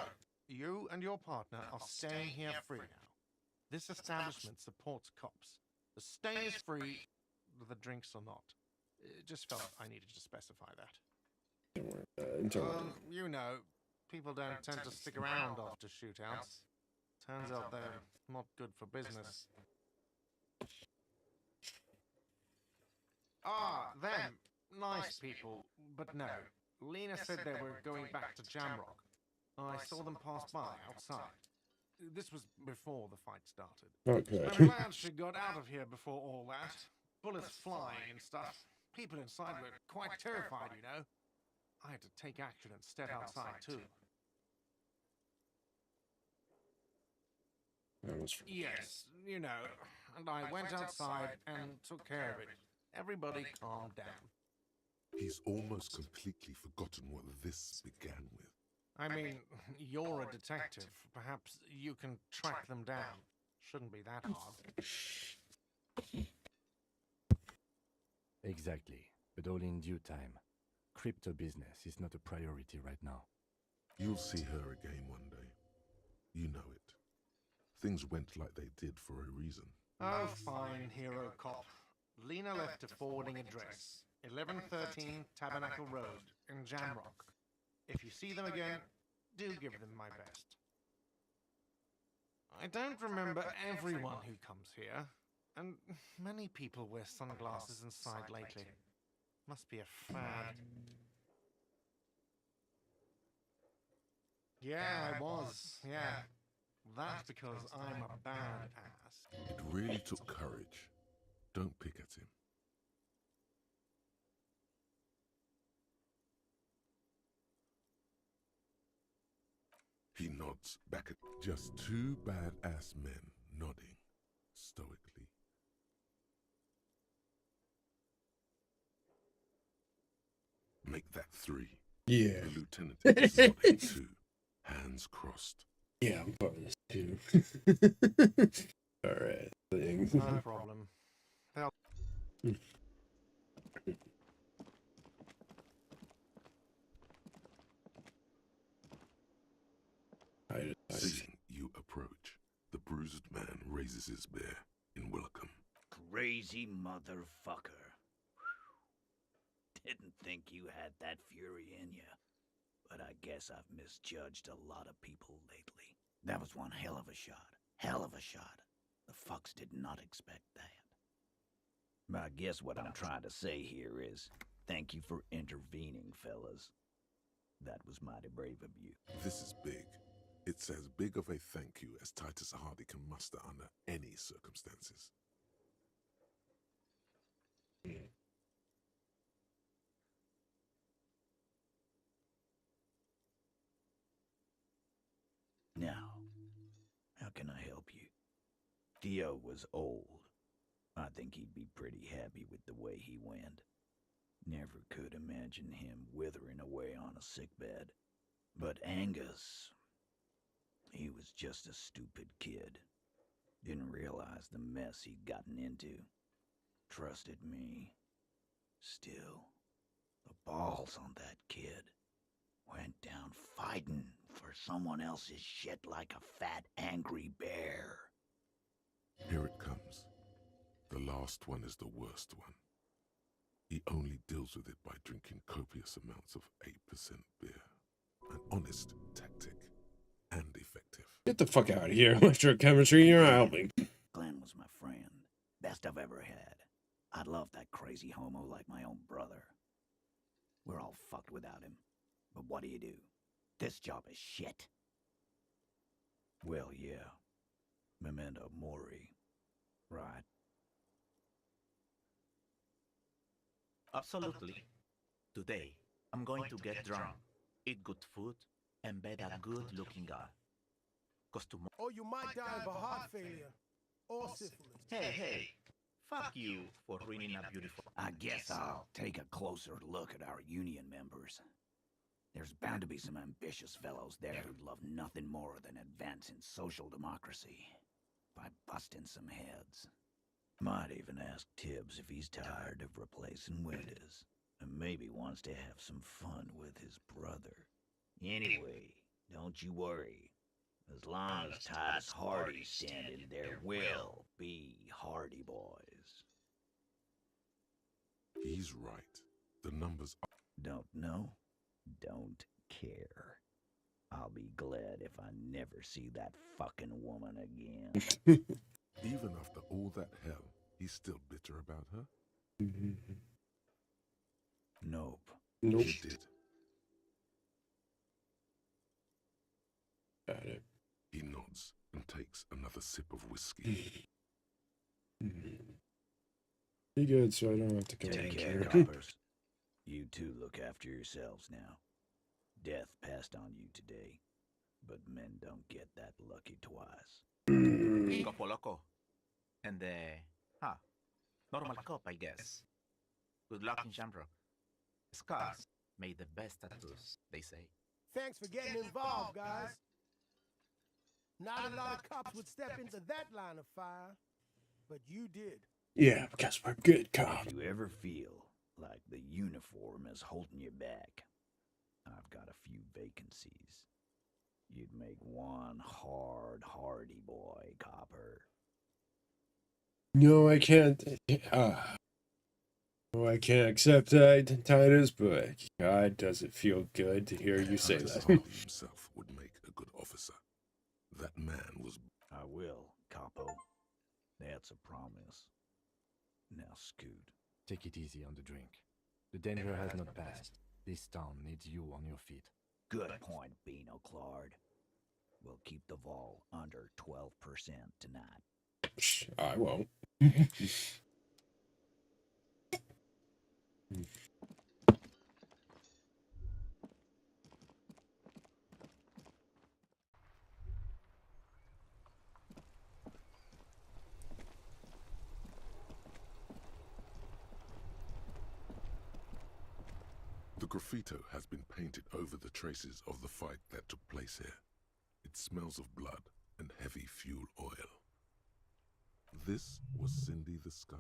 you and your partner are staying here free now. This establishment supports cops. The stay is free, the drinks are not. It just felt I needed to specify that. You know, people don't tend to stick around after shootouts. Turns out they're not good for business. Ah, them. Nice people, but no. Lena said they were going back to Jamrock. I saw them pass by outside. This was before the fight started. Okay. I'm glad she got out of here before all that. Bullets flying and stuff. People inside were quite terrified, you know. I had to take action and step outside too. Yes, you know, and I went outside and took care of it. Everybody calmed down. He's almost completely forgotten what this began with. I mean, you're a detective. Perhaps you can track them down. Shouldn't be that hard. Exactly, but all in due time. Crypto business is not a priority right now. You'll see her again one day. You know it. Things went like they did for a reason. Oh, fine, hero cop. Lena left a forwarding address. 1113 Tabernacle Road in Jamrock. If you see them again, do give them my best. I don't remember everyone who comes here, and many people wear sunglasses inside lately. Must be a fad. Yeah, I was. Yeah. That's because I'm a badass. It really took courage. Don't pick at him. He nods back at just two badass men nodding stoically. Make that three. Yeah. The lieutenant is nodding too, hands crossed. Yeah, I'm part of this too. Alright, things. No problem. Seeing you approach, the bruised man raises his bear in welcome. Crazy motherfucker. Didn't think you had that fury in you. But I guess I've misjudged a lot of people lately. That was one hell of a shot. Hell of a shot. The fucks did not expect that. I guess what I'm trying to say here is, thank you for intervening, fellas. That was mighty brave of you. This is big. It's as big of a thank you as Titus Hardy can muster under any circumstances. Now, how can I help you? Theo was old. I think he'd be pretty happy with the way he went. Never could imagine him withering away on a sickbed. But Angus, he was just a stupid kid. Didn't realize the mess he'd gotten into. Trusted me. Still, the balls on that kid. Went down fighting for someone else's shit like a fat, angry bear. Here it comes. The last one is the worst one. He only deals with it by drinking copious amounts of 8% beer. An honest tactic, and effective. Get the fuck out of here, electrochemistry, you're not helping. Glenn was my friend. Best I've ever had. I'd love that crazy homo like my own brother. We're all fucked without him. But what do you do? This job is shit. Well, yeah. Memento mori. Right? Absolutely. Today, I'm going to get drunk, eat good food, and bed a good-looking guy. Cause tomorrow... Or you might die of a heart failure. Or syphilis. Hey, fuck you for ruining a beautiful... I guess I'll take a closer look at our union members. There's bound to be some ambitious fellows there who'd love nothing more than advancing social democracy by busting some heads. Might even ask Tibbs if he's tired of replacing windows, and maybe wants to have some fun with his brother. Anyway, don't you worry. As long as Titus Hardy's standing, there will be Hardy boys. He's right. The numbers are... Don't know? Don't care. I'll be glad if I never see that fucking woman again. Even after all that hell, he's still bitter about her? Nope. Nope. He did. Got it. He nods and takes another sip of whiskey. Be good, so I don't have to come Take in care, here. coppers. You two look after yourselves now. Death passed on you today, but men don't get that lucky twice. Copo loco. And normal cop, I guess. Good luck in Jambro. Scars made the best tattoos, they say. Thanks for getting involved, guys. Not a lot of cops would step into that line of fire, but you did. Yeah, because we're good cops. If you ever feel like the uniform is holding you back, I've got a few vacancies. You'd make one hardy boy, copper. No, I can't. No, I can't accept that, Titus, but God, does it feel good to hear you say Titus that. Hardy himself would make a good officer. That man was... I will, capo. That's a promise. Now scoot. Take it easy on the drink. The danger has not passed. This town needs you on your feet. Good point, Beano Claude. We'll keep the vol under 12% tonight. I won't. The graffito has been painted over the traces of the fight that took place here. It smells of blood and heavy fuel oil. This was Cindy the Scar.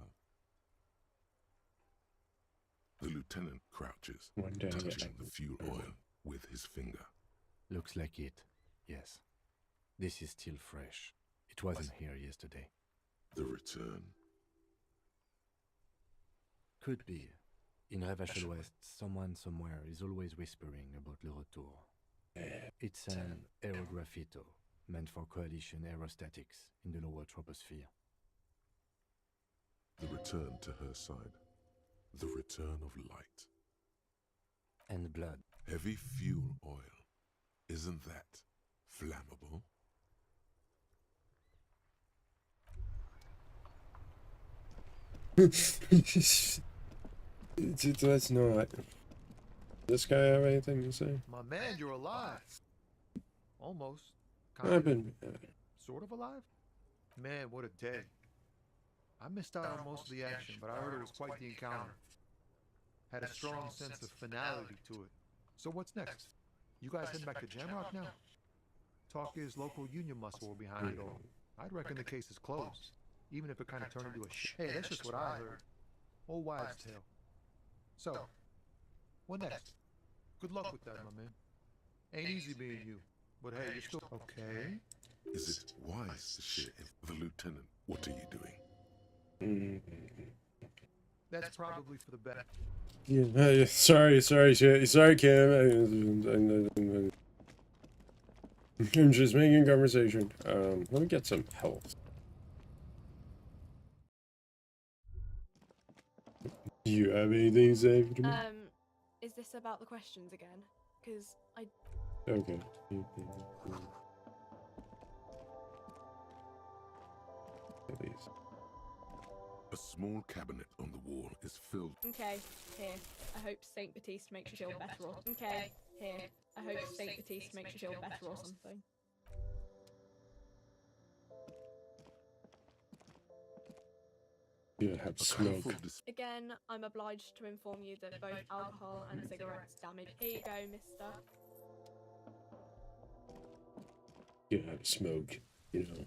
The lieutenant crouches, One day, touching the fuel oil with his finger. Looks like it. Yes. This is still fresh. It wasn't here yesterday. The return. Could be. In Revachel West, someone somewhere is always whispering about Le Retour. It's an aerograffito meant for coalition aerostatics in the lower troposphere. The return to her side. The return of light. And blood. Heavy fuel oil. Isn't that flammable? Let's not. This guy have anything to say? My man, you're alive. Almost. I've been... Sort of alive? Man, what a day. I missed out on most of the action, but I heard it was quite the encounter. Had a strong sense of finality to it. So what's next? You guys heading back to Jamrock now? Talk is local union muscle behind it all. I'd reckon the case is closed, even if it kind of turned into a Hey, that's just what I heard. Old wives' tale. So, what next? Good luck with that, my man. Ain't easy being you, but hey, you're still okay. Is it wise to share the lieutenant? What are you doing? That's probably for the best. Yeah, sorry, Kim. I'm just making conversation. Let me get some health. Do you have anything to say to me? Is this about the questions again? Because I... Okay. A small cabinet on the wall is filled. Okay, here. I hope Saint Baptiste makes you feel better or... Okay, here. I hope Saint Baptiste makes you feel better or something. Yeah, have smoke. Again, I'm obliged to inform you that both alcohol and cigarettes damage... Here you go, mister. Yeah, have smoke, you know.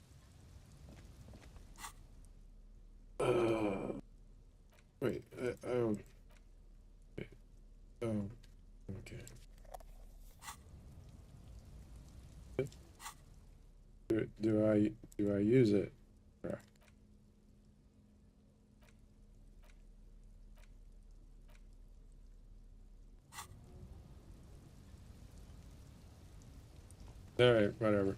Wait, wait, okay. Do I use it? All right, whatever.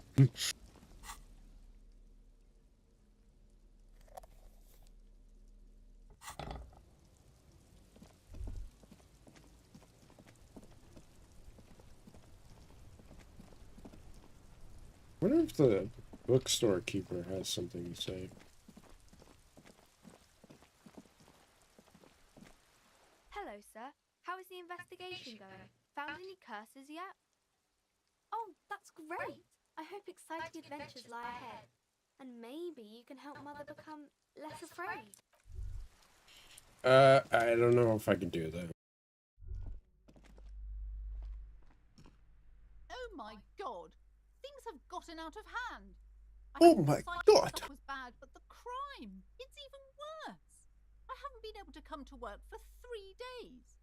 Wonder if the bookstore keeper has something to say. Hello, sir. How is the investigation going? Found any curses yet? Oh, that's great! I hope exciting adventures lie ahead. And maybe you can help Mother become less afraid. I don't know if I can do that. Oh my god! Things have gotten out of hand. Oh my god! Stuff was bad, but the crime, it's even worse. I haven't been able to come to work for 3 days.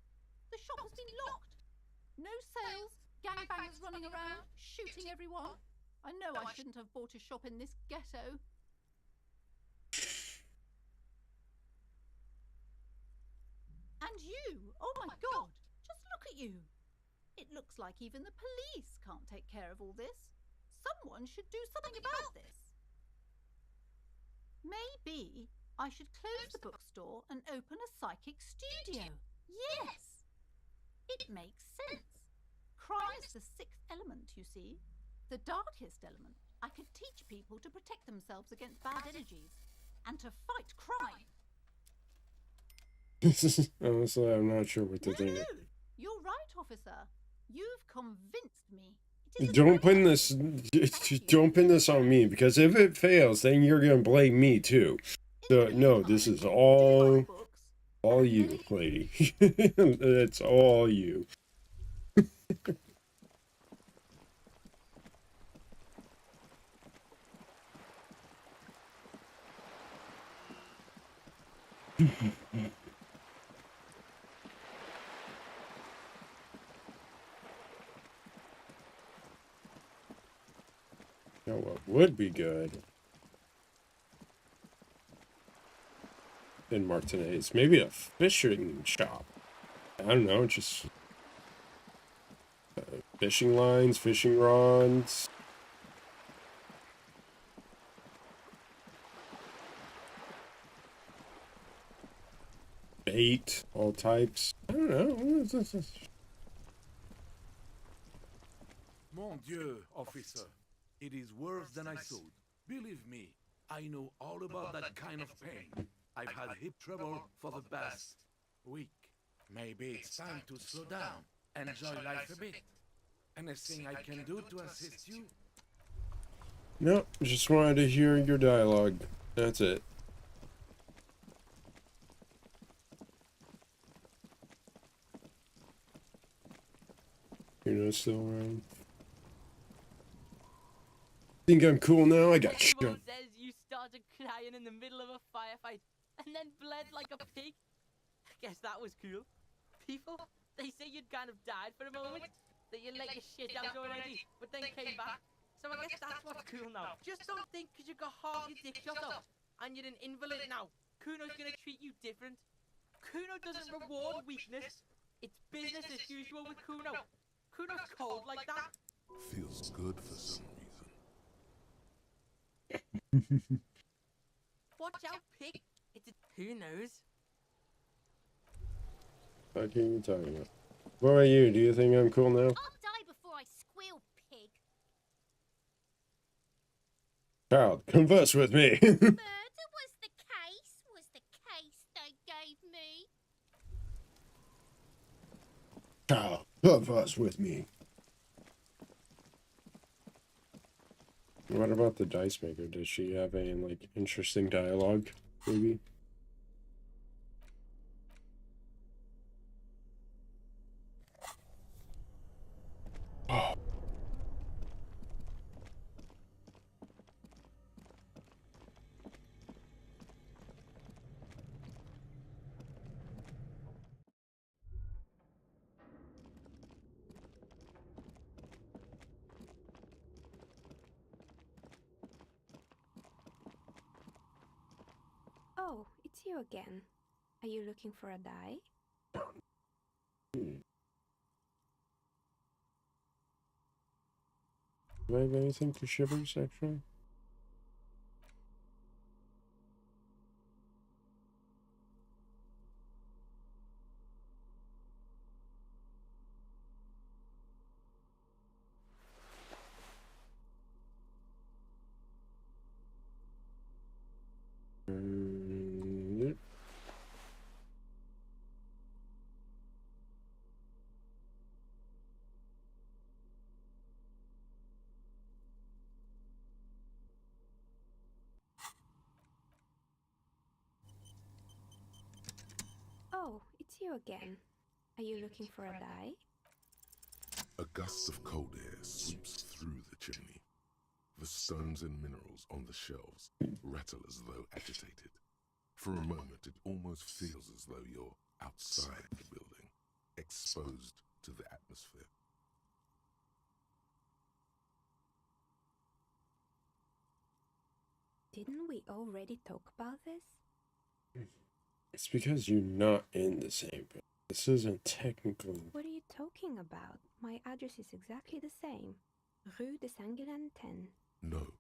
The shop has been locked. No sales, gangbangers running around, shooting everyone. I know I shouldn't have bought a shop in this ghetto. And you, oh my god, just look at you. It looks like even the police can't take care of all this. Someone should do something about this. Maybe I should close the bookstore and open a psychic studio. Yes! It makes sense. Crime is the 6th element, you see. The darkest element. I could teach people to protect themselves against bad energies and to fight crime. Honestly, I'm not sure what to think. You're right, officer. You've convinced me. Don't pin this. Don't pin this on me, because if it fails, then you're gonna blame me too. So no, this is all you, lady. It's all you. You know what would be good in Martinez? Maybe a fishing shop. I don't know, just fishing lines, fishing rods. Bait, all types. I don't know. Mon Dieu, officer. It is worse than I thought. Believe me, I know all about that kind of pain. I've had hip trouble for the past week. Maybe it's time to slow down, enjoy life a bit. Anything I can do to assist you? No, just wanted to hear your dialogue. That's it. You're not still around. Think I'm cool now? I got shot. Says you started crying in the middle of a firefight and then bled like a pig. Guess that was cool. People, they say you'd kind of died for a moment, that you let your shit out already, but then came back. So I guess that's what's cool now. Just don't think because you got half your dick shot off and you're an invalid now, Kuno's gonna treat you different. Kuno doesn't reward weakness. It's business as usual with Kuno. Kuno's cold like that. Feels good for some reason. Watch out, pig. It's a... Who knows? What are you talking about? What about you? Do you think I'm cool now? I'll die before I squeal, pig. Child, converse with me. Murder was the case they gave me. Child, converse with me. What about the dice maker? Does she have any, like, interesting dialogue, maybe? you again. Are you looking for a die? Do I have anything for shivers, actually? Yep. Oh, it's you again. Are you looking for a die? A gust of cold air sweeps through the chimney. The stones and minerals on the shelves rattle as though agitated. For a moment, it almost feels as though you're outside the building, exposed to the atmosphere. Didn't we already talk about this? It's because you're not in the same building. This isn't technically... What are you talking about? My address is exactly the same. Rue de Saint-Guilain 10. No,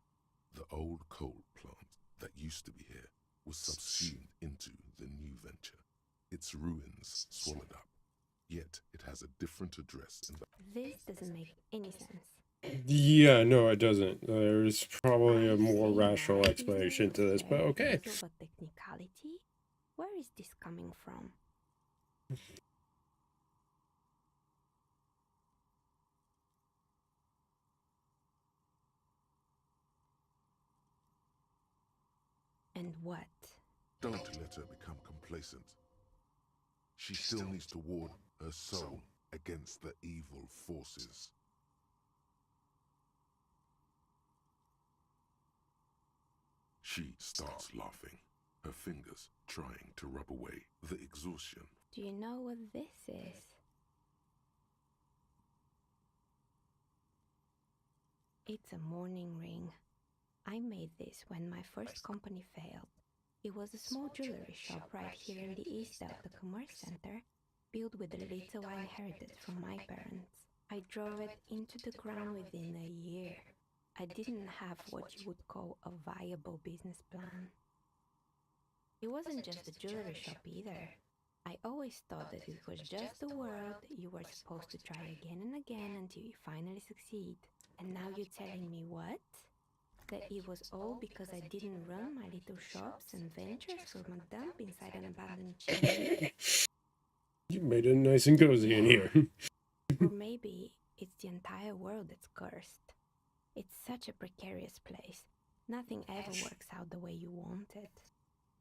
the old coal plant that used to be here was subsumed into the new venture. Its ruins swallowed up. Yet it has a different address in the... This doesn't make any sense. Yeah, no, it doesn't. There's probably a more rational explanation to this, but okay. Of a technicality? Where is this coming from? And what? Don't let her become complacent. She still needs to ward her soul against the evil forces. She starts laughing, her fingers trying to rub away the exhaustion. Do you know what this is? It's a mourning ring. I made this when my first company failed. It was a small jewelry shop right here in the east of the commerce center, built with the little I inherited from my parents. I drove it into the ground within a year. I didn't have what you would call a viable business plan. It wasn't just a jewelry shop either. I always thought that it was just the world you were supposed to try again and again until you finally succeed. And now you're telling me what? That it was all because I didn't run my little shops and ventures from a dump inside an abandoned chimney? You made it nice and cozy in here. Or maybe it's the entire world that's cursed. It's such a precarious place. Nothing ever works out the way you want it.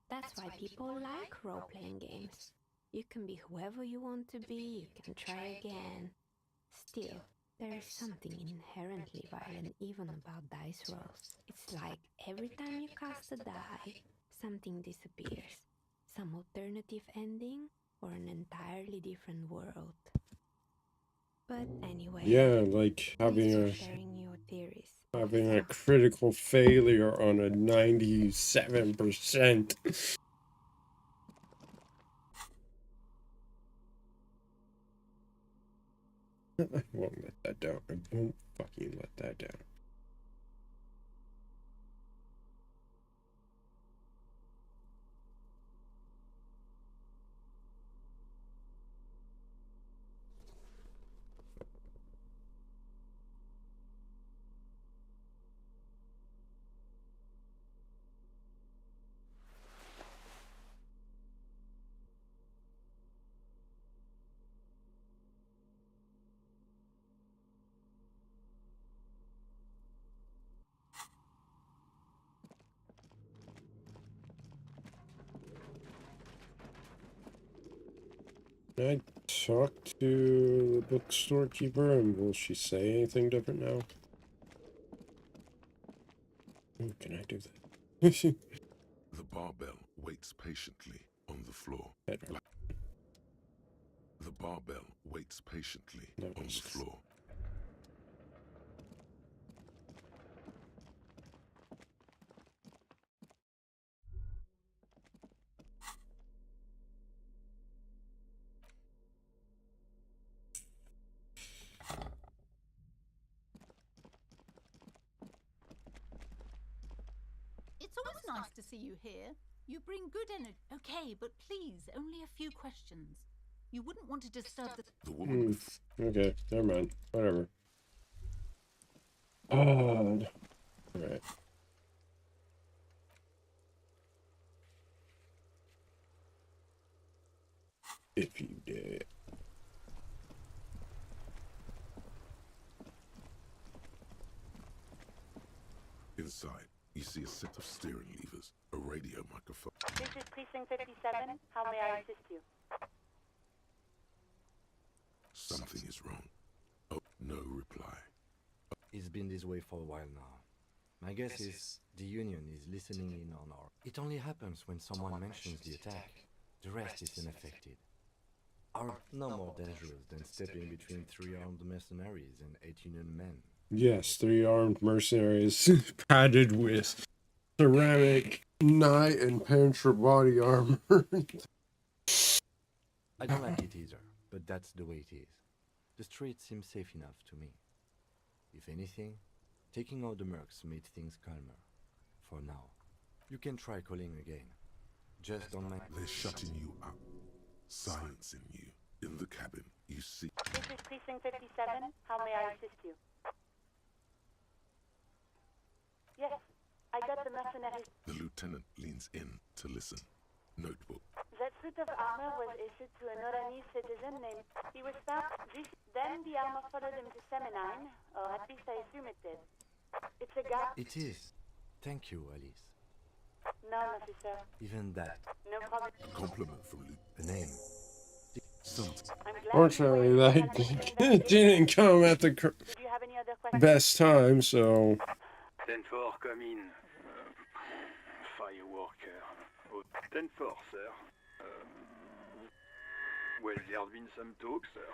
That's why people like role-playing games. You can be whoever you want to be, you can try again. Still, there is something inherently violent even about dice rolls. It's like every time you cast a die, something disappears. Some alternative ending or an entirely different world. But anyway, Yeah, like having a critical failure on a 97%. I won't let that down. I won't fucking let that down. Can I talk to the bookstore keeper and will she say anything different now? Can I do that? The barbell waits patiently on the floor. The barbell waits patiently on the floor. nice to see you here. You bring good energy. Okay, but please, only a few questions. You wouldn't want to disturb the woman. Okay, never mind. Whatever. Alright. If you did. Inside, you see a set of steering levers, a radio microphone. This is Precinct 57. How may I assist you? Something is wrong. Oh, no reply. It's been this way for a while now. My guess is the Union is listening in on our... It only happens when someone mentions the attack. The rest is unaffected. Are no more dangerous than stepping between 3 armed mercenaries and 8 Union men. Yes, 3 armed mercenaries padded with ceramic knight and penetra body armor. I don't like it either, but that's the way it is. The street seems safe enough to me. If anything, taking out the mercs made things calmer. For now. You can try calling again. Just don't mind. They're shutting you up. Silencing you. In the cabin, you see... This is Precinct 57. How may I assist you? Yes, I got the mercenaries. The lieutenant leans in to listen. Notebook. That suit of armor was issued to an Oranese citizen named... He was found... Then the armor followed him to Seminine, or at least I assume it did. It's a guy... It is. Thank you, Alice. No, officer. Even that. No problem. A compliment from Luke. A name. Fortunately, that didn't come at the best time, so... 10-4, come in. Fireworker. 10-4, sir. Well, there's been some talk, sir.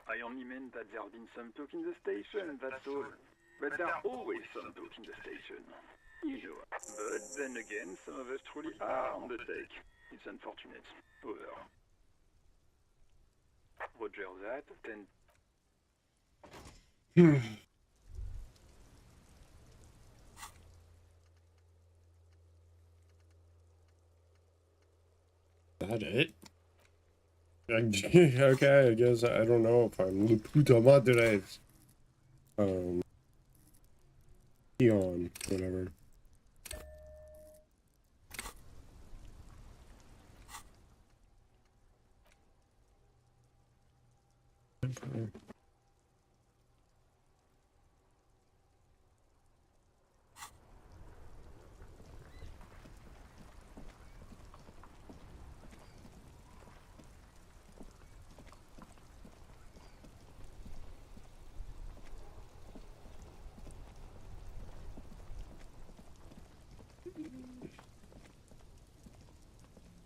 I only meant that there's been some talk in the station, that's all. But there's always some talk in the station. You know. But then again, some of us truly are on the take. It's unfortunate. Over. Roger that, then... That it? Okay, I guess I don't know if I'm Le Puta Madres. Eon, whatever.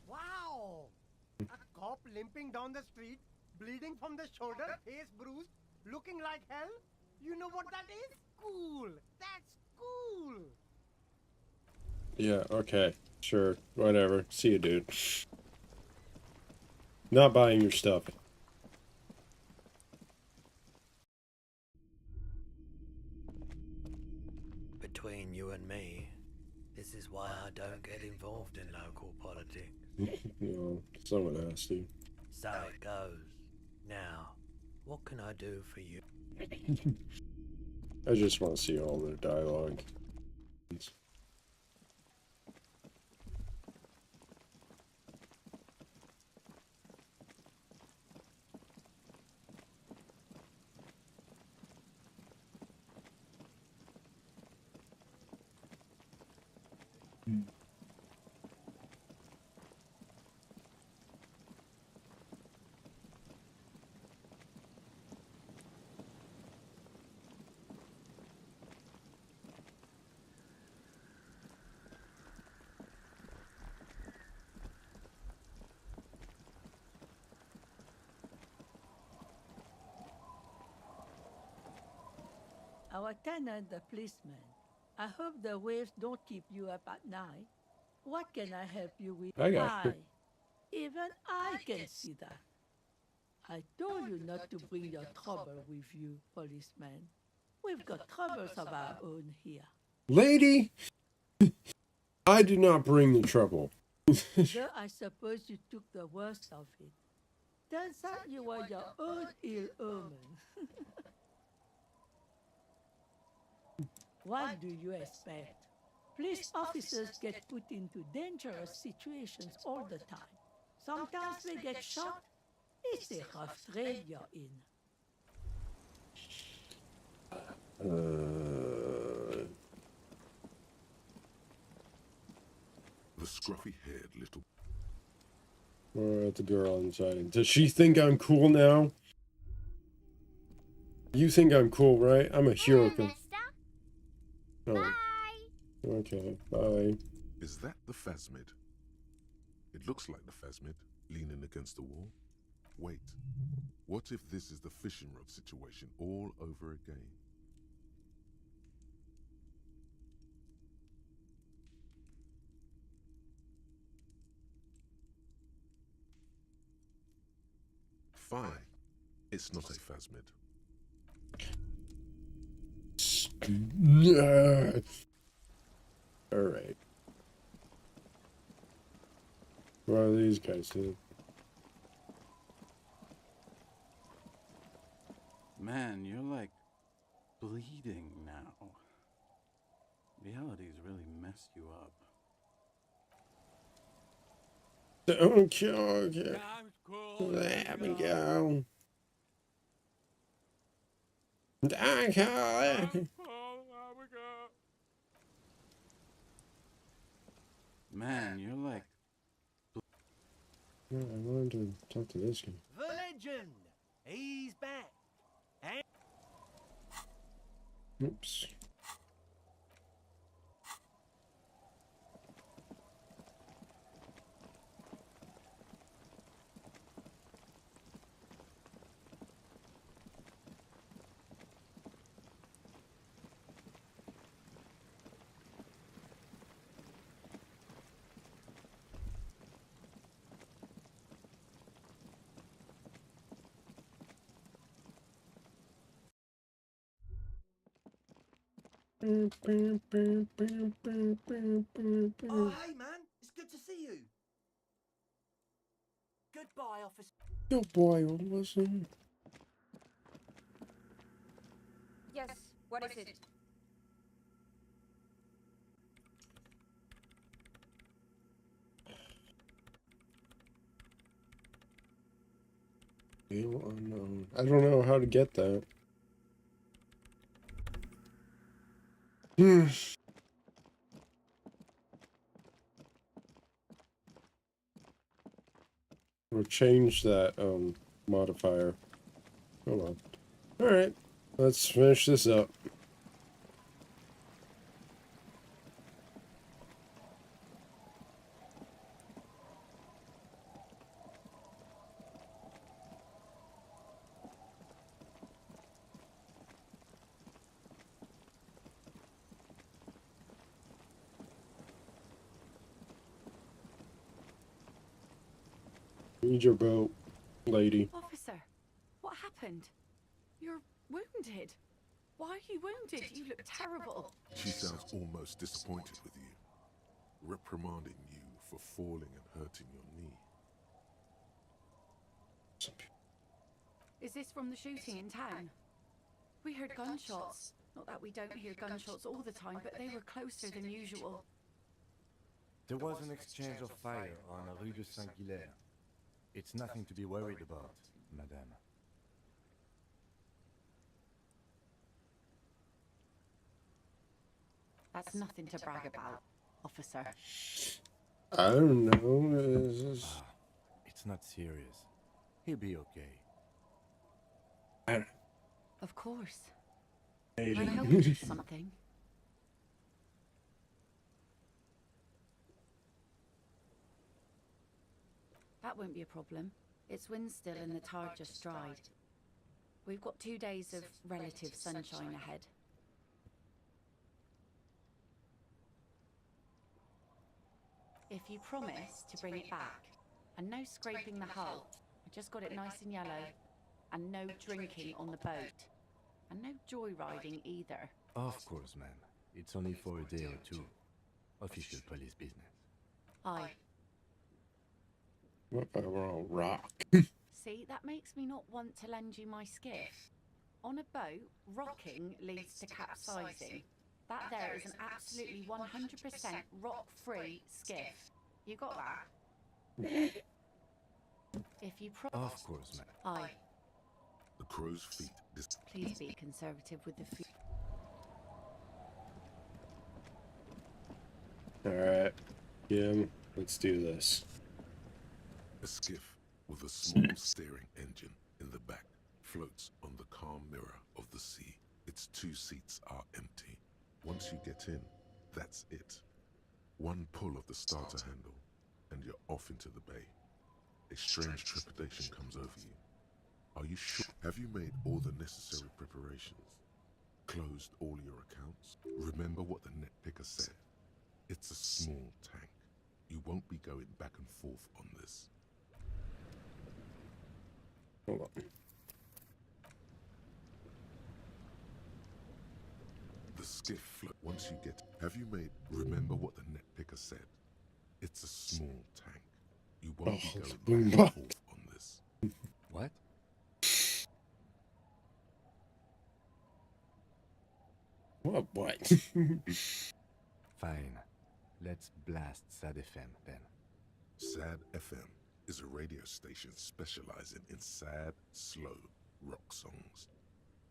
Wow! A cop limping down the street, bleeding from the shoulder, face bruised, looking like hell? You know what that is? Cool! That's cool! Yeah, okay. Sure. Whatever. See you, dude. Not buying your stuff. Between you and me, this is why I don't get involved in local politics. You know, someone has to. So it goes. Now, what can I do for you? I just want to see all their dialogue. Our tenant, the policeman. I hope the waves don't keep you up at night. What can I help you with? I got you. Even I can see that. I told you not to bring your trouble with you, policeman. We've got troubles of our own here. Lady, I do not bring the trouble. Though I suppose you took the worst of it. Turns out you were your own ill omen. What do you expect? Police officers get put into dangerous situations all the time. Sometimes they get shot. It's a rough trade you're in. The scruffy-haired little... We're at the girl inside. Does she think I'm cool now? You think I'm cool, right? I'm a hero. Oh. Bye. Okay, bye. Is that the phasmid? It looks like the phasmid, leaning against the wall. Wait, what if this is the fishing rod situation all over again? Fine, it's not a phasmid. Alright. What are these guys doing? Man, you're like bleeding now. Reality's really messed you up. Don't kill. Let me go. Don't kill. Man, you're like... Yeah, I wanted to talk to this guy. The legend! He's back! And Oops. oh, hey man, it's good to see you. Goodbye, officer. Good boy, listen. Yes, what is it? Unknown. I don't know how to get that. Or change that modifier. Hold on. Alright, let's finish this up. Need your boat, lady. Officer, what happened? You're wounded. Why are you wounded? You look terrible. She sounds almost disappointed with you, reprimanding you for falling and hurting your knee. Is this from the shooting in town? We heard gunshots. Not that we don't hear gunshots all the time, but they were closer than usual. There was an exchange of fire on Rue de Saint-Hilaire. It's nothing to be worried about, madame. That's nothing to brag about, officer. I don't know. It's not serious. He'll be okay. Of course. Hey, Can I help you with something? That won't be a problem. It's wind still and the tide just dried. We've got 2 days of relative sunshine ahead. If you promise to bring it back, and no scraping the hull, I just got it nice and yellow, and no drinking on the boat, and no joyriding either. Of course, ma'am. It's only for a day or two. Official police business. Aye. What about we're on rock? See, that makes me not want to lend you my skiff. On a boat, rocking leads to capsizing. That there is an absolutely 100% rock-free skiff. You got that? If you Of course, ma'am. Aye. The crow's feet. Please be conservative with the food. Alright. Yeah, let's do this. A skiff with a small steering engine in the back floats on the calm mirror of the sea. Its 2 seats are empty. Once you get in, that's it. One pull of the starter handle, and you're off into the bay. A strange trepidation comes over you. Are you sure? Have you made all the necessary preparations? Closed all your accounts? Remember what the net picker said. It's a small tank. You won't be going back and forth on this. Hold on. The skiff float. Once you get... Have you made... Remember what the net picker said. It's a small tank. You won't be going back and forth on this. What? What? Fine. Let's blast Sad FM then. Sad FM is a radio station specializing in sad, slow rock songs.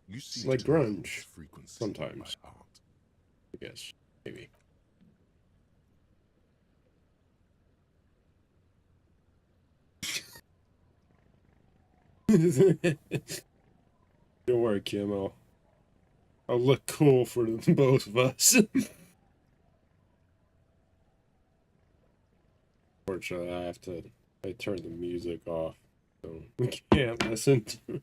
You see, like grunge. Sometimes. I guess. Maybe. Don't worry, Kim. I'll look cool for the both of us. Fortunately, I turned the music off, so we can't listen to it.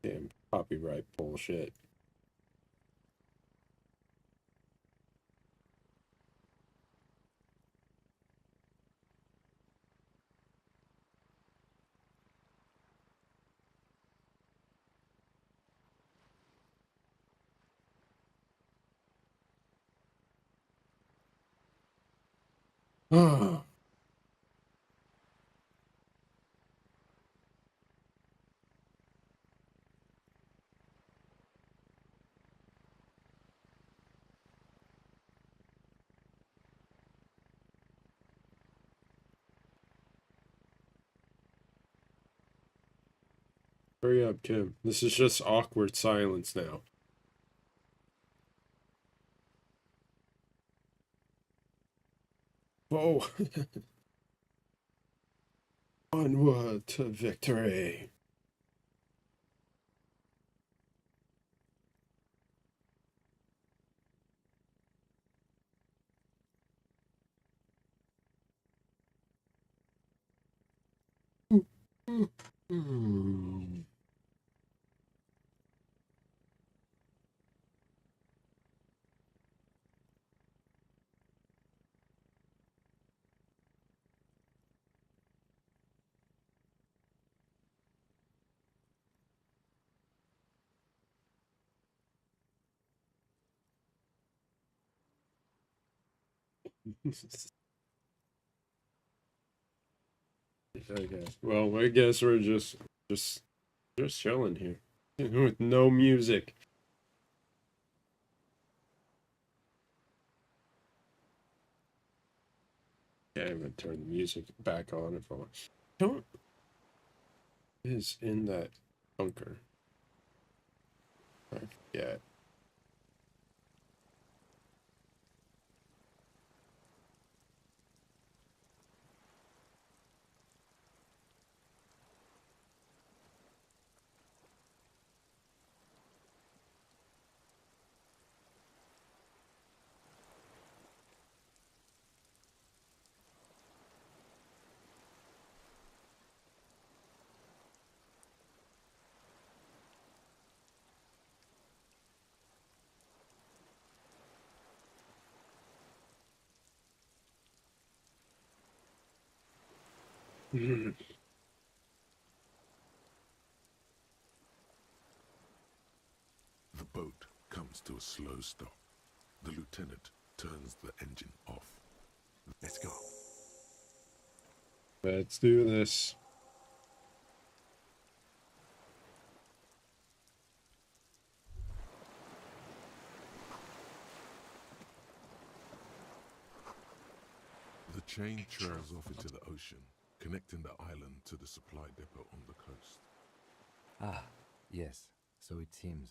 Damn copyright bullshit. Hurry up, Kim. This is just awkward silence now. Whoa. Onward to victory. Okay. Well, I guess we're just chilling here with no music. Yeah, I'm gonna turn the music back on if I want. Don't is in that bunker. I forget. The boat comes comes to a slow stop. The lieutenant turns the engine off. Let's go. Let's do this. The chain trails off into the ocean, connecting the island to the supply depot on the coast. Ah, yes, so it seems.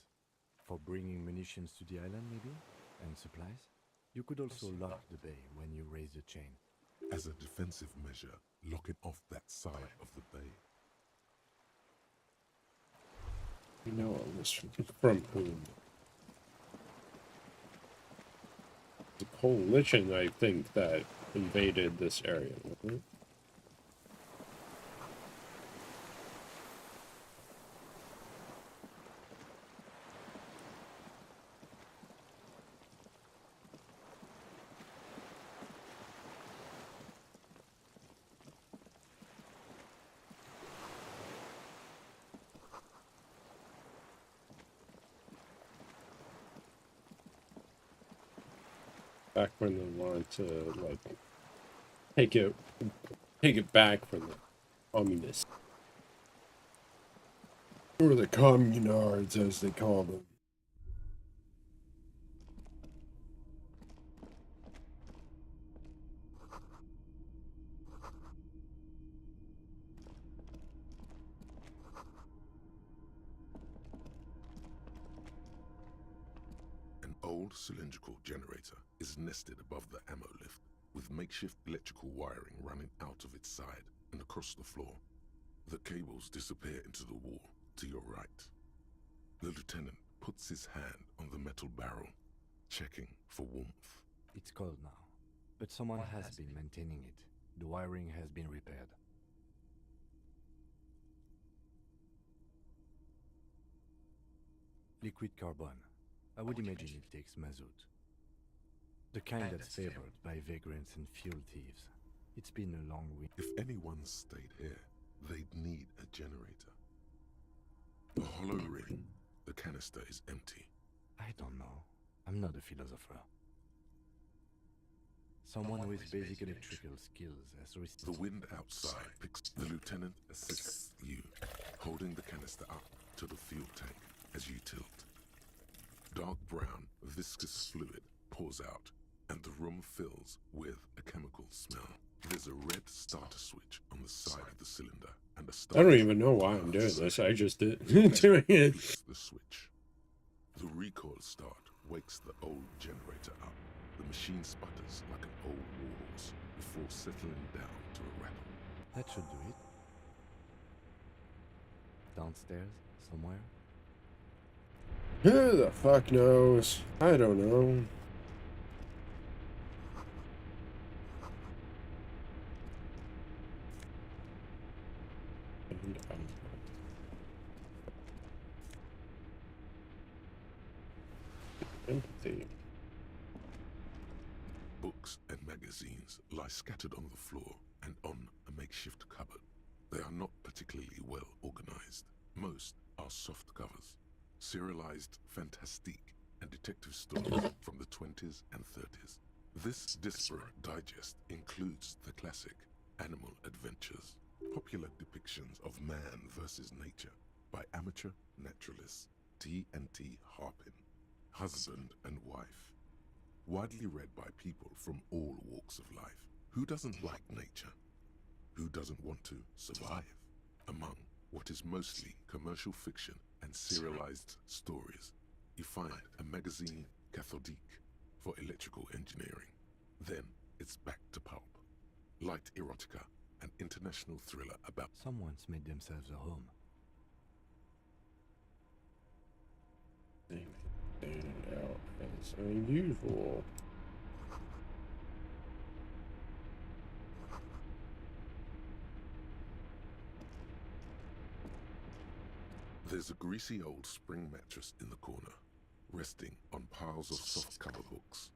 For bringing munitions to the island, maybe? And supplies? You could also lock the bay when you raise the chain. As a defensive measure, locking off that side of the bay. You know all this from whom? The coalition, I think, that invaded this area, wasn't it? Back when they wanted to, like, take it back from the communists. Or the communards, as they call them. An old cylindrical generator is nested above the ammo lift, with makeshift electrical wiring running out of its side and across the floor. The cables disappear into the wall to your right. The lieutenant puts his hand on the metal barrel, checking for warmth. It's cold now, but someone has been maintaining it. The wiring has been repaired. Liquid carbon. I would imagine it takes mazout. The kind that's favored by vagrants and fuel thieves. It's been a long week. If anyone stayed here, they'd need a generator. The hollow ring, the canister is empty. I don't know. I'm not a philosopher. Someone with basic electrical skills has received. The wind outside picks. The lieutenant assists you, holding the canister up to the fuel tank as you tilt. Dark brown, viscous fluid pours out, and the room fills with a chemical smell. There's a red starter switch on the side of the cylinder, and a starter. I don't even know why I'm doing this. I just did doing it. The switch. The recoil start wakes the old generator up. The machine sputters like an old warhorse before settling down to a rattle. That should do it. Downstairs, somewhere? Who the fuck knows? I don't know. And empathy. Books and magazines lie scattered on the floor and on a makeshift cupboard. They are not particularly well organized. Most are soft covers, serialized fantastique and detective stories from the 20s and 30s. This disparate digest includes the classic Animal Adventures, popular depictions of man versus nature by amateur naturalists T&T Harpin, husband and wife. Widely read by people from all walks of life. Who doesn't like nature? Who doesn't want to survive? Among what is mostly commercial fiction and serialized stories, you find a magazine cathodique for electrical engineering. Then it's back to pulp. Light erotica, an international thriller about... Someone's made themselves a home. Stand out as unusual. There's a greasy old spring mattress in the corner, resting on piles of soft cover books.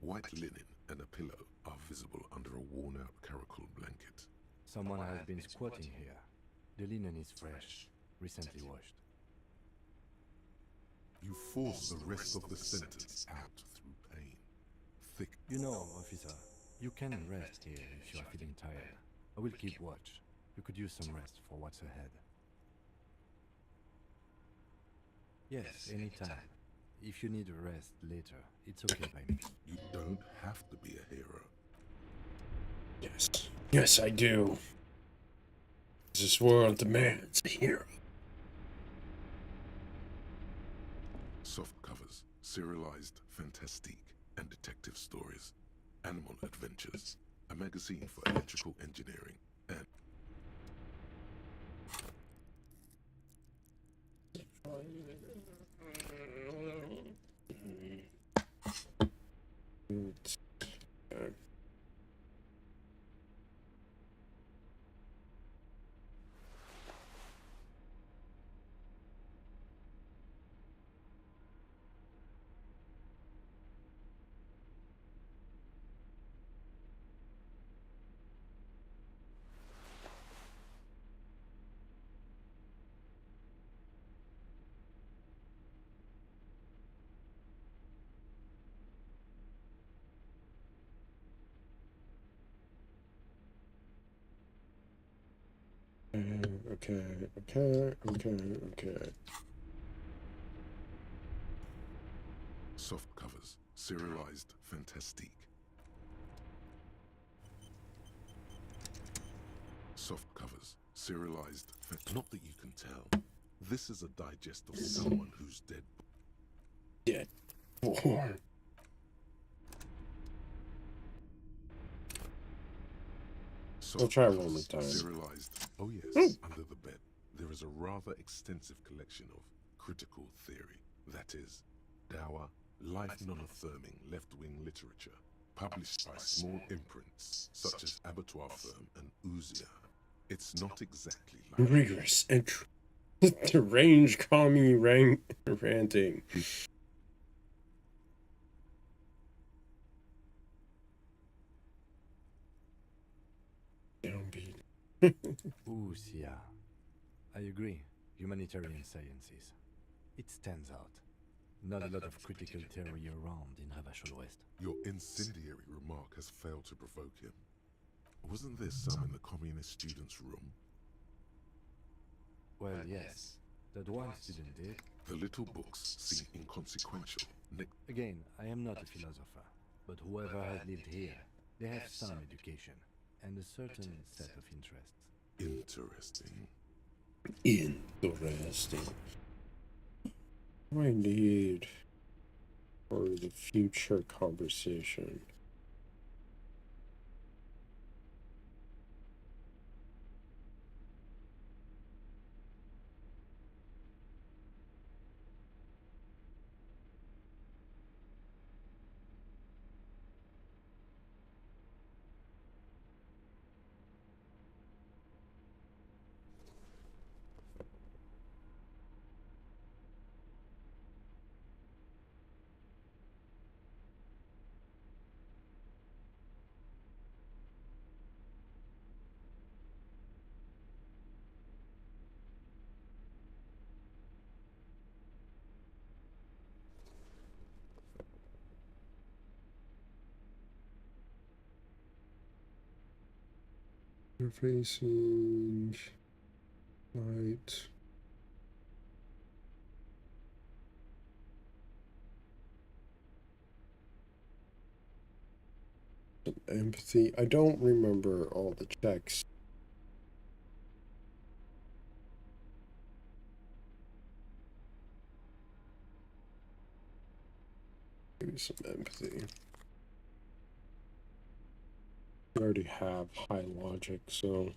White linen and a pillow are visible under a worn-out caracol blanket. Someone has been squatting here. The linen is fresh, recently washed. You force the rest of the sentence out through pain. Thick. You know, officer, you can rest here if you are feeling tired. I will keep watch. You could use some rest for what's ahead. Yes, anytime. If you need a rest later, it's okay by me. You don't have to be a hero. Yes. Yes, I do. This world demands a hero. Soft covers, serialized fantastique and detective stories, animal adventures, a magazine for electrical engineering, and Okay. soft covers, serialized fantastique. Soft covers, serialized not that you can tell. This is a digest of someone who's dead. Dead. Born. I'll try one more time. Serialized. Oh yes, under the bed. There is a rather extensive collection of critical theory. That is, dour, life non-affirming left-wing literature, published by small imprints such as Abattoir Firm and Ouzia. It's not exactly like Rigorous and deranged commie ranting. Downbeat. Ouzia. I agree. Humanitarian sciences. It stands out. Not a lot of critical theory around in Ravachol West. Your incendiary remark has failed to provoke him. Wasn't there some in the communist students' room? Well, yes. That one student did. The little books seem inconsequential. Again, I am not a philosopher, but whoever has lived here, they have some education and a certain set of interests. Interesting. Interesting. What do I need for the future conversation? Interfacing light. Empathy. I don't remember all the checks. Maybe some empathy. I already have high logic, so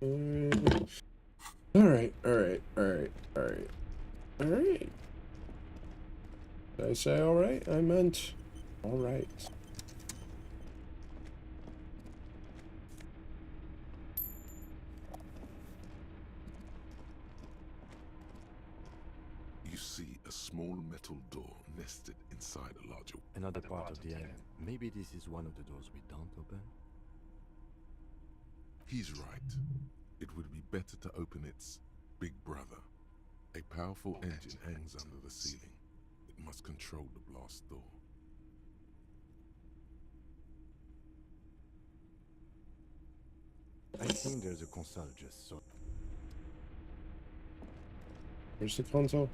alright. Did I say alright? I meant alright. You see a small metal door nested inside a larger... Another part of the island. Maybe this is one of the doors we don't open? He's right. It would be better to open its big brother. A powerful engine hangs under the ceiling. It must control the blast door. I think there's a console just so. Where's the console?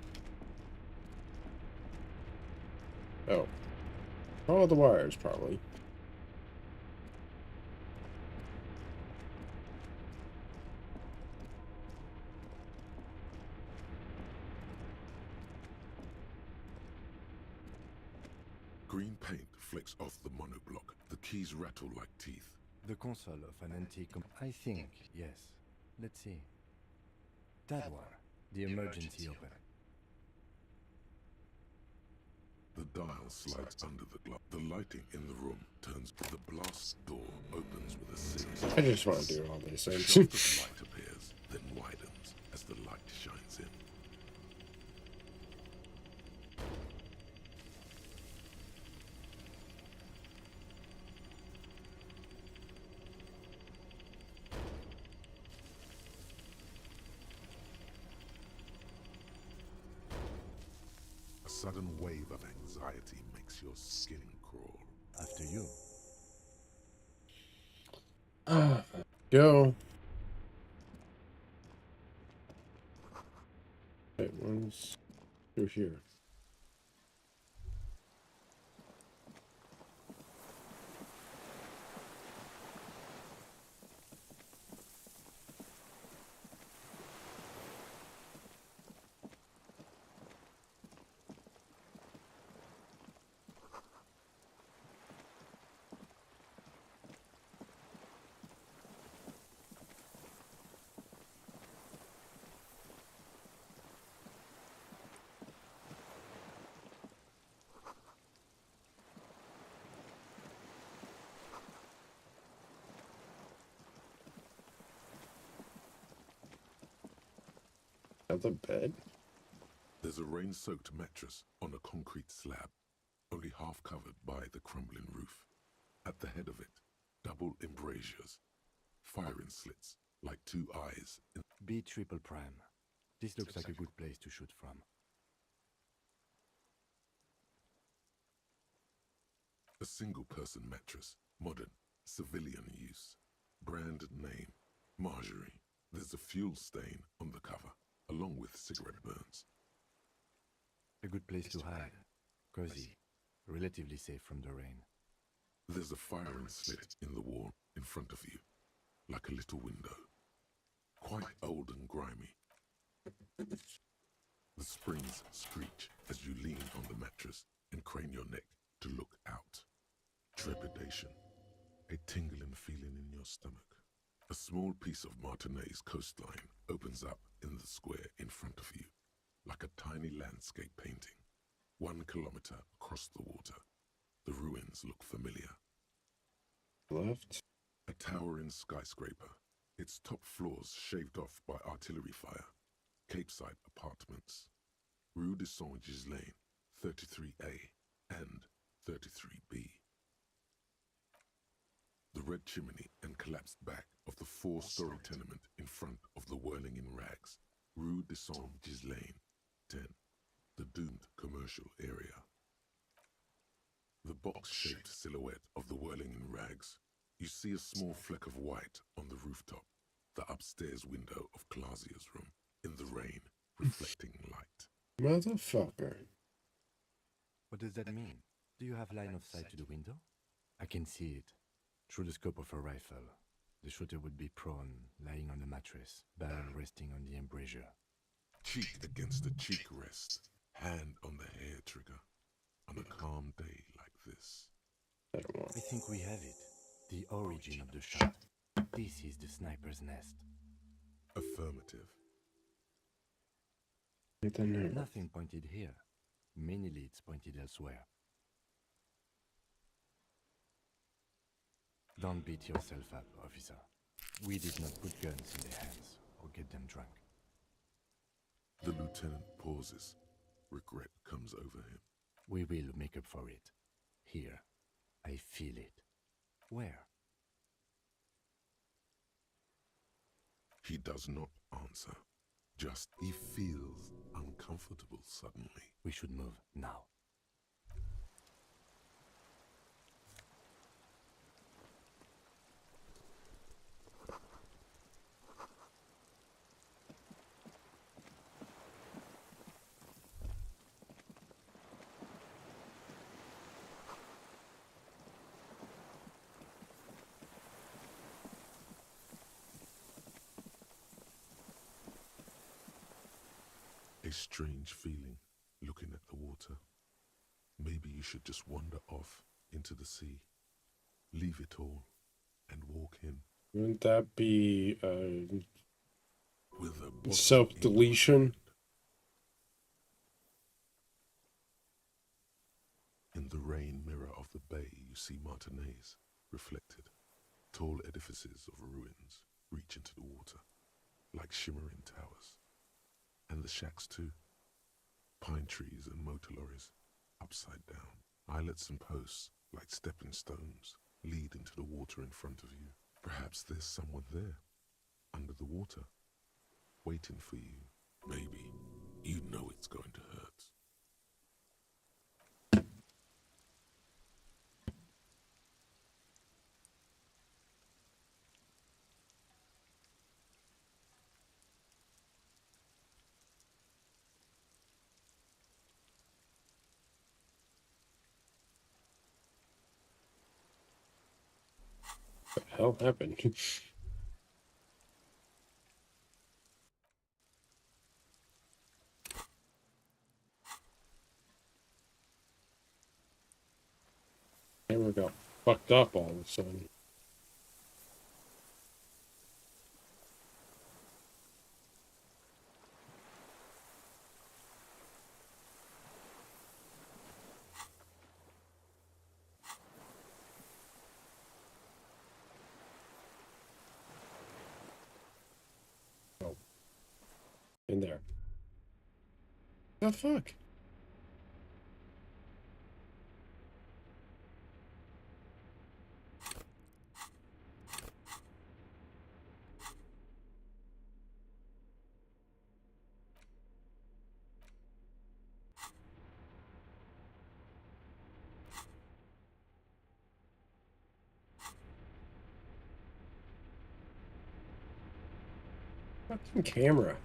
Oh. Follow the wires, probably. Green paint flecks off the monoblock. The keys rattle like teeth. The console of an antique. I think, yes. Let's see. That one. The emergency open. The dial slides under the glass. The lighting in the room turns. The blast door opens with a series. I just want to do all these things. A shaft of light appears, then widens as the light shines in. A sudden wave of anxiety makes your skin crawl. After you. Go. Right, one's through here. At the bed? There's a rain-soaked mattress on a concrete slab, only half covered by the crumbling roof. At the head of it, double embrasures, firing slits like two eyes. B triple prime. This looks like a good place to shoot from. A single-person mattress, modern, civilian use. Brand name, Marjorie. There's a fuel stain on the cover, along with cigarette burns. A good place to hide. Cozy. Relatively safe from the rain. There's a firing slit in the wall in front of you, like a little window. Quite old and grimy. The springs screech as you lean on the mattress and crane your neck to look out. Trepidation. A tingling feeling in your stomach. A small piece of Martinez coastline opens up in the square in front of you, like a tiny landscape painting. 1 kilometer across the water. The ruins look familiar. Left. A towering skyscraper, its top floors shaved off by artillery fire. Capeside apartments. Rue de Saint-Ghislain, 33A and 33B. The red chimney and collapsed back of the 4-story tenement in front of the whirling in rags. Rue de Saint-Ghislain, 10. The doomed commercial area. The box-shaped silhouette of the whirling in rags. You see a small fleck of white on the rooftop, the upstairs window of Clausia's room, in the rain, reflecting light. Motherfucker. What does that mean? Do you have line of sight to the window? I can see it. Through the scope of a rifle. The shooter would be prone, lying on the mattress, barrel resting on the embrasure. Cheek against the cheek rest, hand on the hair trigger, on a calm day like this. I think we have it. The origin of the shot. This is the sniper's nest. Affirmative. Nothing pointed here. Many leads pointed elsewhere. Don't beat yourself up, officer. We did not put guns in their hands or get them drunk. The lieutenant pauses. Regret comes over him. We will make up for it. Here. I feel it. Where? He does not answer. Just he feels uncomfortable suddenly. We should move now. A strange feeling, looking at the water. Maybe you should just wander off into the sea. Leave it all and walk in. Wouldn't that be With a bottle self-deletion? In the rain mirror of the bay, you see Martinez, reflected. Tall edifices of ruins reach into the water, like shimmering towers. And the shacks too. Pine trees and motor lorries, upside down. Islets and posts, like stepping stones, lead into the water in front of you. Perhaps there's someone there, under the water, waiting for you. Maybe you know it's going to hurt. What the hell happened? Camera got fucked up all of a sudden. Oh. In there. The fuck? Fucking camera.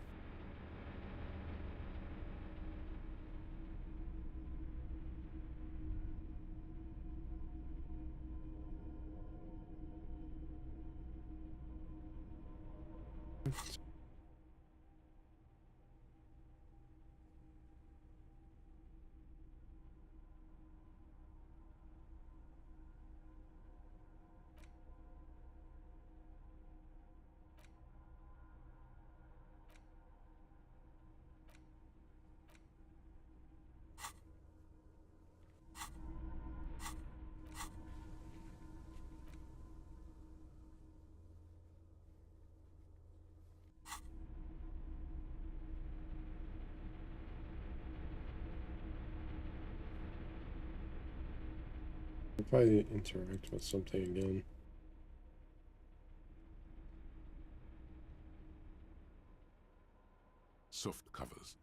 If I interact with something again. Soft covers.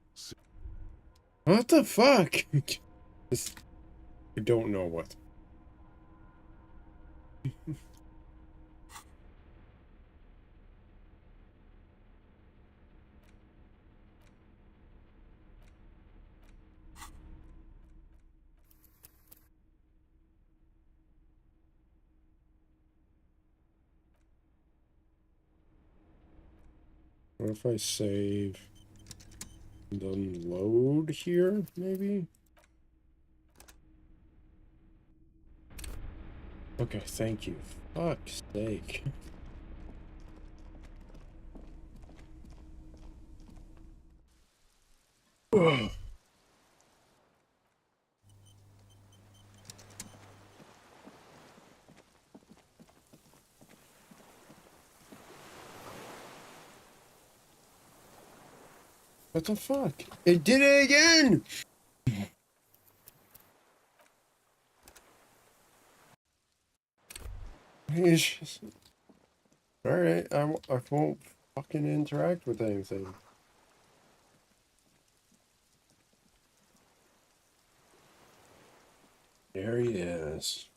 What the fuck? This, I don't know what. What if I save and unload here, maybe? Okay, thank you. Fuck's sake. Ugh. What the fuck? It did it again! It's just... Alright, I won't fucking interact with anything. There he is.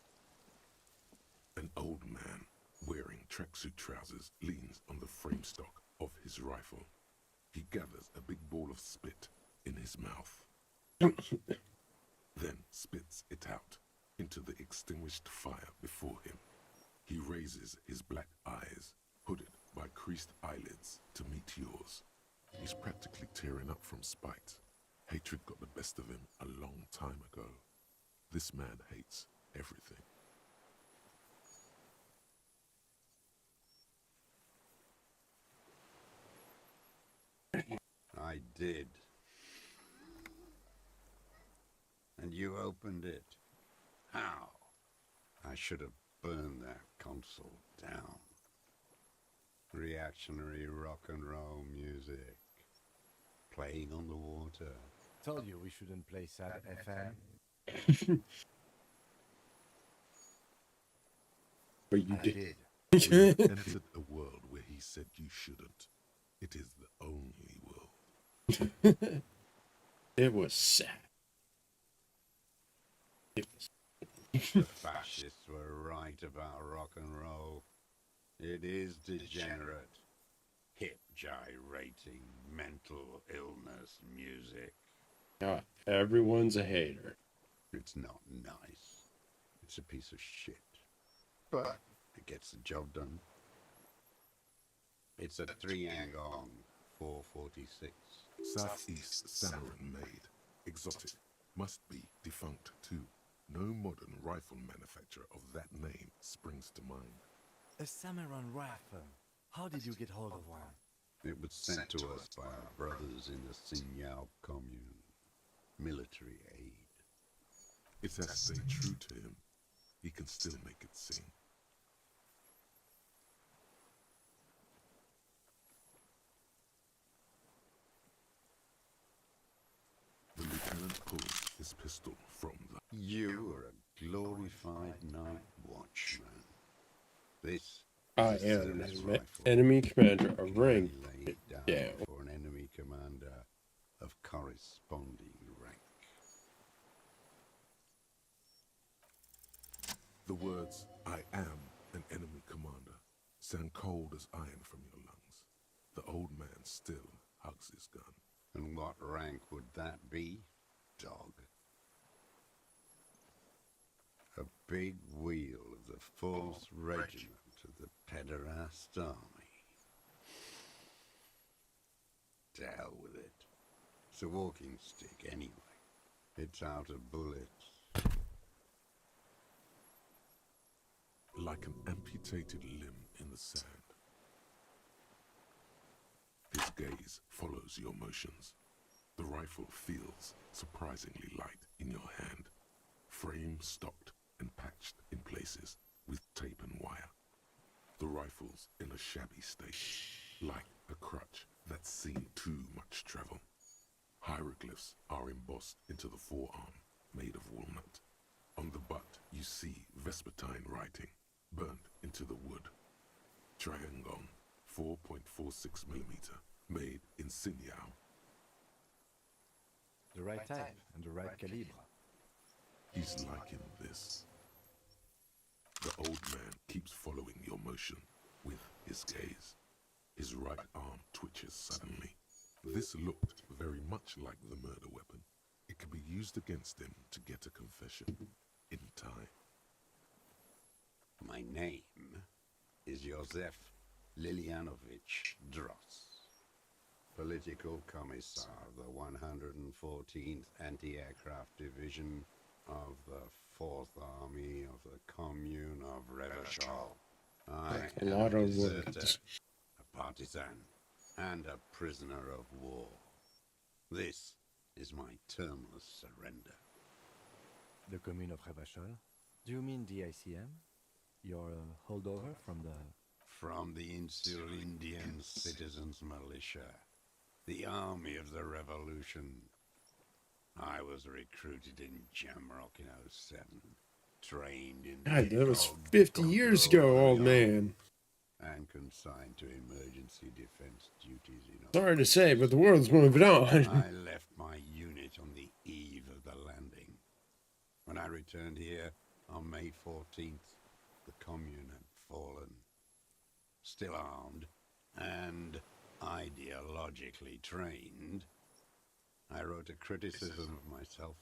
An old man wearing tracksuit trousers leans on the frame stock of his rifle. He gathers a big ball of spit in his mouth, then spits it out into the extinguished fire before him. He raises his black eyes, hooded by creased eyelids, to meet yours. He's practically tearing up from spite. Hatred got the best of him a long time ago. This man hates everything. I did. And you opened it. How? I should have burned that console down. Reactionary rock and roll music. Playing on the water. Told you we shouldn't play sad FM. But you I did. We have entered a world where he said you shouldn't. It is the only world. It was sad. It was. The fascists were right about rock and roll. It is degenerate. Hip gyrating, mental illness music. Everyone's a hater. It's not nice. It's a piece of shit. But it gets the job done. It's a 3-angong 446. Southeast Samoan made. Exotic. Must be defunct too. No modern rifle manufacturer of that name springs to mind. A Samurai rifle. How did you get hold of one? It was sent to us by our brothers in the Sinyao commune. Military aid. It has stayed true to him. He can still make it sing. The lieutenant pulls his pistol from the... You are a glorified night watchman. This I is a am service an rifle. enemy commander of rank. Laid down Yeah. for an enemy commander of corresponding rank. The words, I am an enemy commander, sound cold as iron from your lungs. The old man still hugs his gun. And what rank would that be, dog? A big wheel of the 4th Regiment of the Pederast Army. To hell with it. It's a walking stick anyway. It's out of bullets. Like an amputated limb in the sand. His gaze follows your motions. The rifle feels surprisingly light in your hand. Frame stocked and patched in places with tape and wire. The rifle's in a shabby state, like a crutch that's seen too much travel. Hieroglyphs are embossed into the forearm, made of walnut. On the butt, you see Vespertine writing, burnt into the wood. Triangon, 4.46mm, made in Sinyao. The right type and the right calibre. He's liking this. The old man keeps following your motion with his gaze. His right arm twitches suddenly. This looked very much like the murder weapon. It could be used against him to get a confession in time. My name is Josef Lilianovich Dross. Political Commissar of the 114th Anti-Aircraft Division of the 4th Army of the Commune of Revachol. I A am lot a of deserter, words. a partisan, and a prisoner of war. This is my termless surrender. The commune of Revachol? Do you mean the ICM? Your holdover from the... From the Insulindian Citizens Militia, the army of the revolution. I was recruited in Jamrock in 07, trained in God, the that was old 50 years ago, old man. and consigned to emergency defense duties in Sorry to say, but the world's moving on. I left my unit on the eve of the landing. When I returned here on May 14th, the commune had fallen. Still armed and ideologically trained, I wrote a criticism of myself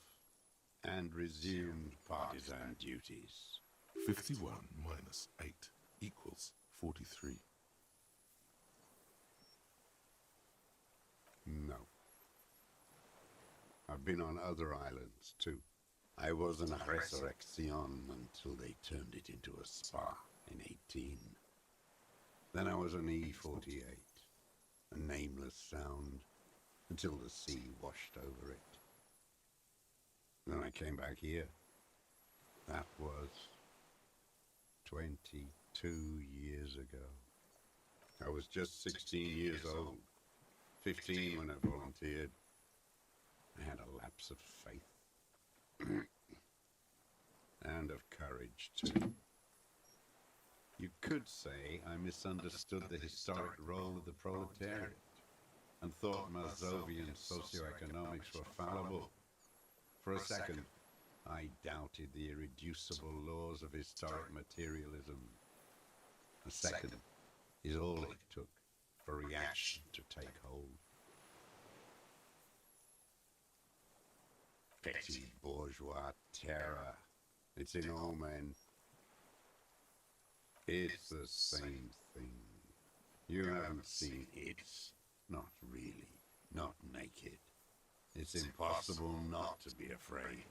and resumed partisan duties. 51 minus 8 equals 43. No. I've been on other islands too. I was an resurrection until they turned it into a spa in 18. Then I was an E-48, a nameless sound, until the sea washed over it. Then I came back here. That was 22 years ago. I was just 16 years old, 15 when I volunteered. I had a lapse of faith. And of courage, too. You could say I misunderstood the historic role of the proletariat and thought Mazovian socioeconomics were fallible. For a second, I doubted the irreducible laws of historic materialism. A second is all it took for reaction to take hold. Petty bourgeois terror. It's in all men. It's the same thing. You haven't seen it. Not really. Not naked. It's impossible not to be afraid.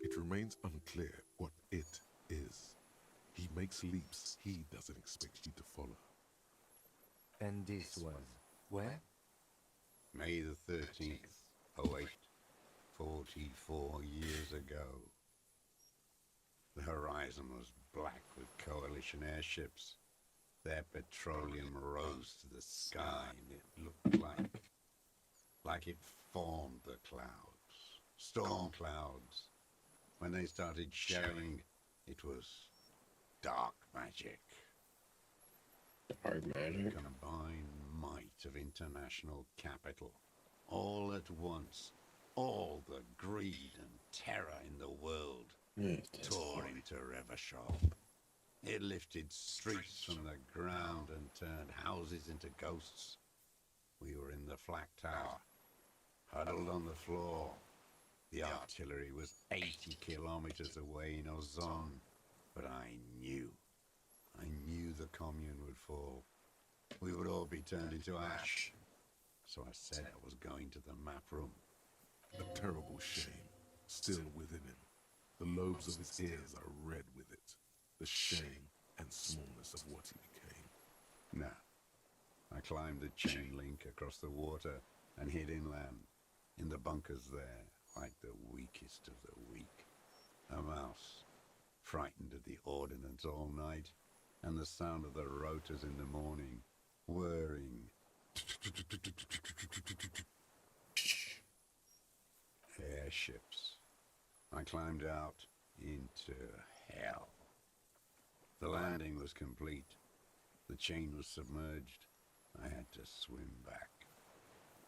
It remains unclear what it is. He makes leaps he doesn't expect you to follow. And this was when? May the 13th, 08, 44 years ago. The horizon was black with coalition airships. Their petroleum rose to the sky, and it looked like it formed the clouds, storm clouds. When they started showing, it was dark magic. Dark magic? Combined might of international capital, all at once. All the greed and terror in the world tore into Revachol. It lifted streets from the ground and turned houses into ghosts. We were in the flak tower, huddled on the floor. The artillery was 80 kilometers away in Ozon, but I knew the commune would fall. We would all be turned into ash. So I said I was going to the map room. A terrible shame still within him. The lobes of his ears are red with it. The shame and smallness of what he became. No. I climbed the chain link across the water and hid inland, in the bunkers there, like the weakest of the weak. A mouse, frightened at the ordnance all night, and the sound of the rotors in the morning, whirring. Airships. I climbed out into hell. The landing was complete. The chain was submerged. I had to swim back.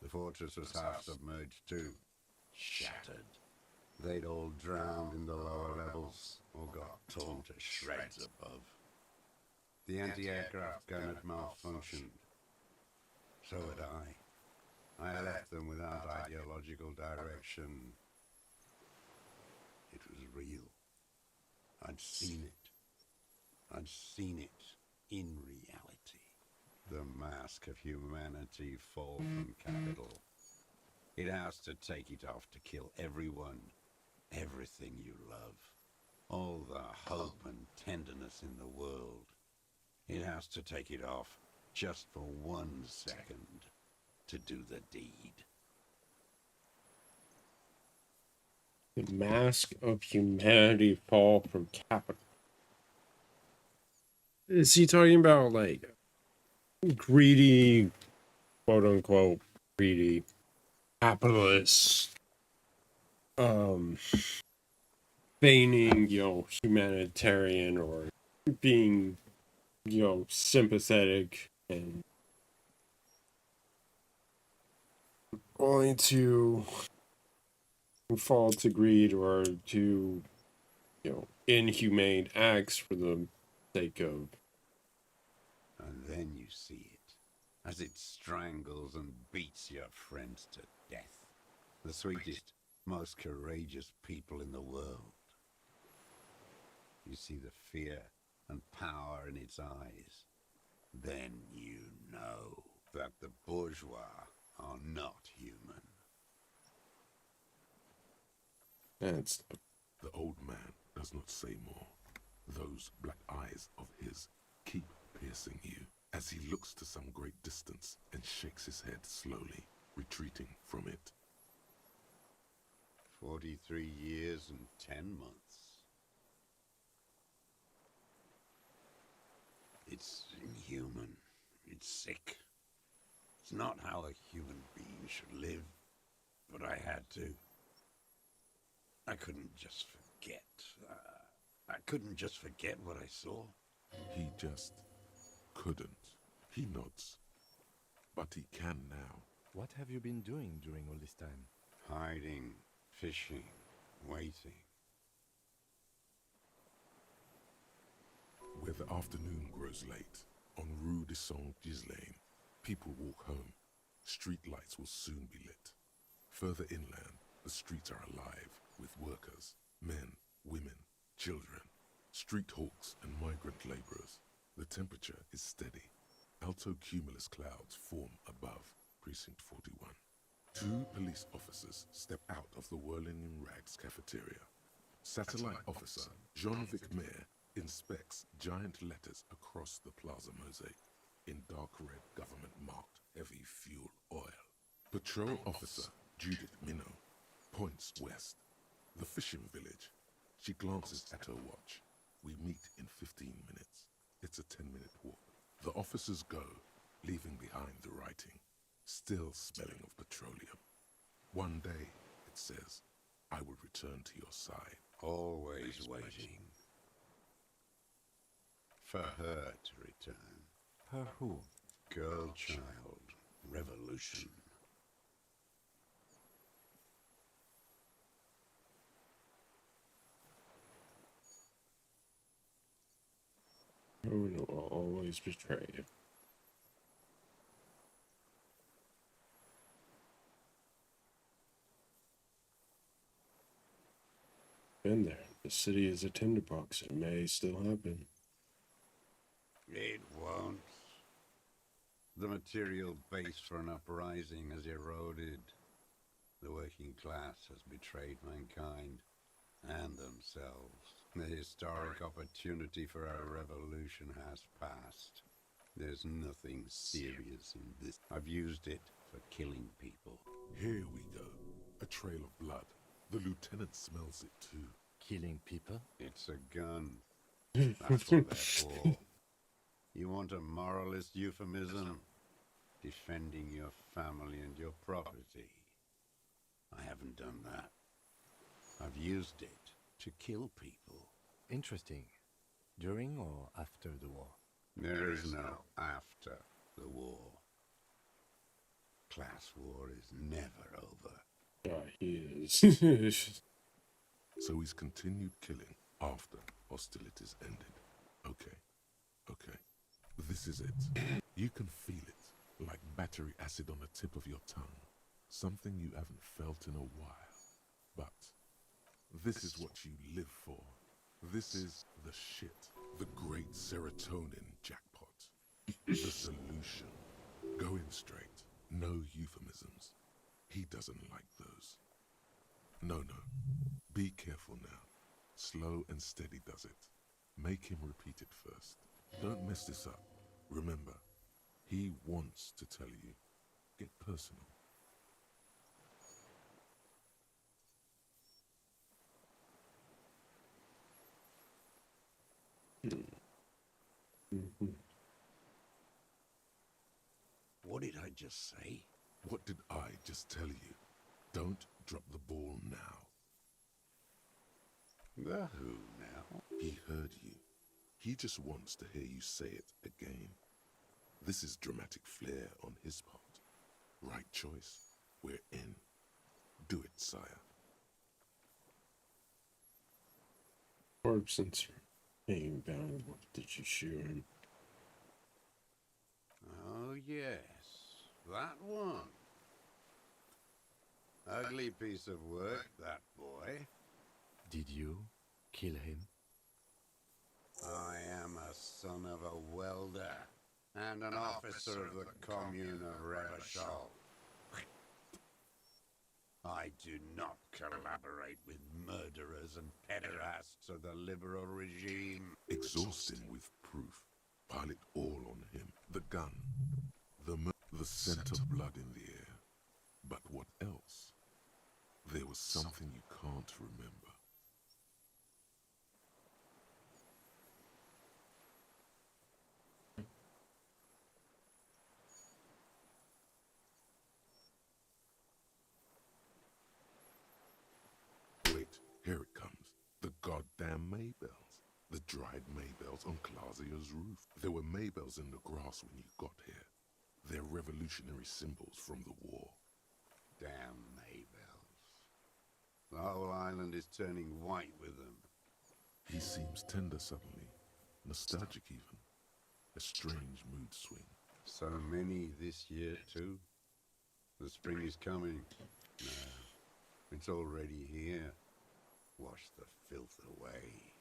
The fortress was half submerged too. Shattered. They'd all drowned in the lower levels or got torn to shreds above. The anti-aircraft gun had malfunctioned. So had I. I left them without ideological direction. It was real. I'd seen it. I'd seen it in reality. The mask of humanity fall from capital. It has to take it off to kill everyone, everything you love. All the hope and tenderness in the world. It has to take it off just for 1 second. To do the deed. The mask of humanity fall from capital. Is he talking about, like, greedy, quote unquote, greedy capitalists, feigning, humanitarian or being you know, sympathetic and willing to fall to greed or to, you know, inhumane acts for the sake of. And then you see it, as it strangles and beats your friends to death. The sweetest, most courageous people in the world. You see the fear and power in its eyes. Then you know that the bourgeois are not human. That's The old man does not say more. Those black eyes of his keep piercing you as he looks to some great distance and shakes his head slowly, retreating from it. 43 years and 10 months. It's inhuman. It's sick. It's not how a human being should live, but I had to. I couldn't just forget. I couldn't just forget what I saw. He just couldn't. He nods. But he can now. What have you been doing during all this time? Hiding, fishing, waiting. Where the afternoon grows late, on Rue de Saint-Ghislain, people walk home. Street lights will soon be lit. Further inland, the streets are alive with workers, men, women, children, street hawks and migrant laborers. The temperature is steady. Alto cumulus clouds form above Precinct 41. 2 police officers step out of the Whirling in Rags cafeteria. Satellite officer Jean-Vic Mayer inspects giant letters across the plaza mosaic in dark red government-marked heavy fuel oil. Patrol officer Judith Minot points west. The fishing village. She glances at her watch. We meet in 15 minutes. It's a 10-minute walk. The officers go, leaving behind the writing, still smelling of petroleum. One day, it says, I will return to your side. Always waiting. For her to return. Her who? Girl child. Revolution. Who will always betray you. Been there. The city is a tinderbox. It may still happen. It won't. The material base for an uprising has eroded. The working class has betrayed mankind and themselves. The historic opportunity for a revolution has passed. There's nothing serious in this. I've used it for killing people. Here we go. A trail of blood. The lieutenant smells it too. Killing people? It's a gun. That's what they're for. You want a moralist euphemism? Defending your family and your property. I haven't done that. I've used it to kill people. Interesting. During or after the war? There is no after the war. Class war is never over. Yeah, he is. So he's continued killing after hostilities ended. Okay. This is it. You can feel it, like battery acid on the tip of your tongue. Something you haven't felt in a while. But this is what you live for. This is the shit. The great serotonin jackpot. The solution. Going straight. No euphemisms. He doesn't like those. No. Be careful now. Slow and steady does it. Make him repeat it first. Don't mess this up. Remember, he wants to tell you. Get personal. What did I just say? What did I just tell you? Don't drop the ball now. The who now? He heard you. He just wants to hear you say it again. This is dramatic flair on his part. Right choice. We're in. Do it, sire. Corpse and being bound. What did you shoot him? Oh, yes. That one. Ugly piece of work, that boy. Did you kill him? I am a son of a welder and an officer of the commune of Revachol. I do not collaborate with murderers and pederasts of the liberal regime. Exhaust him with proof. Pile it all on him. The gun. The scent of blood in the air. But what else? There was something you can't remember. Wait, here it comes. The goddamn Maybells. The dried Maybells on Clausia's roof. There were Maybells in the grass when you got here. They're revolutionary symbols from the war. Damn Maybells. The whole island is turning white with them. He seems tender suddenly. Nostalgic even. A strange mood swing. So many this year, too. The spring is coming. No, it's already here. Wash the filth away.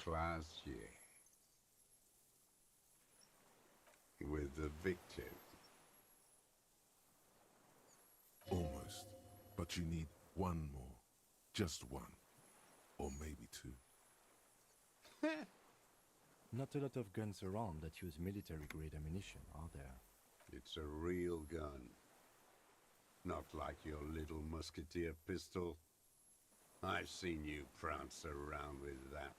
Classier. With the victim. Almost. But you need one more. Just one. Or maybe two. Not a lot of guns around that use military-grade ammunition, are there? It's a real gun. Not like your little musketeer pistol. I've seen you prance around with that.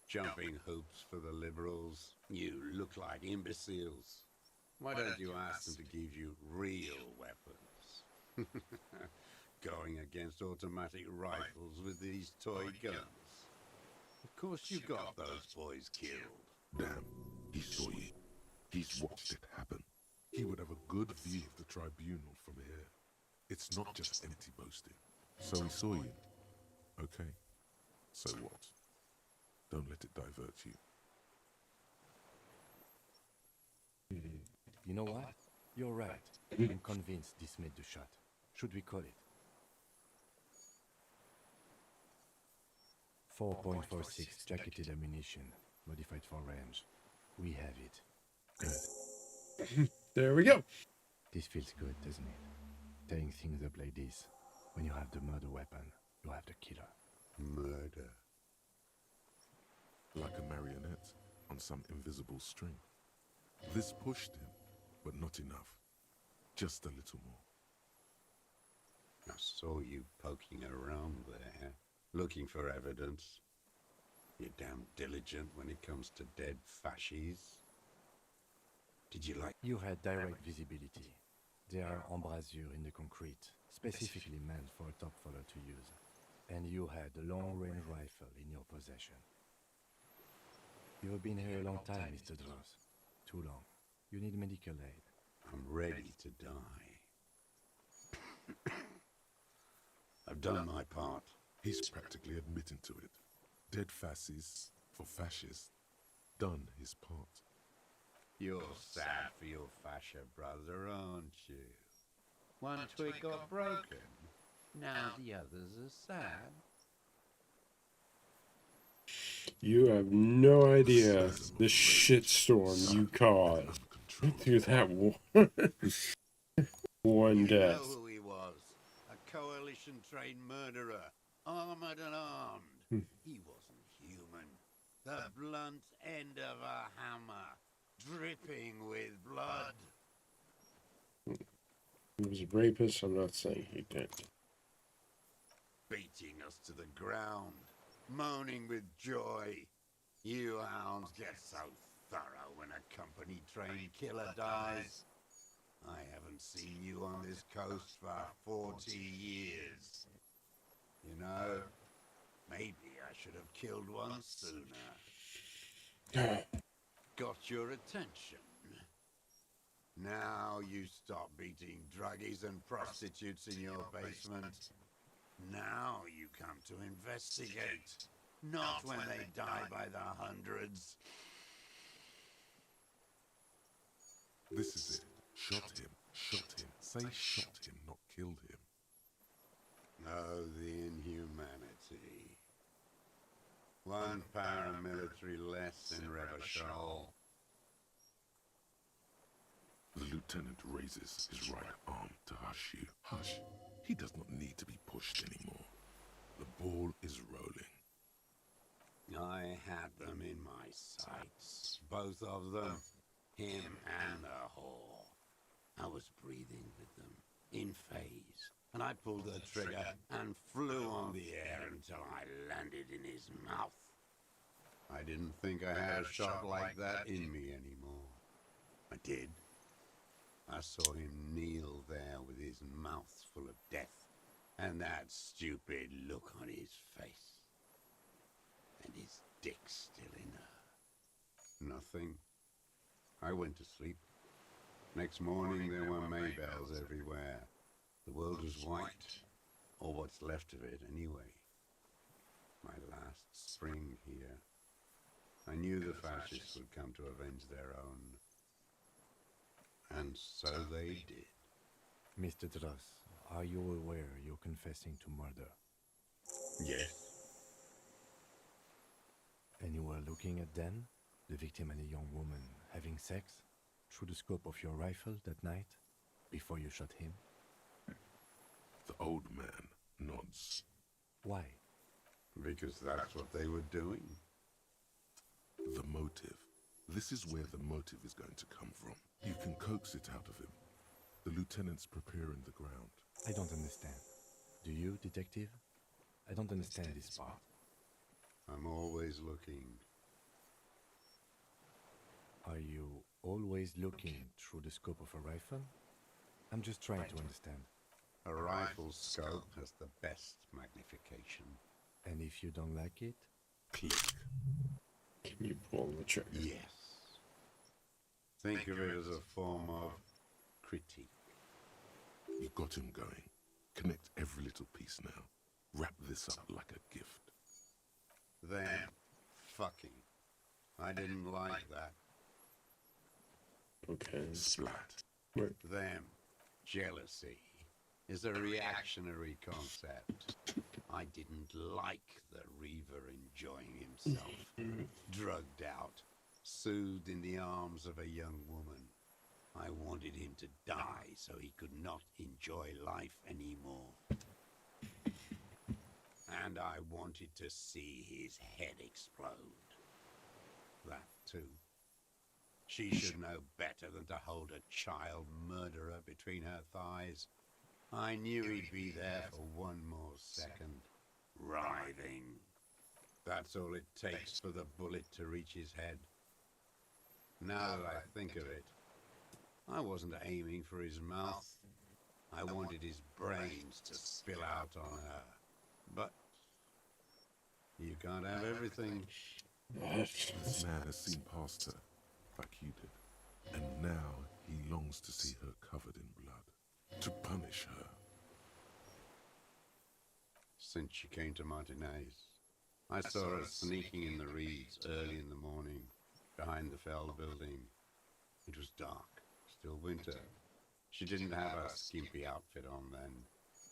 Jumping hoops for the liberals. You look like imbeciles. Why don't you ask them to give you real weapons? Going against automatic rifles with these toy guns. Of course you got those boys killed. Damn, he saw you. He's watched it happen. He would have a good view of the tribunal from here. It's not just empty boasting. So he saw you. Okay. So what? Don't let it divert you. You know what? You're right. I'm convinced this made the shot. Should we call it? 4.46 jacketed ammunition, modified for range. We have it. Good. There we go. This feels good, doesn't it? Tearing things up like this. When you have the murder weapon, you have the killer. Murder. Like a marionette on some invisible string. This pushed him, but not enough. Just a little more. I saw you poking around there, looking for evidence. You're damn diligent when it comes to dead fascies. Did you like... You had direct visibility. There are embrasures in the concrete, specifically meant for a top follower to use. And you had a long-range rifle in your possession. You've been here a long time, Mr. Dross. Too long. You need medical aid. I'm ready to die. I've done my part. He's practically admitting to it. Dead fascists for fascists. Done his part. You're sad for your fascia brother, aren't you? One twig got broken. Now the others are sad. You have no idea the shitstorm you caused through that one You death. know who he was. A coalition-trained murderer. Armored and armed. He wasn't human. The blunt end of a hammer. Dripping with blood. He was a rapist. I'm not saying he did. Beating us to the ground. Moaning with joy. You hounds get so thorough when a company-trained killer dies. I haven't seen you on this coast for 40 years. You know, should have killed one sooner. Got your attention. Now you stop beating druggies and prostitutes in your basement. Now you come to investigate. Not when they die by the hundreds. This is it. Shot him. Shot him. Say shot him, not killed him. Oh, the inhumanity. One paramilitary less in Revachol. The lieutenant raises his right arm to hush you. Hush. He does not need to be pushed anymore. The ball is rolling. I had them in my sights. Both of them. Him and the whore. I was breathing with them, in phase. And I pulled the trigger and flew on the air until I landed in his mouth. I didn't think I had a shot like that in me anymore. I did. I saw him kneel there with his mouth full of death, and that stupid look on his face. And his dick still in her. Nothing. I went to sleep. Next morning there were Maybells everywhere. The world was white, or what's left of it anyway. My last spring here. I knew the fascists would come to avenge their own. And so they did. Mr. Dross, are you aware you're confessing to murder? Yes. And you were looking at Dan, the victim and a young woman, having sex, through the scope of your rifle that night, before you shot him? The old man nods. Why? Because that's what they were doing. The motive. This is where the motive is going to come from. You can coax it out of him. The lieutenant's preparing the ground. I don't understand. Do you, detective? I don't understand this part. I'm always looking. Are you always looking through the scope of a rifle? I'm just trying to understand. A rifle's scope has the best magnification. And if you don't like it? Click. Can you pull the trigger? Yes. Think of it as a form of critique. You got him going. Connect every little piece now. Wrap this up like a gift. Them fucking. I didn't like that. Okay. Splat. Them jealousy is a reactionary concept. I didn't like the Reaver enjoying himself, drugged out, soothed in the arms of a young woman. I wanted him to die so he could not enjoy life anymore. And I wanted to see his head explode. That too. She should know better than to hold a child murderer between her thighs. I knew he'd be there for one more second, writhing. That's all it takes for the bullet to reach his head. Now that I think of it, I wasn't aiming for his mouth. I wanted his brains to spill out on her. But you can't have everything. This man has seen past her, like you did. And now he longs to see her covered in blood. To punish her. Since she came to Martinez, I saw her sneaking in the reeds early in the morning, behind the Fell building. It was dark, still winter. She didn't have a skimpy outfit on then,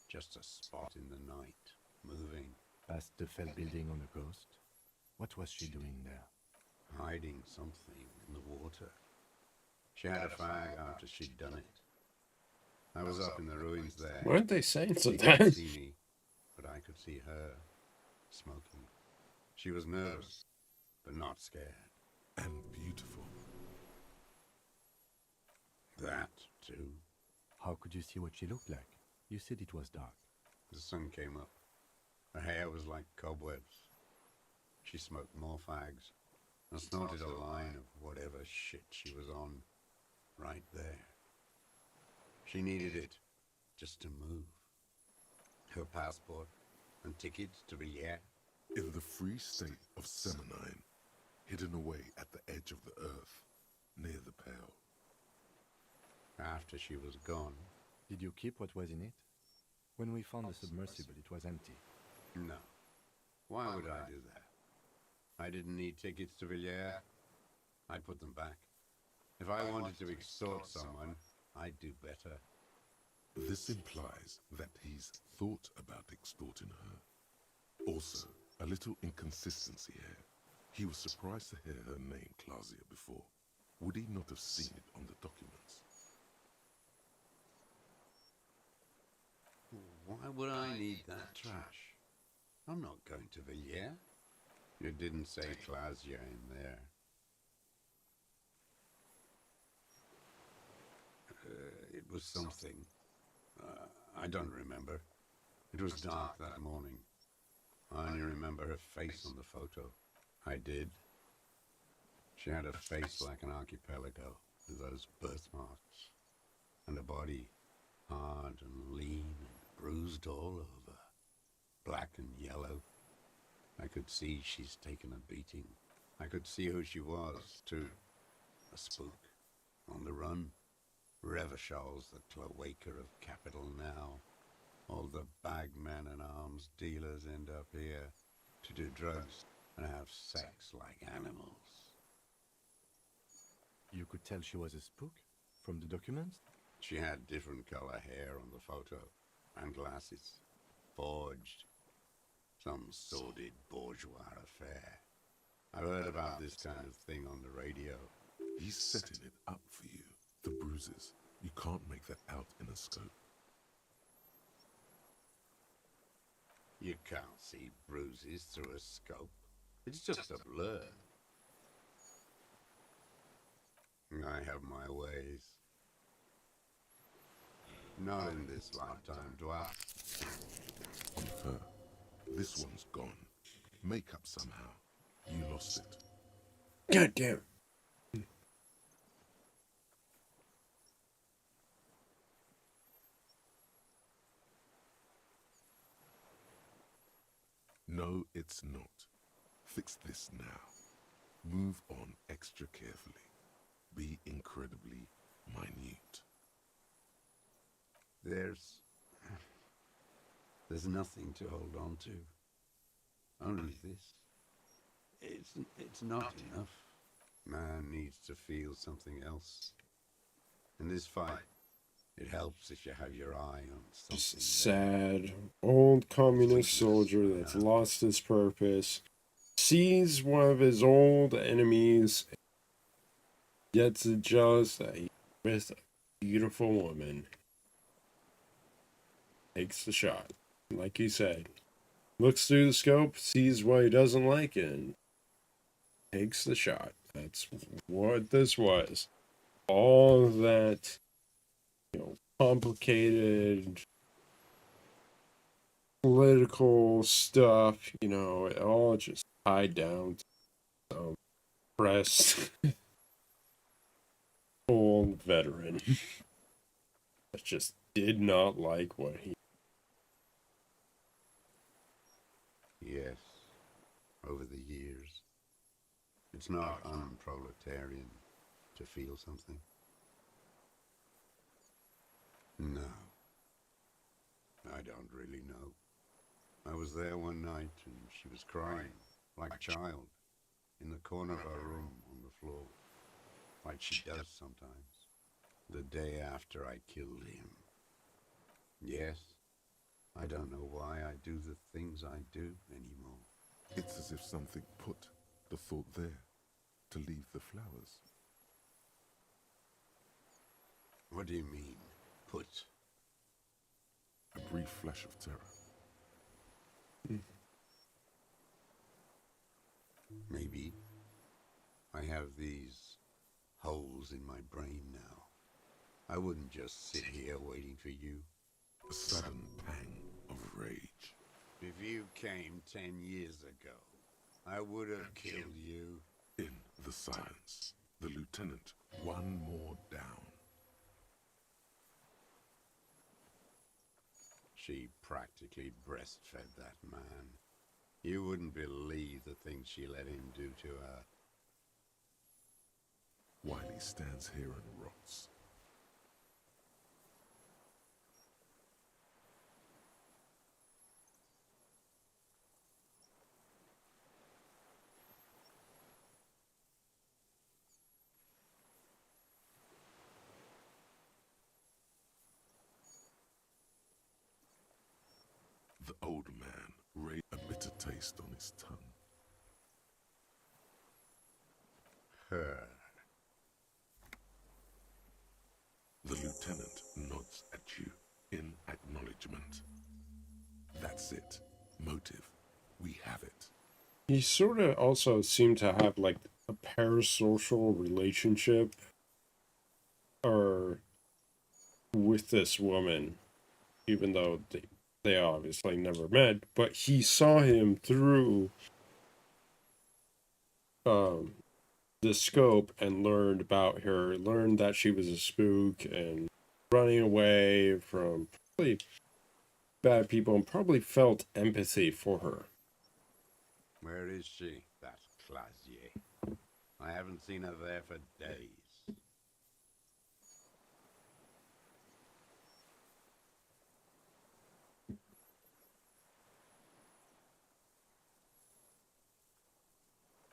just a spot in the night, moving. Past the Fell building on the coast? What was she doing there? Hiding something in the water. She had a fag after she'd done it. I was up in the ruins there. Weren't they saying She something? couldn't see me, but I could see her, smoking. She was nervous, but not scared. And beautiful. That, too. How could you see what she looked like? You said it was dark. The sun came up. Her hair was like cobwebs. She smoked more fags and snorted a line of whatever shit she was on right there. She needed it just to move. Her passport and tickets to Rivière. In the free state of Seminine, hidden away at the edge of the earth, near the Pale. After she was gone? Did you keep what was in it? When we found the submersible, it was empty. No. Why would I do that? I didn't need tickets to Villiers. I'd put them back. If I wanted to extort someone, I'd do better. This implies that he's thought about extorting her. Also, a little inconsistency here. He was surprised to hear her name Clausia before. Would he not have seen it on the documents? Why would I need that trash? I'm not going to Villiers. You didn't say Clausia in there. It was something. I don't remember. It was dark that morning. I only remember her face on the photo. I did. She had a face like an archipelago, with those birthmarks, and a body hard and lean and bruised all over, black and yellow. I could see she's taken a beating. I could see who she was, too. A spook, on the run. Revachol's the cloaca of capital now. All the bagmen and arms dealers end up here to do drugs and have sex like animals. You could tell she was a spook from the documents? She had different color hair on the photo, and glasses. Forged. Some sordid bourgeois affair. I've heard about this kind of thing on the radio. He's setting it up for you. The bruises. You can't make that out in a scope. You can't see bruises through a scope. It's just a blur. I have my ways. Not in this lifetime, Dwarf. On her. This one's gone. Make up somehow. You lost it. God damn. No, it's not. Fix this now. Move on extra carefully. Be incredibly minute. There's nothing to hold on to. Only this. It's not enough. Man needs to feel something else. In this fight, it helps if you have your eye on something. Sad old communist soldier that's lost his purpose, sees one of his old enemies, gets jealous that he's with a beautiful woman, takes the shot. Like he said, looks through the scope, sees what he doesn't like, and takes the shot. That's what this was. All that, complicated political stuff, it all just tied down to some pressed old veteran that just did not like what he. Yes, over the years. It's not unproletarian to feel something. No. I don't really know. I was there one night and she was crying, like a child, in the corner of her room on the floor, like she does sometimes, the day after I killed him. Yes, I don't know why I do the things I do anymore. It's as if something put the thought there to leave the flowers. What do you mean, put? A brief flash of terror. Maybe. I have these holes in my brain now. I wouldn't just sit here waiting for you. A sudden pang of rage. If you came 10 years ago, I would have killed you. In the silence, the lieutenant, one more down. She practically breastfed that man. You wouldn't believe the things she let him do to her. Wiley stands here and rots. The old man raised a bitter taste on his tongue. Her. The lieutenant nods at you in acknowledgement. That's it. Motive. We have it. He sort of also seemed to have like a parasocial relationship or with this woman, even though they obviously never met, but he saw him through the scope and learned about her, learned that she was a spook and running away from probably bad people, and probably felt empathy for her. Where is she, that Clasier? I haven't seen her there for days.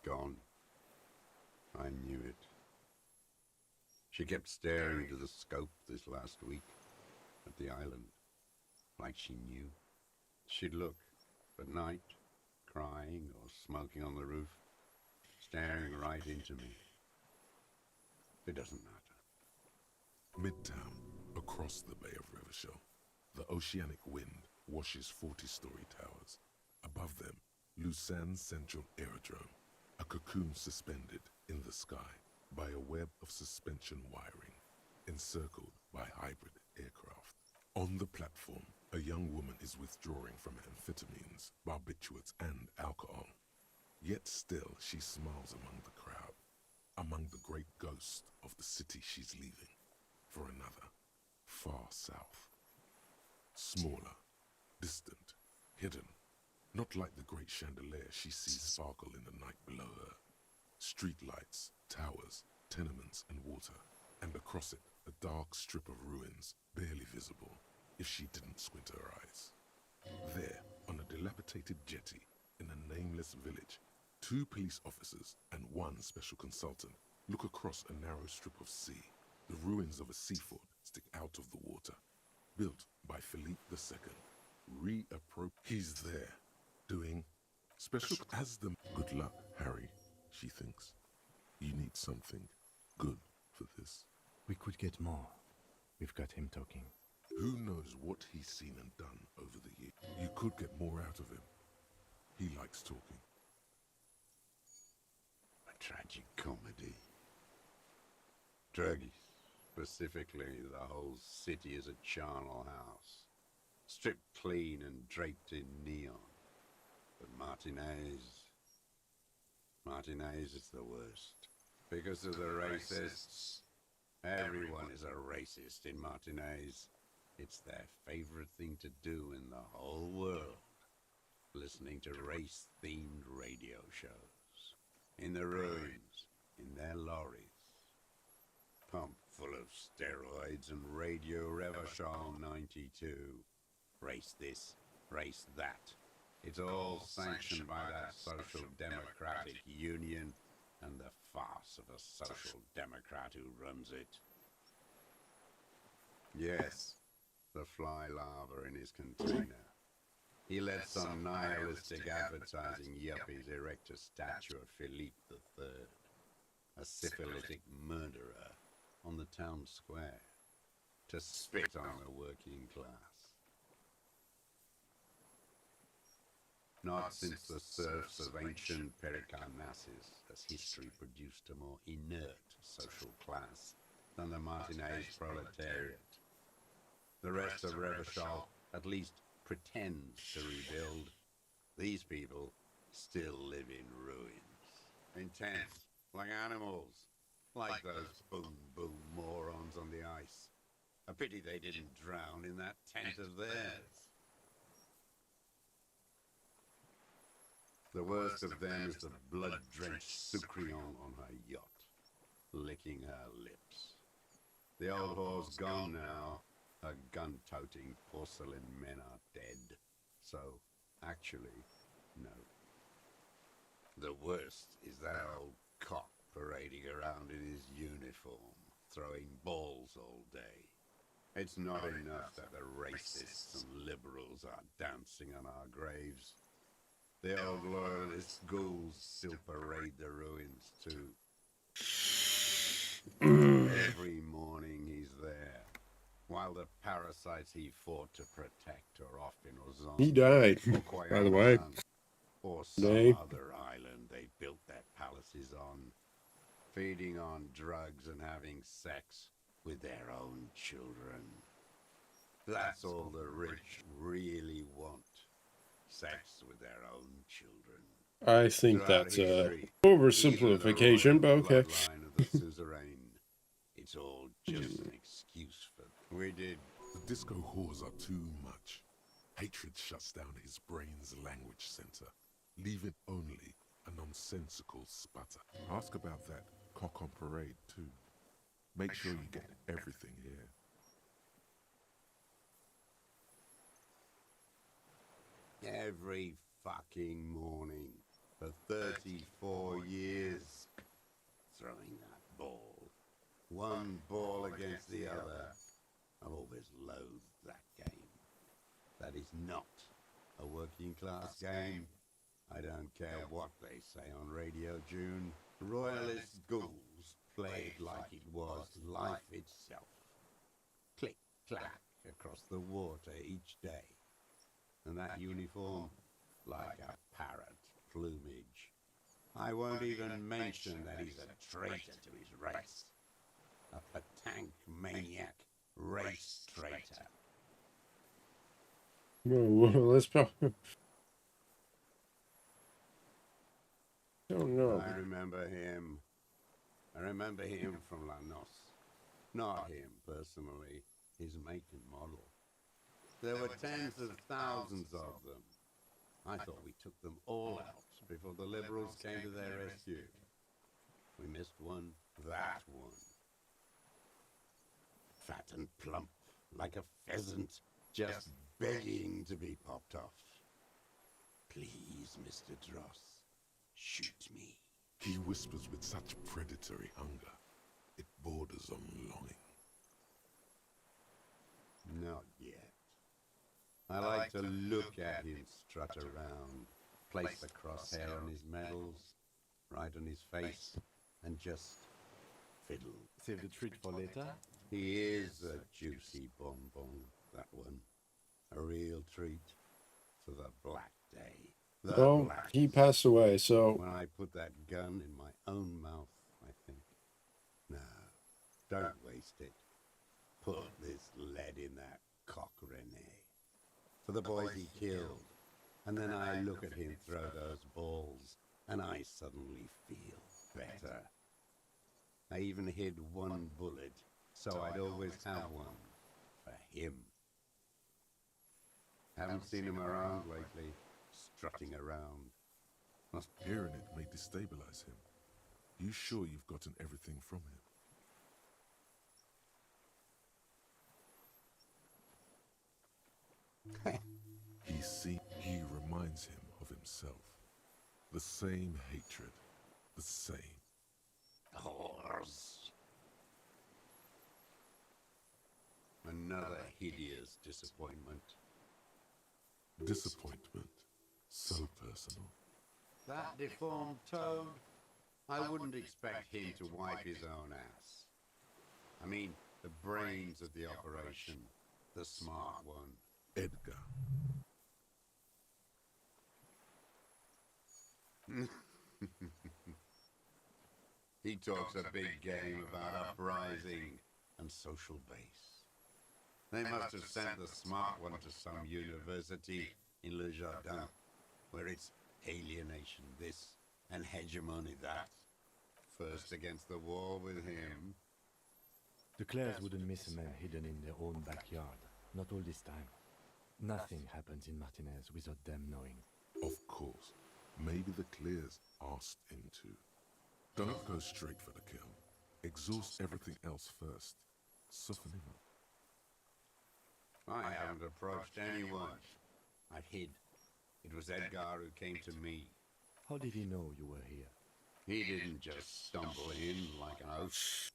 Gone. I knew it. She kept staring into the scope this last week at the island, like she knew. She'd look at night, crying or smoking on the roof, staring right into me. It doesn't matter. Midtown, across the Bay of Revachol, the oceanic wind washes 40-story towers. Above them, Lusanne's central aerodrome, a cocoon suspended in the sky by a web of suspension wiring, encircled by hybrid aircraft. On the platform, a young woman is withdrawing from amphetamines, barbiturates, and alcohol. Yet still she smiles among the crowd, among the great ghosts of the city she's leaving, for another, far south. Smaller, distant, hidden, not like the great chandelier she sees sparkle in the night below her. Streetlights, towers, tenements, and water, and across it a dark strip of ruins, barely visible if she didn't squint her eyes. There, on a dilapidated jetty in a nameless village, 2 police officers and 1 special consultant look across a narrow strip of sea. The ruins of a seafort stick out of the water, built by Philippe II. He's there, doing special as the... Good luck, Harry, she thinks. You need something good for this. We could get more. We've got him talking. Who knows what he's seen and done over the years? You could get more out of him. He likes talking. A tragic comedy. Druggies. Specifically, the whole city is a charnel house. Stripped clean and draped in neon. But Martinez is the worst. Because of the racists. Everyone is a racist in Martinez. It's their favorite thing to do in the whole world. Listening to race-themed radio shows. In the ruins, in their lorries. Pumped full of steroids and Radio Revachol 92. Race this, race that. It's all sanctioned by that Social Democratic Union and the farce of a Social Democrat who runs it. Yes, the fly larva in his container. He let some nihilistic advertising yuppies erect a statue of Philippe III, a syphilitic murderer, on the town square, to spit on the working class. Not since the serfs of ancient Pericarnassus has history produced a more inert social class than the Martinez proletariat. The rest of Revachol at least pretends to rebuild. These people still live in ruins. Intense, like animals. Like those boom-boom morons on the ice. A pity they didn't drown in that tent of theirs. The worst of them is the blood-drenched Sucrion on her yacht, licking her lips. The old whore's gone now. Her gun-toting porcelain men are dead. So, actually, no. The worst is that old cock parading around in his uniform, throwing balls all day. It's not enough that the racists and liberals are dancing on our graves. The old loyalist ghouls still parade the ruins too. Every morning he's there, while the parasites he fought to protect are off in Ozon. He died, by the way. Or some Today. other island they built their palaces on, feeding on drugs and having sex with their own children. That's all the rich really want. Sex with their own children. I think Throughout that's a history, oversimplification, even but the okay. bloodline of the suzerain. It's all just an excuse for... We did... The disco whores are too much. Hatred shuts down his brain's language center, leaving only a nonsensical sputter. Ask about that cock on parade too. Make sure you get everything here. Every fucking morning for 34 years. Throwing that ball. One ball against the other. I've always loathed that game. That is not a working class game. I don't care what they say on Radio June. Royalist ghouls played like it was life itself. Click, clack across the water each day. And that uniform, like a parrot plumage. I won't even mention that he's a traitor to his race. A patank maniac race traitor. Whoa, let's go. Oh no. I remember him. I remember him from La Noce. Not him personally, his make and model. There were tens of thousands of them. I thought we took them all out before the liberals came to their rescue. We missed one, that one. Fat and plump, like a pheasant, just begging to be popped off. Please, Mr. Dross, shoot me. He whispers with such predatory hunger, it borders on longing. Not yet. I like to look at him strut around, place the crosshair on his medals, right on his face, and just fiddle. Save the treat for later? He is a juicy bonbon, that one. A real treat for the black day. The Well, black. he passed away, so... When I put that gun in my own mouth, I think, no, don't waste it. Put this lead in that cock, Rene. For the boys he killed. And then I look at him throw those balls, and I suddenly feel better. I even hid one bullet, so I'd always have one for him. Haven't seen him around lately, strutting around. Hearing it may destabilize him. You sure you've gotten everything from him? He reminds him of himself. The same hatred. The same. Horse. Another hideous disappointment. Disappointment. So personal. That deformed toad? I wouldn't expect him to wipe his own ass. I mean, the brains of the operation. The smart one. Edgar. He talks a big game about uprising and social base. They must have sent the smart one to some university in Le Jardin, where it's alienation this and hegemony that. First against the wall with him. The Clares wouldn't miss a man hidden in their own backyard. Not all this time. Nothing happens in Martinez without them knowing. Of course. maybe the clear's asked into. Don't go straight for the kill. Exhaust everything else first. Soften him up. I haven't approached anyone. I've hid. It was Edgar who came to me. How did he know you were here? He didn't just stumble in like an oaf.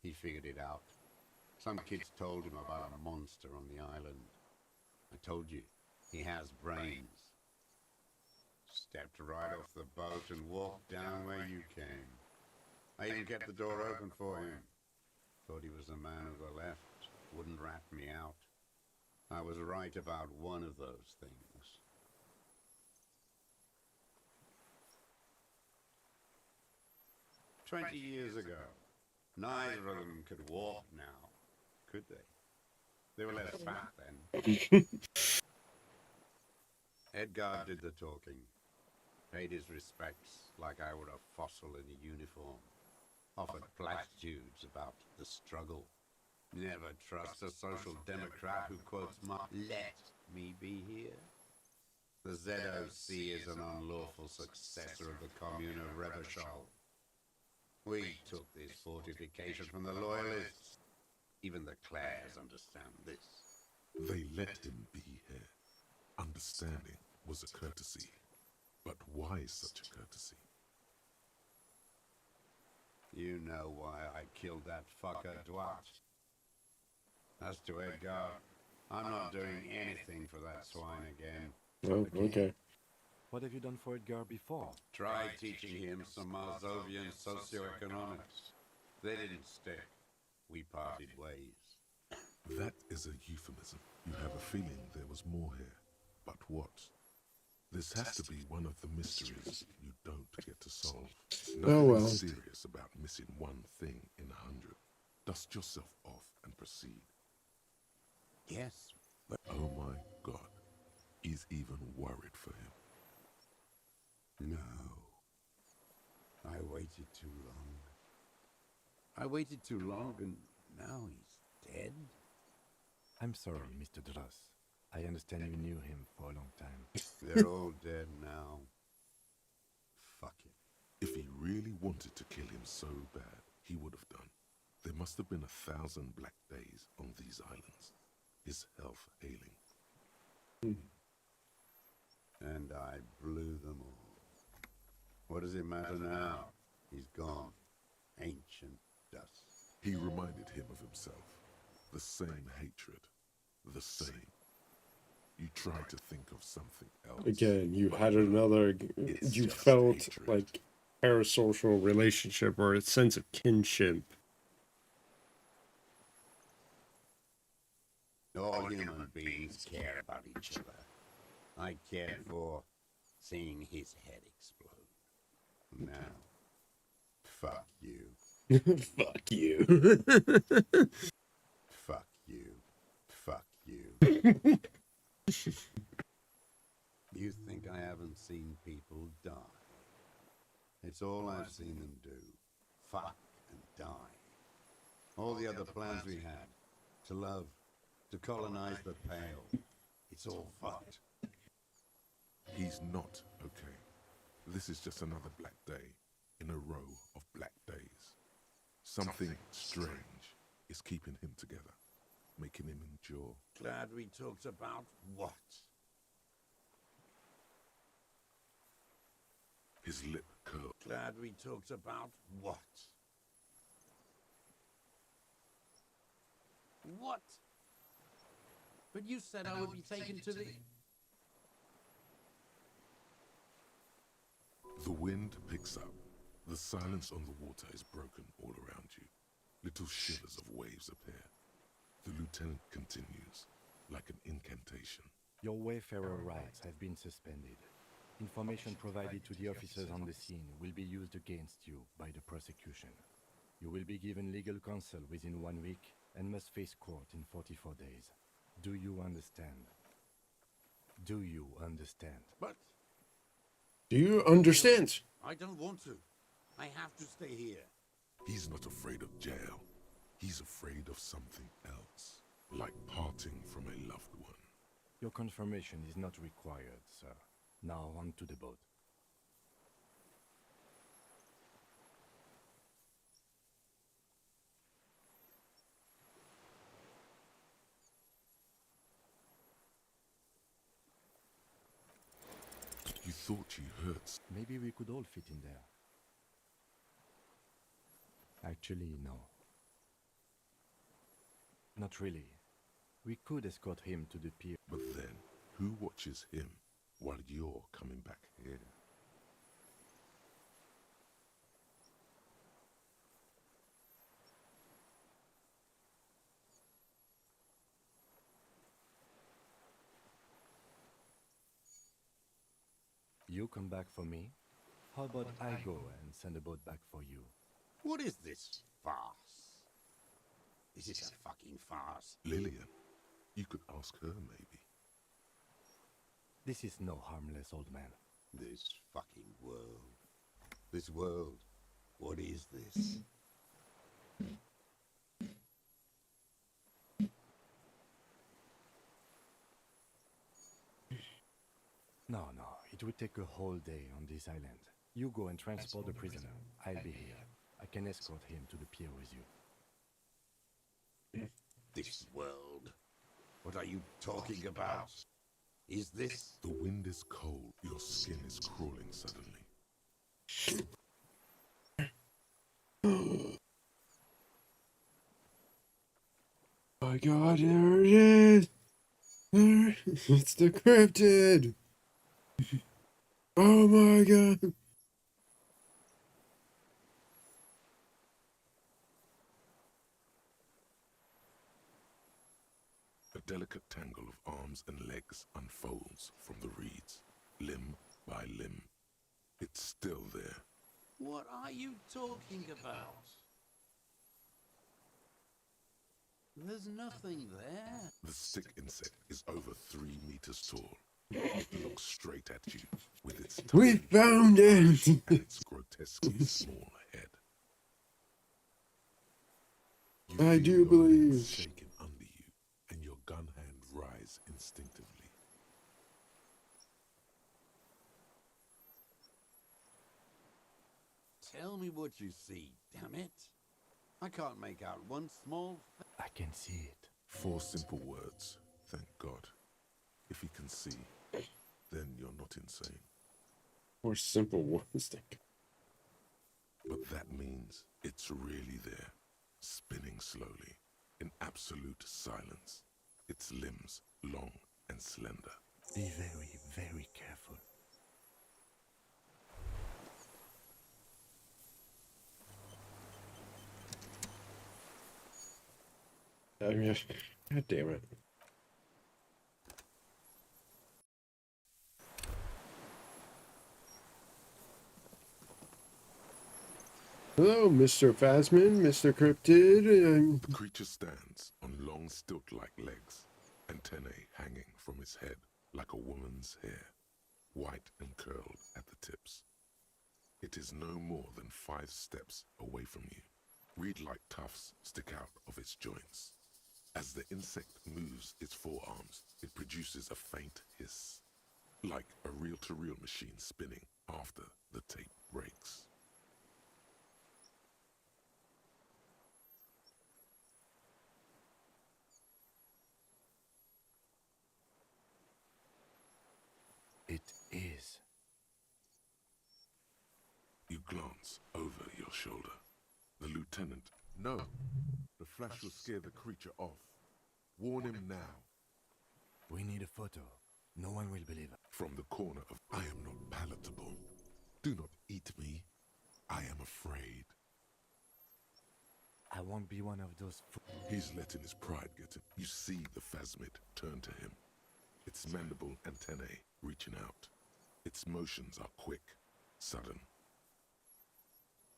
He figured it out. Some kids told him about a monster on the island. I told you, he has brains. Stepped right off the boat and walked down where you came. I even kept the door open for him. Thought he was the man of the left, wouldn't rat me out. I was right about one of those things. 20 years ago, neither of them could walk now, could they? They were less fat then. Edgar did the talking, paid his respects like I were a fossil in a uniform, offered platitudes about the struggle. Never trust a social democrat who quotes "let me be here." The ZOC is an unlawful successor of the Commune of Revachol. We took this fortification from the Loyalists. Even the Clares understand this. They let him be here. Understanding was a courtesy. But why such a courtesy? You know why I killed that fucker, Dwight. As to Edgar, I'm not doing anything for that swine again. Oh, okay. What have you done for Edgar before? Tried teaching him some Marzovian socioeconomics. They didn't stick. We parted ways. That is a euphemism. You have a feeling there was more here. But what? This has to be one of the mysteries you don't get to solve. Nothing is serious about missing one thing in 100. Dust yourself off and proceed. Yes, but oh my God, he's even worried for him. No. I waited too long. I waited too long and now he's dead? I'm sorry, Mr. Dross. I understand you knew him for a long time. They're all dead now. Fuck it. If he really wanted to kill him so bad, he would have done. There must have been 1,000 black days on these islands. His health ailing. And I blew them all. What does it matter now? He's gone. Ancient dust. He reminded him of himself. The same hatred. The same. You tried to think of something else. Again, you had another... You felt hatred. Like parasocial relationship or a sense of kinship. All human beings care about each other. I cared for seeing his head explode. Now, fuck you. Fuck you. Fuck you. Fuck you. You think I haven't seen people die? It's all I've seen them do. Fuck and die. All the other plans we had. To love. To colonize the Pale. It's all fucked. He's not okay. This is just another black day in a row of black days. Something strange is keeping him together, making him endure. Glad we talked about what? His lip curled. Glad we talked about what? What? But you said I would be taken to the... The wind picks up. The silence on the water is broken all around you. Little shivers of waves appear. The lieutenant continues, like an incantation. Your wayfarer rights have been suspended. Information provided to the officers on the scene will be used against you by the prosecution. You will be given legal counsel within 1 week and must face court in 44 days. Do you understand? Do you understand? But... Do you understand? I don't want to. I have to stay here. He's not afraid of jail. He's afraid of something else. Like parting from a loved one. Your confirmation is not required, sir. Now on to the boat. You thought you heard... Maybe we could all fit in there. Actually, no. Not really. We could escort him to the pier. But then, who watches him while you're coming back here? You come back for me? How about I go and send a boat back for you? What is this farce? Is this a fucking farce? Lillian, you could ask her maybe. This is no harmless old man. This fucking world. This world. What is this? No, it would take a whole day on this island. You go and transport the prisoner. I'll be here. I can escort him to the pier with you. This world. What are you talking about? Is this? The wind is cold. Your skin is crawling suddenly. My God, there it is! There, it's the cryptid! Oh my God! A delicate tangle of arms and legs unfolds from the reeds, limb by limb. It's still there. What are you talking about? There's nothing there. The stick insect is over 3 meters tall. It looks straight at you with its We tiny found it! and its grotesquely small head. You I feel do your limbs believe. shaking under you, and your gun hand rise instinctively. Tell me what you see, damn it. I can't make out one small I can see it. 4 simple words, thank God. If he can see, then you're not insane. More simple words, think. But that means it's really there, spinning slowly, in absolute silence. Its limbs long and slender. Be very, very careful. I mean, God damn it. Hello, Mr. Phasmin, Mr. Cryptid. The creature stands on long stilt-like legs, antennae hanging from its head like a woman's hair, white and curled at the tips. It is no more than 5 steps away from you. Reed-like tufts stick out of its joints. As the insect moves its forearms, it produces a faint hiss, like a reel-to-reel machine spinning after the tape breaks. It is. You glance over your shoulder. The lieutenant. No. The flash will scare the creature off. Warn him now. We need a photo. No one will believe it. From the corner of, I am not palatable. Do not eat me. I am afraid. I won't be one of those He's letting his pride get him. You see the phasmid turn to him. Its mandible antennae reaching out. Its motions are quick, sudden.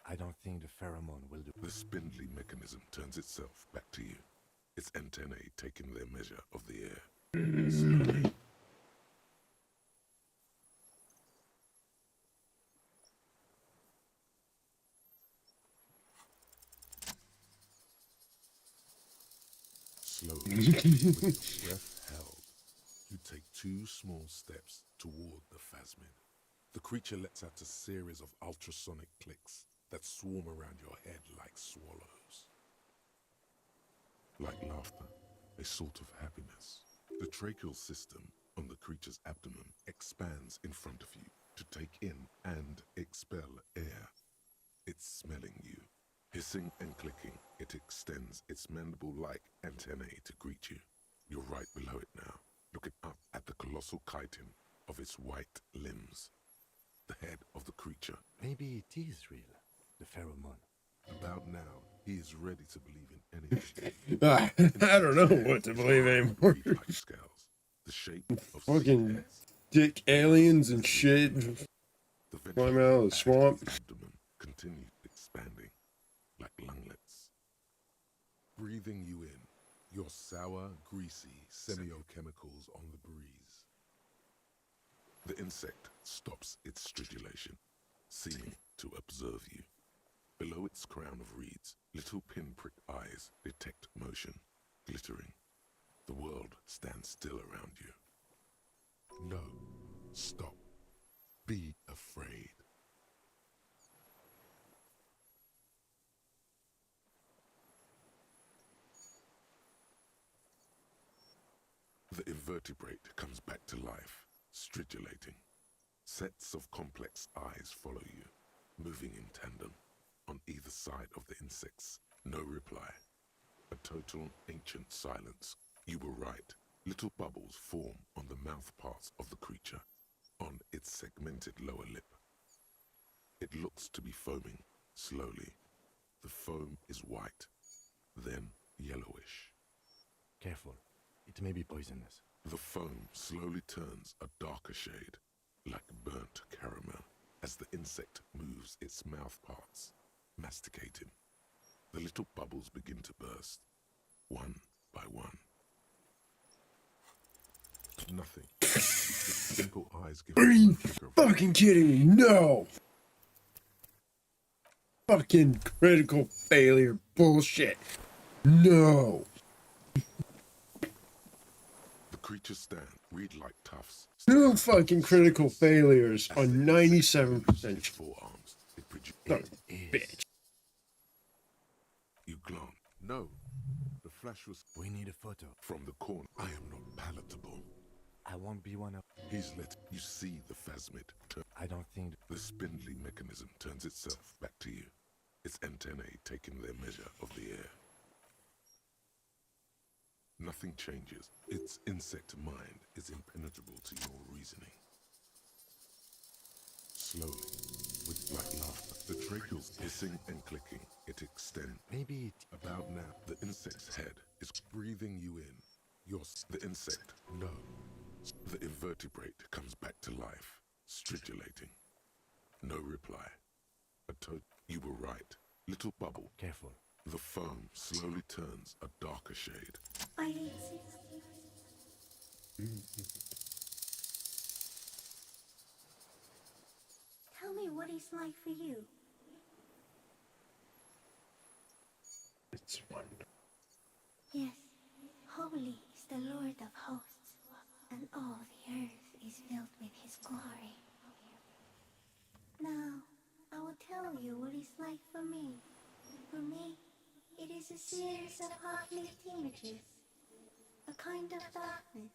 I don't think the pheromone will do. The spindly mechanism turns itself back to you. Its antennae taking their measure of the air. Slowly. Slowly, with your breath held, you take 2 small steps toward the phasmid. The creature lets out a series of ultrasonic clicks that swarm around your head like swallows. Like laughter, a sort of happiness. The tracheal system on the creature's abdomen expands in front of you to take in and expel air. It's smelling you. Hissing and clicking, it extends its mandible-like antennae to greet you. You're right below it now, looking up at the colossal chitin of its white limbs. The head of the creature. Maybe it is real, the pheromone. About now, he is ready to believe in anything. I don't know what to believe anymore. Scales, the shape of Fucking dick aliens and shit. Climb out of the swamp. abdomen continued expanding like lunglets. Breathing you in, your sour, greasy semiochemicals on the breeze. The insect stops its stridulation, seeming to observe you. Below its crown of reeds, little pinprick eyes detect motion, glittering. The world stands still around you. No, stop. Be afraid. The invertebrate comes back to life, stridulating. Sets of complex eyes follow you, moving in tandem. On either side of the insects, no reply. A total ancient silence. You were right. Little bubbles form on the mouth parts of the creature, on its segmented lower lip. It looks to be foaming, slowly. The foam is white, then yellowish. Careful, it may be poisonous. The foam slowly turns a darker shade, like burnt caramel, as the insect moves its mouth parts, masticating. The little bubbles begin to burst, one by one. Nothing. Its simple eyes give Are you fucking kidding me? No! Fucking critical failure bullshit. No! The creatures stand, reed-like tufts. No fucking critical failures on 97%. Forearms. It produces. Son of a bitch. You glance. No. The flash was. We need a photo. From the corner. I am not palatable. I won't be one of. He's let you see the phasmid turn. I don't think. The spindly mechanism turns itself back to you, its antennae taking their measure of the air. Nothing changes. Its insect mind is impenetrable to your reasoning. Slowly, with black laughter, the tracheals hissing and clicking, it extends. Maybe it. About now, the insect's head is breathing you in. The insect, no. The invertebrate comes back to life, stridulating. No reply. You were right. Little bubble. Careful. The foam slowly turns a darker shade. I insist. Tell me what it's like for you. It's wonderful. Yes, holy is the Lord of hosts, and all the earth is filled with his glory. Now, I will tell you what it's like for me. For me, it is a series of half-lit images, a kind of darkness,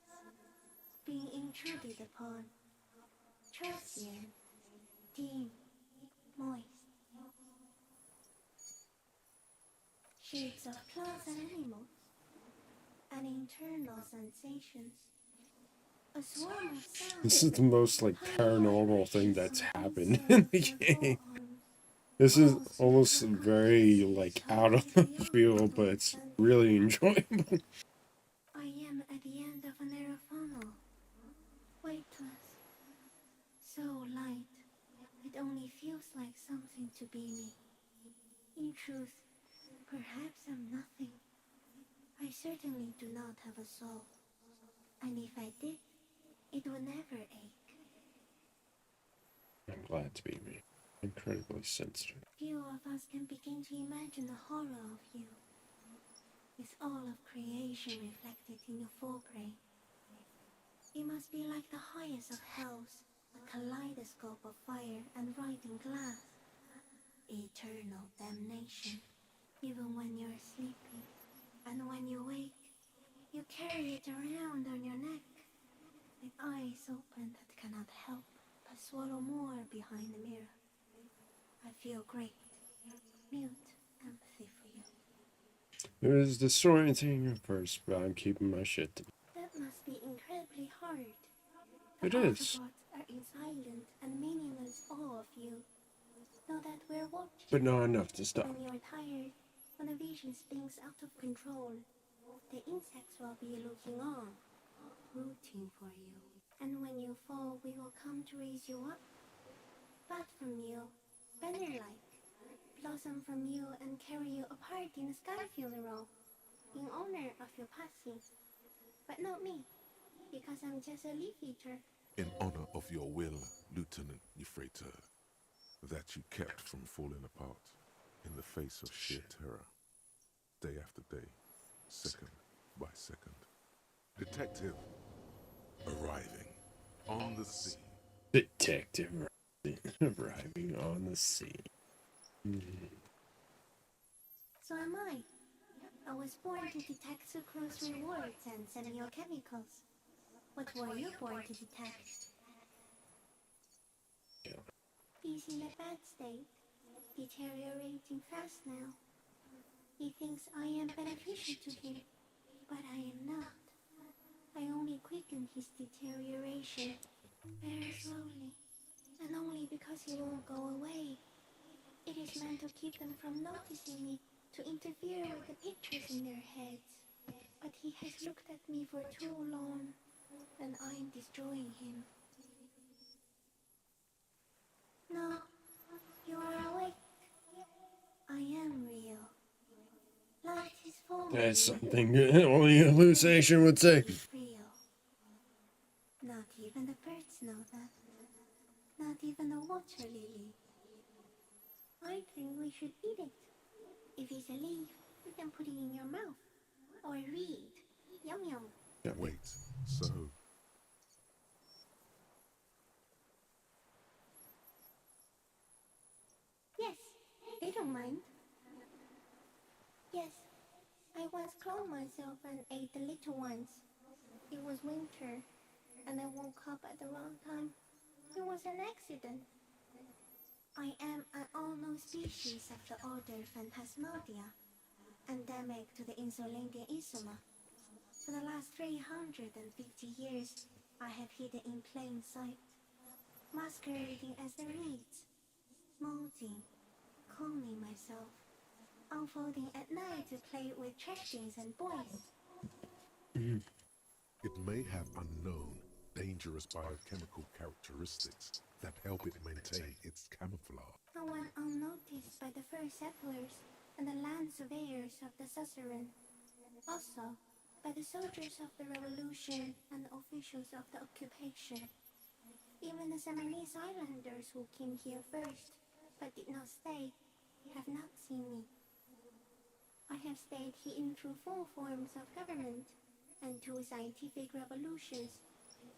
being intruded upon, transient, dim, moist. Shades of plants and animals, and internal sensations. A swarm of sounds. This is the most like paranormal thing that's happened in the game. This is almost very like out of the field, but it's really enjoyable. I am at the end of a narrow funnel, weightless, so light, it only feels like something to be me. In truth, perhaps I'm nothing. I certainly do not have a soul, and if I did, it would never ache. I'm glad to be me. Incredibly sensitive. Few of us can begin to imagine the horror of you, with all of creation reflected in your full brain. It must be like the highest of hells, a kaleidoscope of fire and rotting glass. Eternal damnation, even when you're sleeping. And when you wake, you carry it around on your neck, with eyes open that cannot help but swallow more behind the mirror. I feel great, mute empathy for you. It was disorienting at first, but I'm keeping my shit together. That must be incredibly hard. It is. The are in silent and meaningless awe of you. Know that we're watching. But not enough to stop. When you're tired, when the vision spins out of control, the insects will be looking on, rooting for you. And when you fall, we will come to raise you up. Bud from you, banner-like, blossom from you and carry you apart in a sky funeral, in honor of your passing. But not me, because I'm just a leaf eater. In honor of your will, Lieutenant Euphrater, that you kept from falling apart in the face of sheer terror, day after day, second by second. Detective arriving on the scene. Detective arriving on the scene. So am I. I was born to detect sucrose rewards and semiochemicals. What were you born to detect? He's in a bad state, deteriorating fast now. He thinks I am beneficial to him, but I am not. I only quicken his deterioration, very slowly, and only because he won't go away. It is meant to keep them from noticing me, to interfere with the pictures in their heads. But he has looked at me for too long, and I'm destroying him. No, you are awake. I am real. Light is falling. That's something only a hallucination would say. Real. Not even the birds know that. Not even the water lily. I think we should eat it. If it's a leaf, you can put it in your mouth. Or read. Yum yum. Wait, so... Yes, they don't mind. Yes, I once cloned myself and ate the little ones. It was winter, and I woke up at the wrong time. It was an accident. I am an unknown species of the order Phantasmadia, endemic to the Insulindian Isoma. For the last 350 years, I have hidden in plain sight, masquerading as the reeds, molding, cloning myself, unfolding at night to play with trashings and boys. It may have unknown, dangerous biochemical characteristics that help it maintain its camouflage. I went unnoticed by the first settlers and the land surveyors of the suzerain. Also, by the soldiers of the revolution and the officials of the occupation. Even the Seminese islanders who came here first, but did not stay, have not seen me. I have stayed hidden through 4 forms of government and 2 scientific revolutions,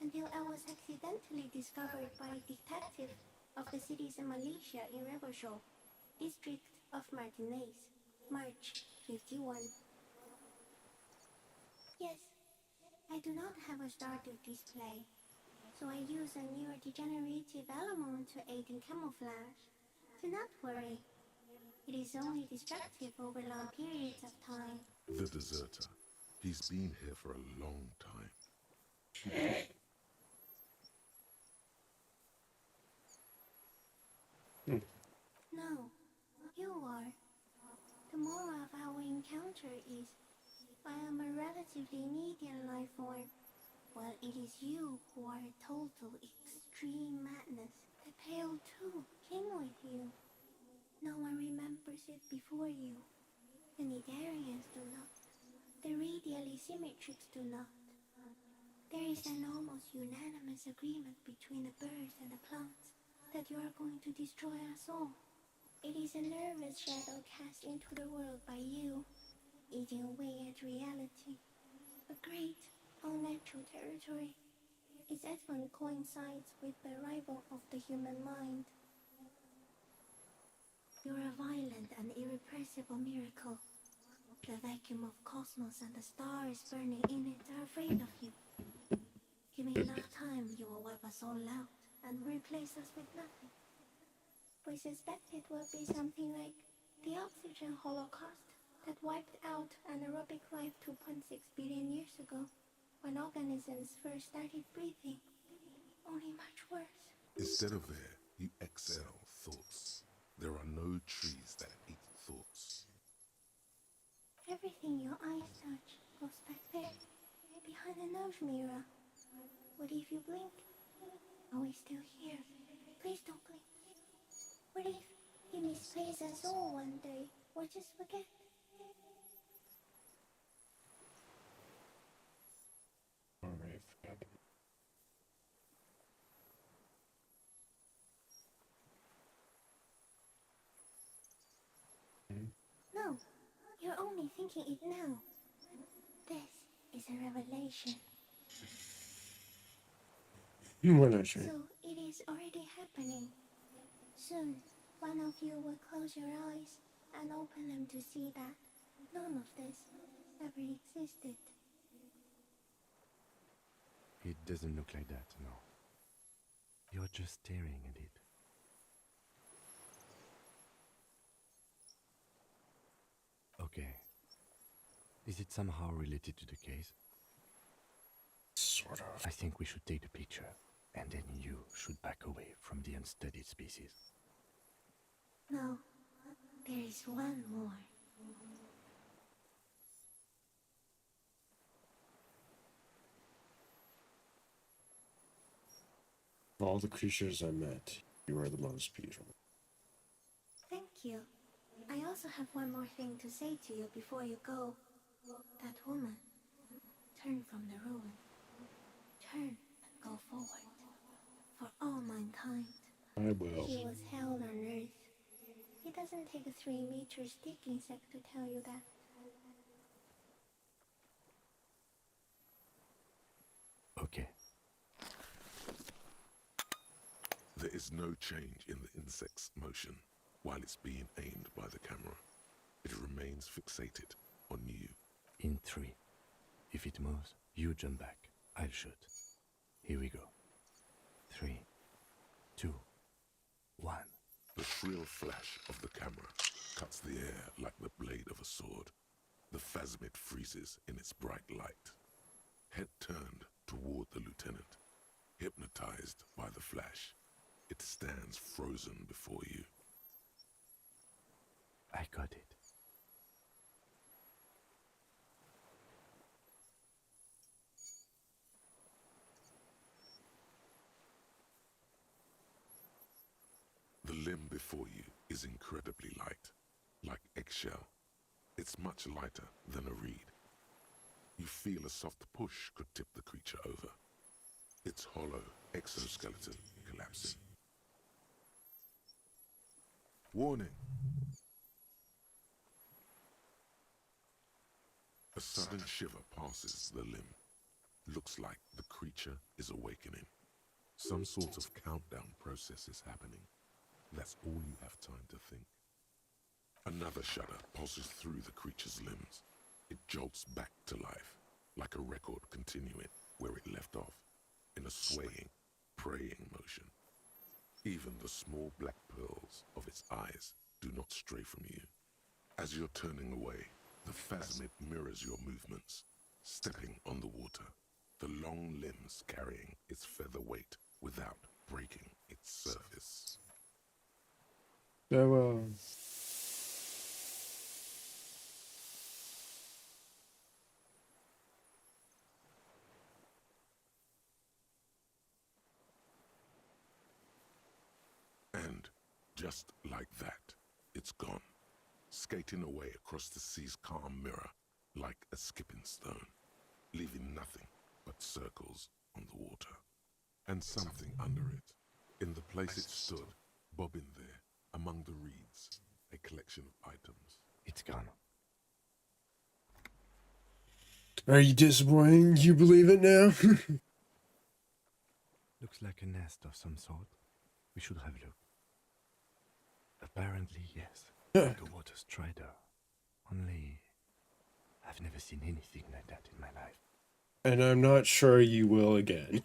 until I was accidentally discovered by a detective of the citizen militia in Rebelshaw, district of Martinez, March 51. Yes, I do not have a starter display, so I use a neurodegenerative element to aid in camouflage. Do not worry, it is only destructive over long periods of time. The deserter. He's been here for a long time. No, you are. The moral of our encounter is, I am a relatively medium life form, while it is you who are a total extreme madness. The Pale too came with you. No one remembers it before you. The Nidarians do not. The radially symmetrics do not. There is an almost unanimous agreement between the birds and the plants that you are going to destroy us all. It is a nervous shadow cast into the world by you, eating away at reality. A great, unnatural territory. its advent coincides with the arrival of the human mind. You're a violent and irrepressible miracle. The vacuum of cosmos and the stars burning in it are afraid of you. Give me enough time, you will wipe us all out and replace us with nothing. We suspect it will be something like the oxygen holocaust that wiped out anaerobic life 2.6 billion years ago, when organisms first started breathing. Only much worse. Instead of air, you exhale thoughts. There are no trees that eat thoughts. Everything your eyes touch goes back there, behind the nose mirror. What if you blink? Are we still here? Please don't blink. What if you misplace us all one day, or just forget? Alright, forgot. No, you're only thinking it now. This is a revelation. What I say? So it is already happening. Soon, one of you will close your eyes and open them to see that none of this ever existed. It doesn't look like that, no. You're just staring at it. Okay. Is it somehow related to the case? Sort of. I think we should take the picture, and then you should back away from the unstudied species. No, there is one more. Of all the creatures I met, you are the most beautiful. Thank you. I also have one more thing to say to you before you go. That woman, turn from the ruin. Turn and go forward. For all mankind. I will. She was held on Earth. It doesn't take a 3-meter stick insect to tell you that. Okay. There is no change in the insect's motion while it's being aimed by the camera. It remains fixated on you. In 3. If it moves, you jump back. I'll shoot. Here we go. 3, 2, 1. The shrill flash of the camera cuts the air like the blade of a sword. The phasmid freezes in its bright light. Head turned toward the lieutenant, hypnotized by the flash. It stands frozen before you. I got it. The limb before you is incredibly light, like eggshell. It's much lighter than a reed. You feel a soft push could tip the creature over. Its hollow exoskeleton collapsing. Warning! A sudden shiver passes the limb. Looks like the creature is awakening. Some sort of countdown process is happening. That's all you have time to think. Another shudder pulses through the creature's limbs. It jolts back to life, like a record continuing where it left off, in a swaying, praying motion. Even the small black pearls of its eyes do not stray from you. As you're turning away, the phasmid mirrors your movements, stepping on the water, the long limbs carrying its feather weight without breaking its surface. So, And just like that, it's gone, skating away across the sea's calm mirror like a skipping stone, leaving nothing but circles on the water. And something under it, in the place it stood, bobbing there, among the reeds, a collection of items. It's gone. are you disappointed? You believe it now? Looks like a nest of some sort. We should have a look. Apparently, yes. Like a water strider. Only, I've never seen anything like that in my life. And I'm not sure you will again.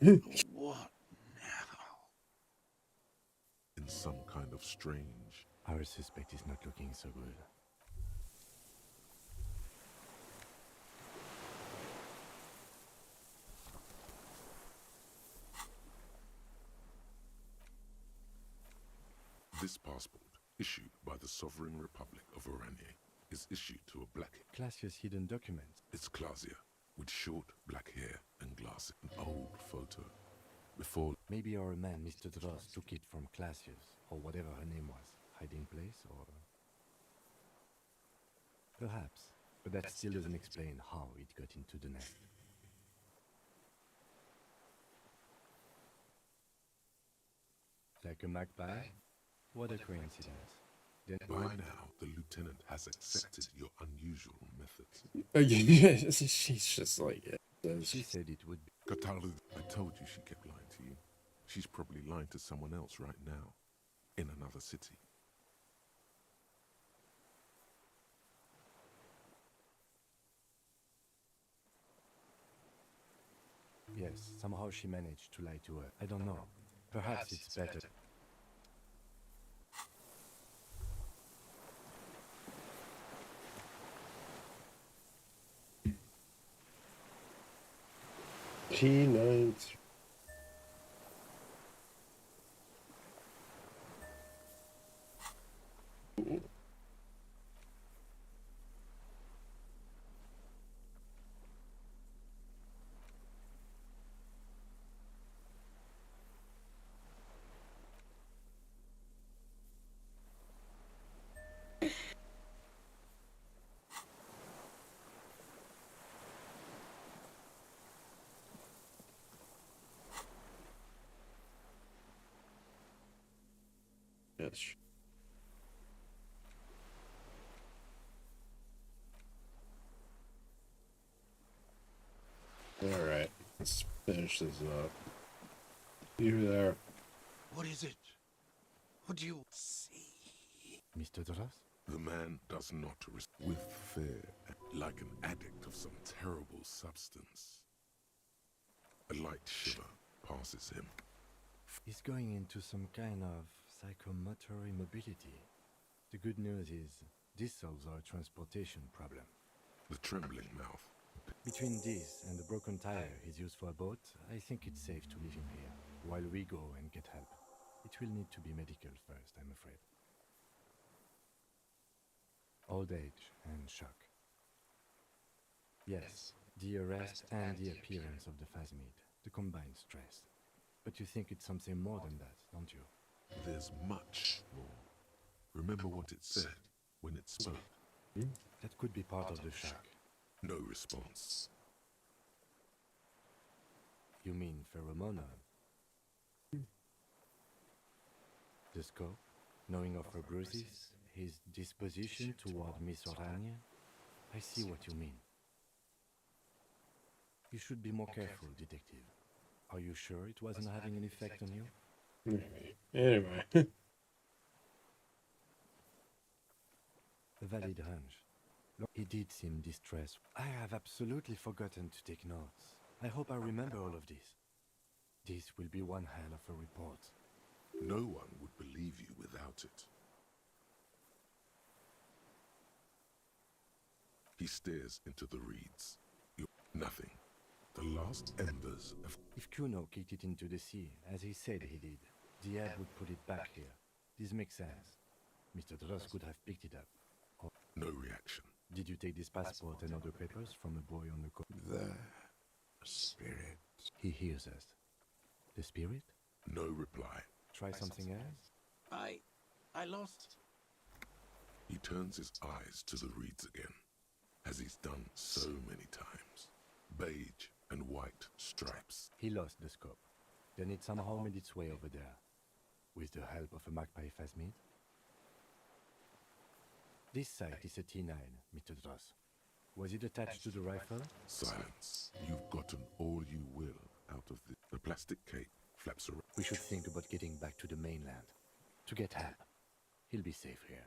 What now? In some kind of strange... Our suspect is not looking so good. This passport, issued by the Sovereign Republic of Oranje, is issued to a black... Classia's hidden document. It's Clasia, with short black hair and glasses. An old photo. Before... Maybe our man, Mr. Dross, took it from Classia's, or whatever her name was. Hiding place, or... Perhaps. But that still doesn't explain how it got into the nest. Like a magpie? What a coincidence. Then by now, the lieutenant has accepted your unusual methods. She's just like it. She said it would be. Katalu, I told you she kept lying to you. She's probably lying to someone else right now, in another city. Yes, somehow she managed to lie to her. I don't know. Perhaps it's better. T9. Yes. All right, let's finish this up. You there? What is it? What do you see? Mr. Dross? The man does not with fear, like an addict of some terrible substance. A light shiver passes him. He's going into some kind of psychomotor immobility. The good news is, this solves our transportation problem. The trembling mouth. Between this and the broken tire he's used for a boat, I think it's safe to leave him here, while we go and get help. It will need to be medical first, I'm afraid. Old age and shock. Yes, the arrest and the appearance of the phasmid, the combined stress. But you think it's something more than that, don't you? There's much more. Remember what it said when it spoke? That could be part of the shock. No response. You mean pheromone? The scope, knowing of her bruises, his disposition toward Miss Oranje? I see what you mean. You should be more careful, detective. Are you sure it wasn't having an effect on you? Maybe. Anyway. A valid hunch. Look, he did seem distressed. I have absolutely forgotten to take notes. I hope I remember all of this. This will be one hell of a report. No one would believe you without it. He stares into the reeds. Nothing. The last embers of... If Kuno kicked it into the sea, as he said he did, the ebb would put it back here. This makes sense. Mr. Dross could have picked it up. Or no reaction. Did you take this passport and other papers from a boy on the coast? The spirit. He hears us. The spirit? No reply. Try something else? I lost... He turns his eyes to the reeds again, as he's done so many times. Beige and white stripes. He lost the scope. Then it somehow made its way over there. With the help of a magpie phasmid. This sight is a T9, Mr. Dross. Was it attached to the rifle? Silence. You've gotten all you will out of the plastic cape flaps around. We should think about getting back to the mainland. To get help. He'll be safe here.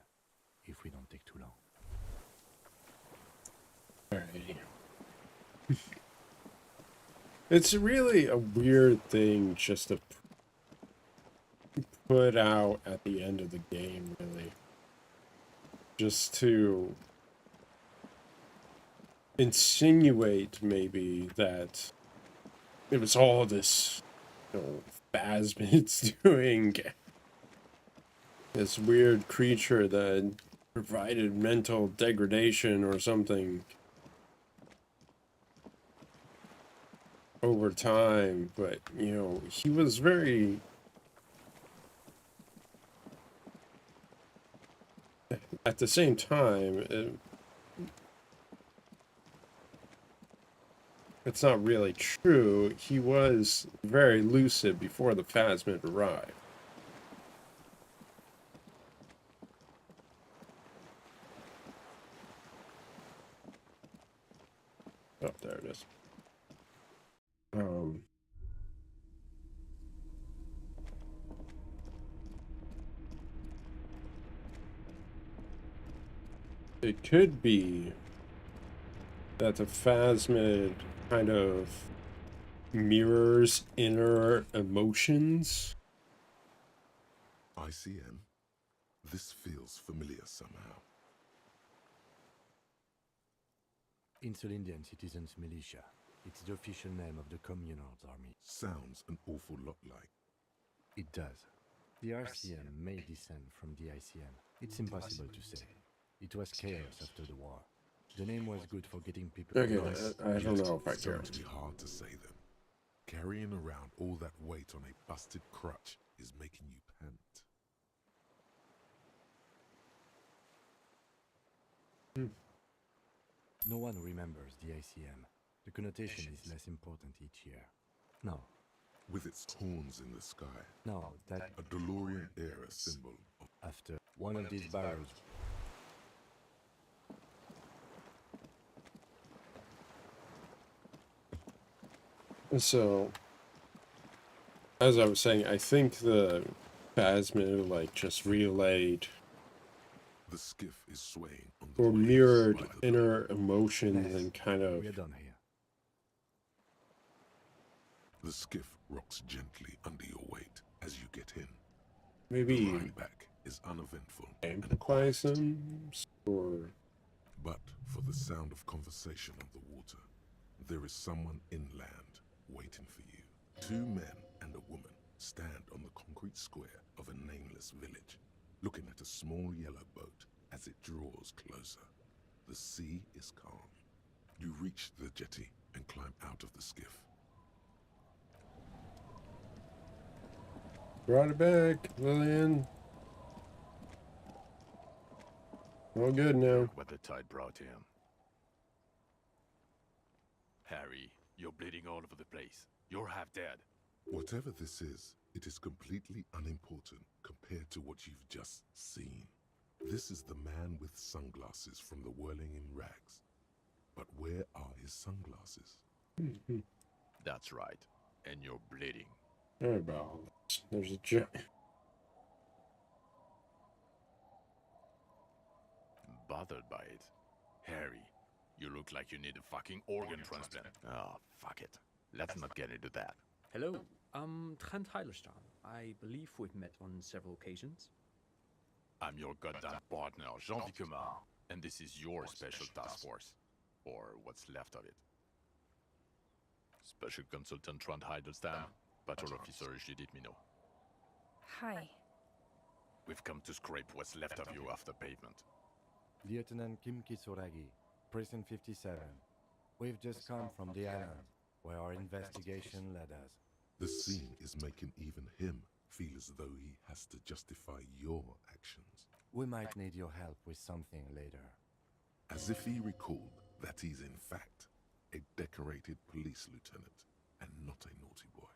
If we don't take too long. Alrighty. It's really a weird thing just to put out at the end of the game, really. Just to insinuate, maybe, that it was all this, Phasmid's doing. This weird creature that provided mental degradation or something over time, but, he was very... At the same time, it's not really true. He was very lucid before the Phasmid arrived. Oh, there it is. It could be that the Phasmid kind of mirrors inner emotions. ICM? This feels familiar somehow. Insulindian Citizens Militia. It's the official name of the Communards Army. Sounds an awful lot like. It does. The RCM may descend from the ICM. It's impossible to say. It was chaos after the war. The name was good for getting people... Okay, I don't know if I care. It's going to be hard to say them. Carrying around all that weight on a busted crutch is making you pant. No one remembers the ICM. The connotation is less important each year. No. With its horns in the sky. No, that... A DeLorean era symbol. After one of these barrels... So, as I was saying, I think the Phasmid, just relayed the skiff is swaying on or mirrored inner emotions and kind of... We're done here. The skiff rocks gently under your weight as you get in. Maybe... The ride back is uneventful. Amplify some, or... But for the sound of conversation on the water, there is someone inland waiting for you. 2 men and a woman stand on the concrete square of a nameless village, looking at a small yellow boat as it draws closer. The sea is calm. You reach the jetty and climb out of the skiff. Brought it back, Lillian. All good now. Look what the tide brought him. Harry, you're bleeding all over the place. You're half dead. Whatever this is, it is completely unimportant compared to what you've just seen. This is the man with sunglasses from the Whirling in Rags. But where are his sunglasses? That's right. And you're bleeding. There's a jet. Bothered by it. Harry, you look like you need a fucking organ transplant. Oh, fuck it. Let's not get into that. Hello, Trent Heilerstein. I believe we've met on several occasions. I'm your goddamn partner, Jean-Vic Kumar, and this is your special task force. Or what's left of it. Special Consultant Trent Heilerstein, Patrol Officer Judith Minot. Hi. We've come to scrape what's left of you off the pavement. Lieutenant Kim Kitsuragi, Prison 57. We've just come from the island, where our investigation led us. The scene is making even him feel as though he has to justify your actions. We might need your help with something later. As if he recalled that he's in fact a decorated police lieutenant and not a naughty boy.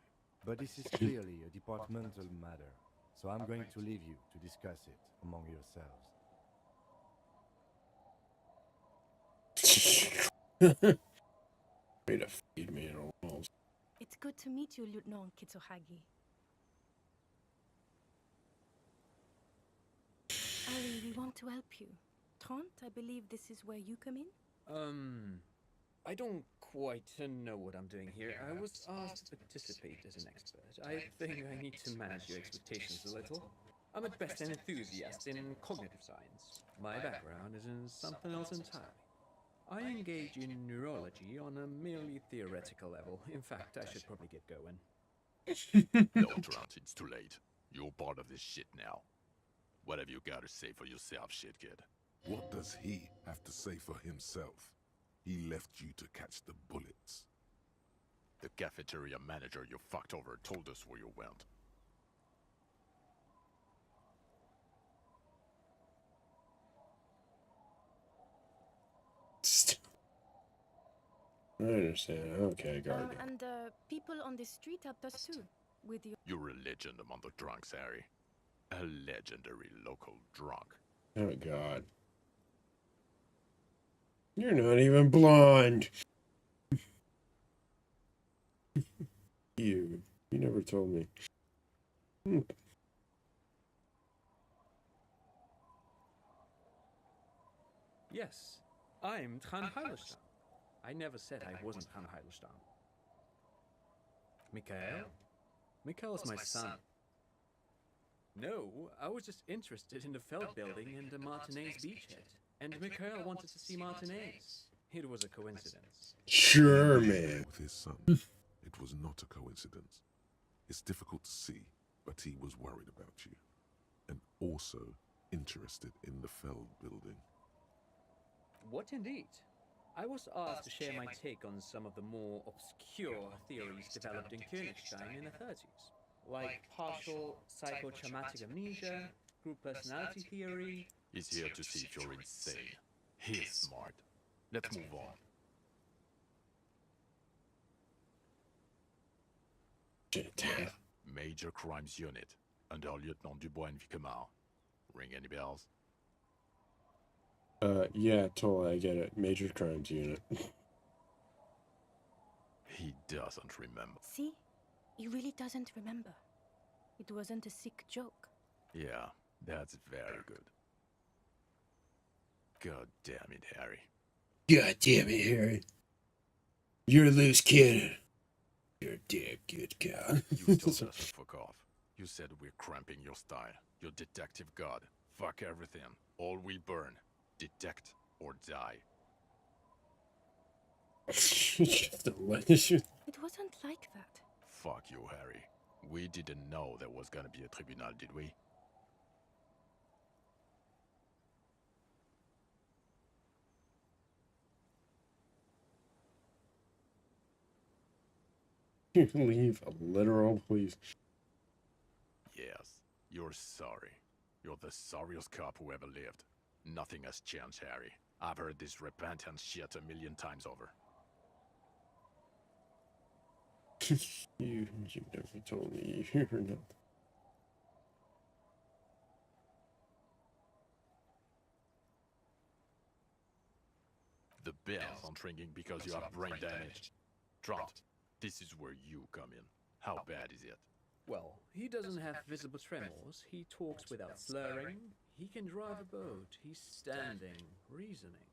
But this is clearly a departmental matter, so I'm going to leave you to discuss it among yourselves. Way to feed me in a walls. It's good to meet you, Lieutenant Kitsuhagi. to help you? Trent, I believe this is where you come in? I don't quite know what I'm doing here. I was asked to participate as an expert. I think I need to manage your expectations a little. I'm at best an enthusiast in cognitive science. My background is in something else entirely. I engage in neurology on a merely theoretical level. In fact, I should probably get going. No, Trent, it's too late. You're part of this shit now. What have you got to say for yourself, shit kid? What does he have to say for himself? He left you to catch the bullets. The cafeteria manager you fucked over told us where you went. I understand. Okay, guard. And people on the street helped us too. With your... You're a legend among the drunks, Harry. A legendary local drunk. Oh, God. You're not even blonde. You never told me. Yes, I'm Trant Heilestam. I never said I wasn't Trant Heilestam. Mikhail? Mikhail's my son. No, I was just interested in the Feld building and the Martinez beachhead. And Mikhail wanted to see Martinez. It was a coincidence. Sure, man. With his son, it was not a coincidence. It's difficult to see, but he was worried about you. And also interested in the Feld building. What indeed? I was asked to share my take on some of the more obscure theories developed in Königstein in the 30s, like partial psychotraumatic amnesia, group personality theory. He's here to see if you're insane. He's smart. Let's move on. Major Crimes Unit, under Lieutenant Dubois and Vicomar. Ring any bells? Yeah, totally, I get it. Major Crimes Unit. He doesn't remember. See? He really doesn't remember. It wasn't a sick joke. Yeah, that's very good. God damn it, Harry. God damn it, Harry. You're a loose cannon. You're a damn good guy. You told us to fuck off. You said we're cramping your style. You're detective god. Fuck everything. All we burn. Detect or die. It wasn't like that. Fuck you, Harry. We didn't know there was gonna be a tribunal, did we? Leave a literal, please. Yes, you're sorry. You're the sorriest cop who ever lived. Nothing has changed, Harry. I've heard this repentance shit a million times over. you never told me you're not. The bells aren't ringing because you have brain damage. Trot, this is where you come in. How bad is it? Well, he doesn't have visible tremors, he talks without slurring, he can drive a boat, he's standing, reasoning.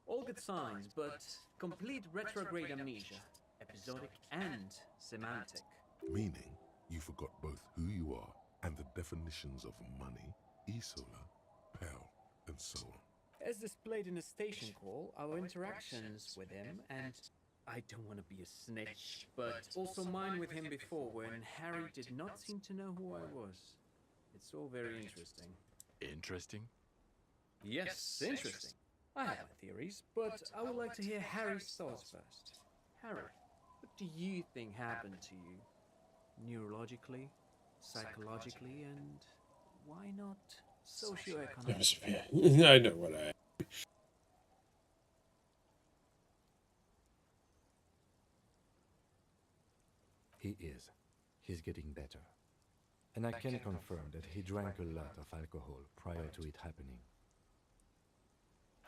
All good signs, but complete retrograde amnesia, episodic and semantic. Meaning, you forgot both who you are and the definitions of money, Isola, Pell, and so on. As displayed in a station call, our interactions with him, and I don't want to be a snitch, but also mine with him before when Harry did not seem to know who I was. It's all very interesting. Interesting? Yes, interesting. I have my theories, but I would like to hear Harry's thoughts first. Harry, what do you think happened to you? Neurologically, psychologically, and why not socioeconomically? I know what I... He is. He's getting better. And I can confirm that he drank a lot of alcohol prior to it happening.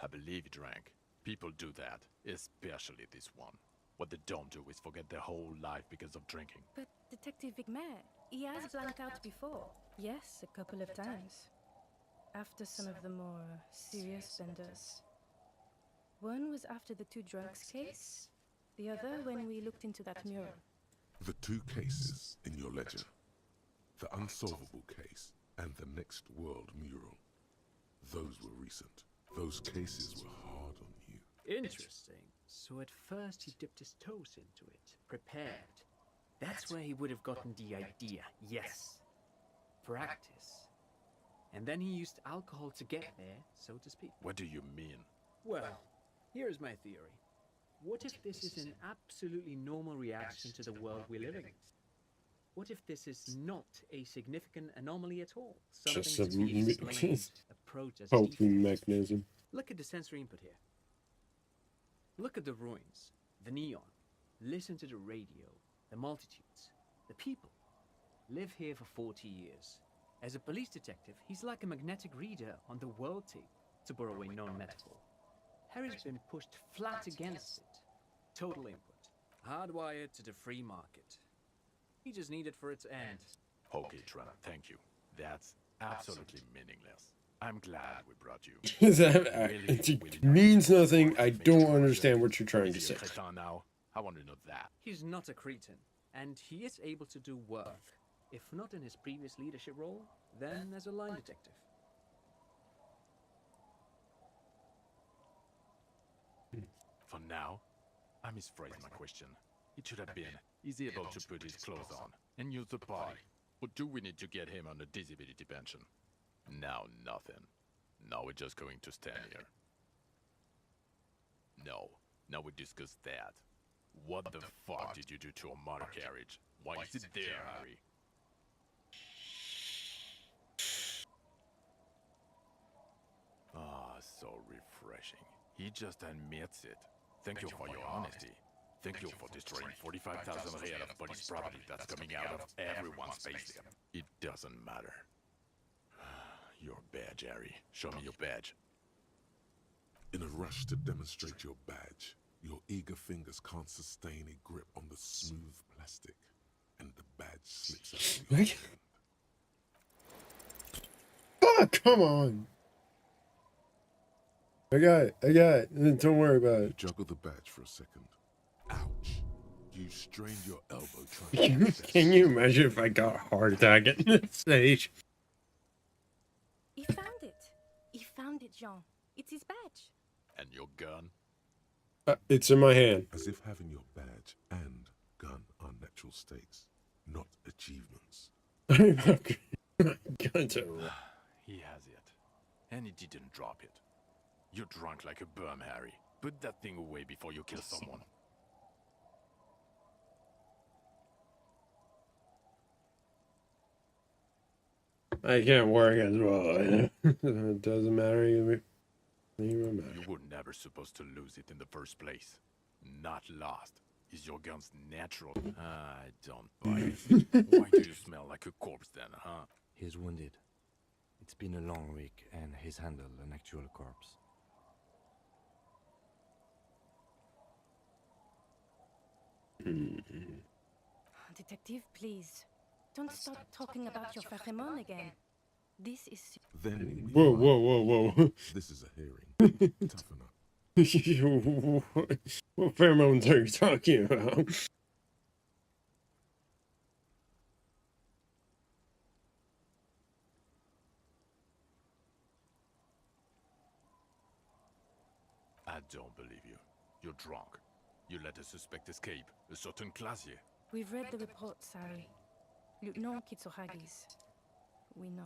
I believe he drank. People do that, especially this one. What they don't do is forget their whole life because of drinking. But Detective Vigmare, he has blanked out before. Yes, a couple of times. after some of the more serious vendors. One was after the two drunks case, the other when we looked into that mural. The two cases in your ledger, the unsolvable case and the Next World mural, those were recent. Those cases were hard on you. Interesting. So at first he dipped his toes into it, prepared. That's where he would have gotten the idea, yes. Practice. And then he used alcohol to get there, so to speak. What do you mean? Well, here's my theory. What if this is an absolutely normal reaction to the world we're living in? What if this is not a significant anomaly at all? Something Just to be explained, approached as coping mechanism. Look at the sensory input here. Look at the ruins, the neon. Listen to the radio, the multitudes, the people. Live here for 40 years. As a police detective, he's like a magnetic reader on the world tape, to borrow a known metaphor. Harry's been pushed flat against it. Total input. Hardwired to the free market. He just needed for it to end. Okay, Trent, thank you. That's absolutely meaningless. I'm glad we brought you. It means nothing. I don't understand what you're trying to Is he say. a cretin now? I want to know that. He's not a cretin, and he is able to do work. If not in his previous leadership role, then as a line detective. For now, I misphrased my question. It should have been, is he able to put his clothes on and use the party? Or do we need to get him on a disability pension? Now nothing. Now we're just going to stand here. No, now we discuss that. What the fuck did you do to a motor carriage? Why is it there, Harry? Ah, so refreshing. He just admits it. Thank you for your honesty. Thank you for destroying 45,000 real of police property that's coming out of everyone's payslip. It doesn't matter. Your badge, Harry. Show me your badge. In a rush to demonstrate your badge, your eager fingers can't sustain a grip on the smooth plastic, and the badge slips out of your hand. Oh, come on. I got it. Don't worry about You it. juggle the badge for a second. Ouch. You strained your elbow trying to Can you imagine if I got a heart attack at this stage? He found it. He found it, Jean. It's his badge. And your gun? It's in my hand. As if having your badge and gun are natural states, not achievements. He has it. And he didn't drop it. You're drunk like a bum, Harry. Put that thing away before you kill someone. I can't work as well. It doesn't matter. You were never supposed to lose it in the first place. Not lost. Is your gun's natural? I don't buy it. Why do you smell like a corpse then, huh? He's wounded. It's been a long week, and he's handled an actual corpse. Detective, please. Don't start talking about your pheromone again. This is... Then whoa. This is a hearing. Toughen up. What pheromones are you talking about? I don't believe you. You're drunk. You let a suspect escape, a certain Classier. We've read the reports, Harry. Lieutenant Kitsuragis. We know.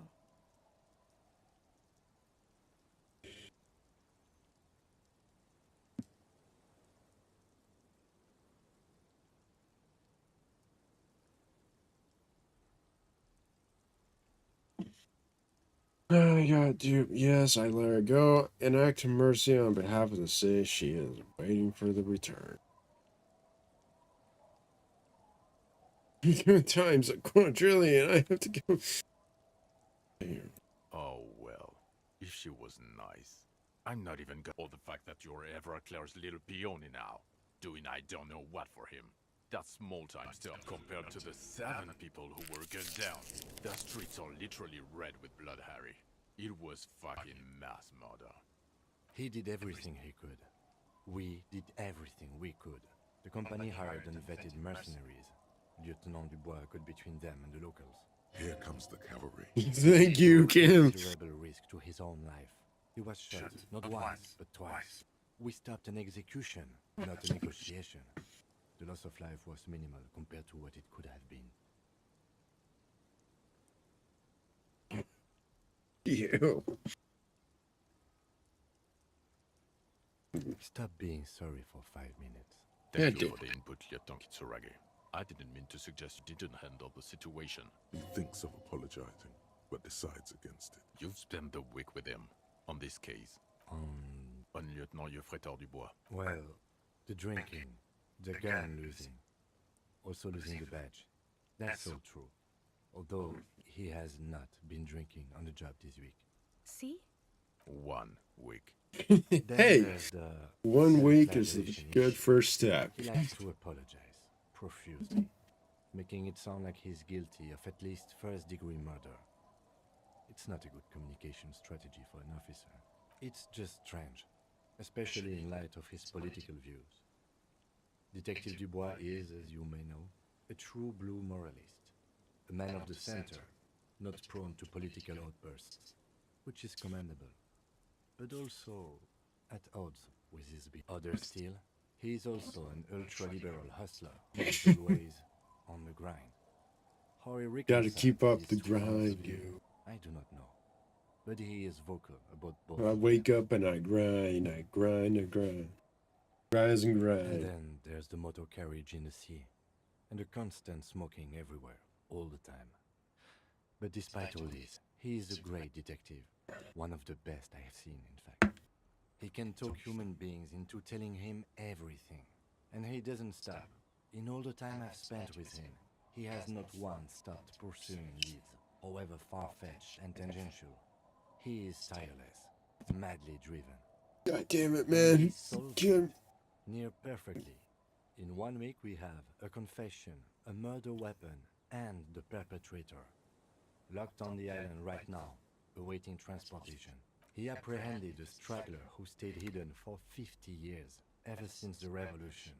Oh, God, dude. Yes, I let her go. An act of mercy on behalf of the city. She is waiting for the return. Times a quadrillion. I have to go. Oh, well. If she was nice. I'm not even gonna... Or the fact that you're Everclear's little peony now. Doing I don't know what for him. That's small-time stuff compared to the 7 people who were gunned down. The streets are literally red with blood, Harry. It was fucking mass murder. He did everything he could. We did everything we could. The company hired unvetted mercenaries. Lieutenant Dubois got between them and the locals. Here comes the cavalry. Thank you, Kim. Considerable risk to his own life. He was shot, not once, but twice. We stopped an execution, not a negotiation. The loss of life was minimal compared to what it could have been. You. Stop being sorry for 5 minutes. Thank you for the input, Lieutenant Kitsuragi. I didn't mean to suggest you didn't handle the situation. He thinks of apologizing, but decides against it. You've spent the week with him on this case. On Lieutenant Geoffrey Dubois. Well, the drinking, the gun losing, also losing the badge. That's all true. Although he has not been drinking on the job this week. See? 1 week. Hey, 1 week is a good first step. He likes to apologize profusely, making it sound like he's guilty of at least first-degree murder. It's not a good communication strategy for an officer. It's just strange, especially in light of his political views. Detective Dubois is, as you may know, a true blue moralist, a man of the center, not prone to political outbursts, which is commendable, but also at odds with his big. Others still, he is also an ultra-liberal hustler who is always on the grind. How he Gotta keep up the reconciles these two points of grind, view, you. I do not know, but he is vocal about both. I wake up and I grind, I grind, I grind. Rise and And grind. then there's the motor carriage in the sea, and the constant smoking everywhere, all the time. But despite all this, he is a great detective, one of the best I have seen, in fact. He can talk human beings into telling him everything, and he doesn't stop. In all the time I've spent with him, he has not once stopped pursuing leads, however far-fetched and tangential. He is tireless, madly driven. God damn it, And man. he solves Kim. it near perfectly. In 1 week we have a confession, a murder weapon, and the perpetrator. Locked on the island right now, awaiting transportation. He apprehended a straggler who stayed hidden for 50 years, ever since the revolution,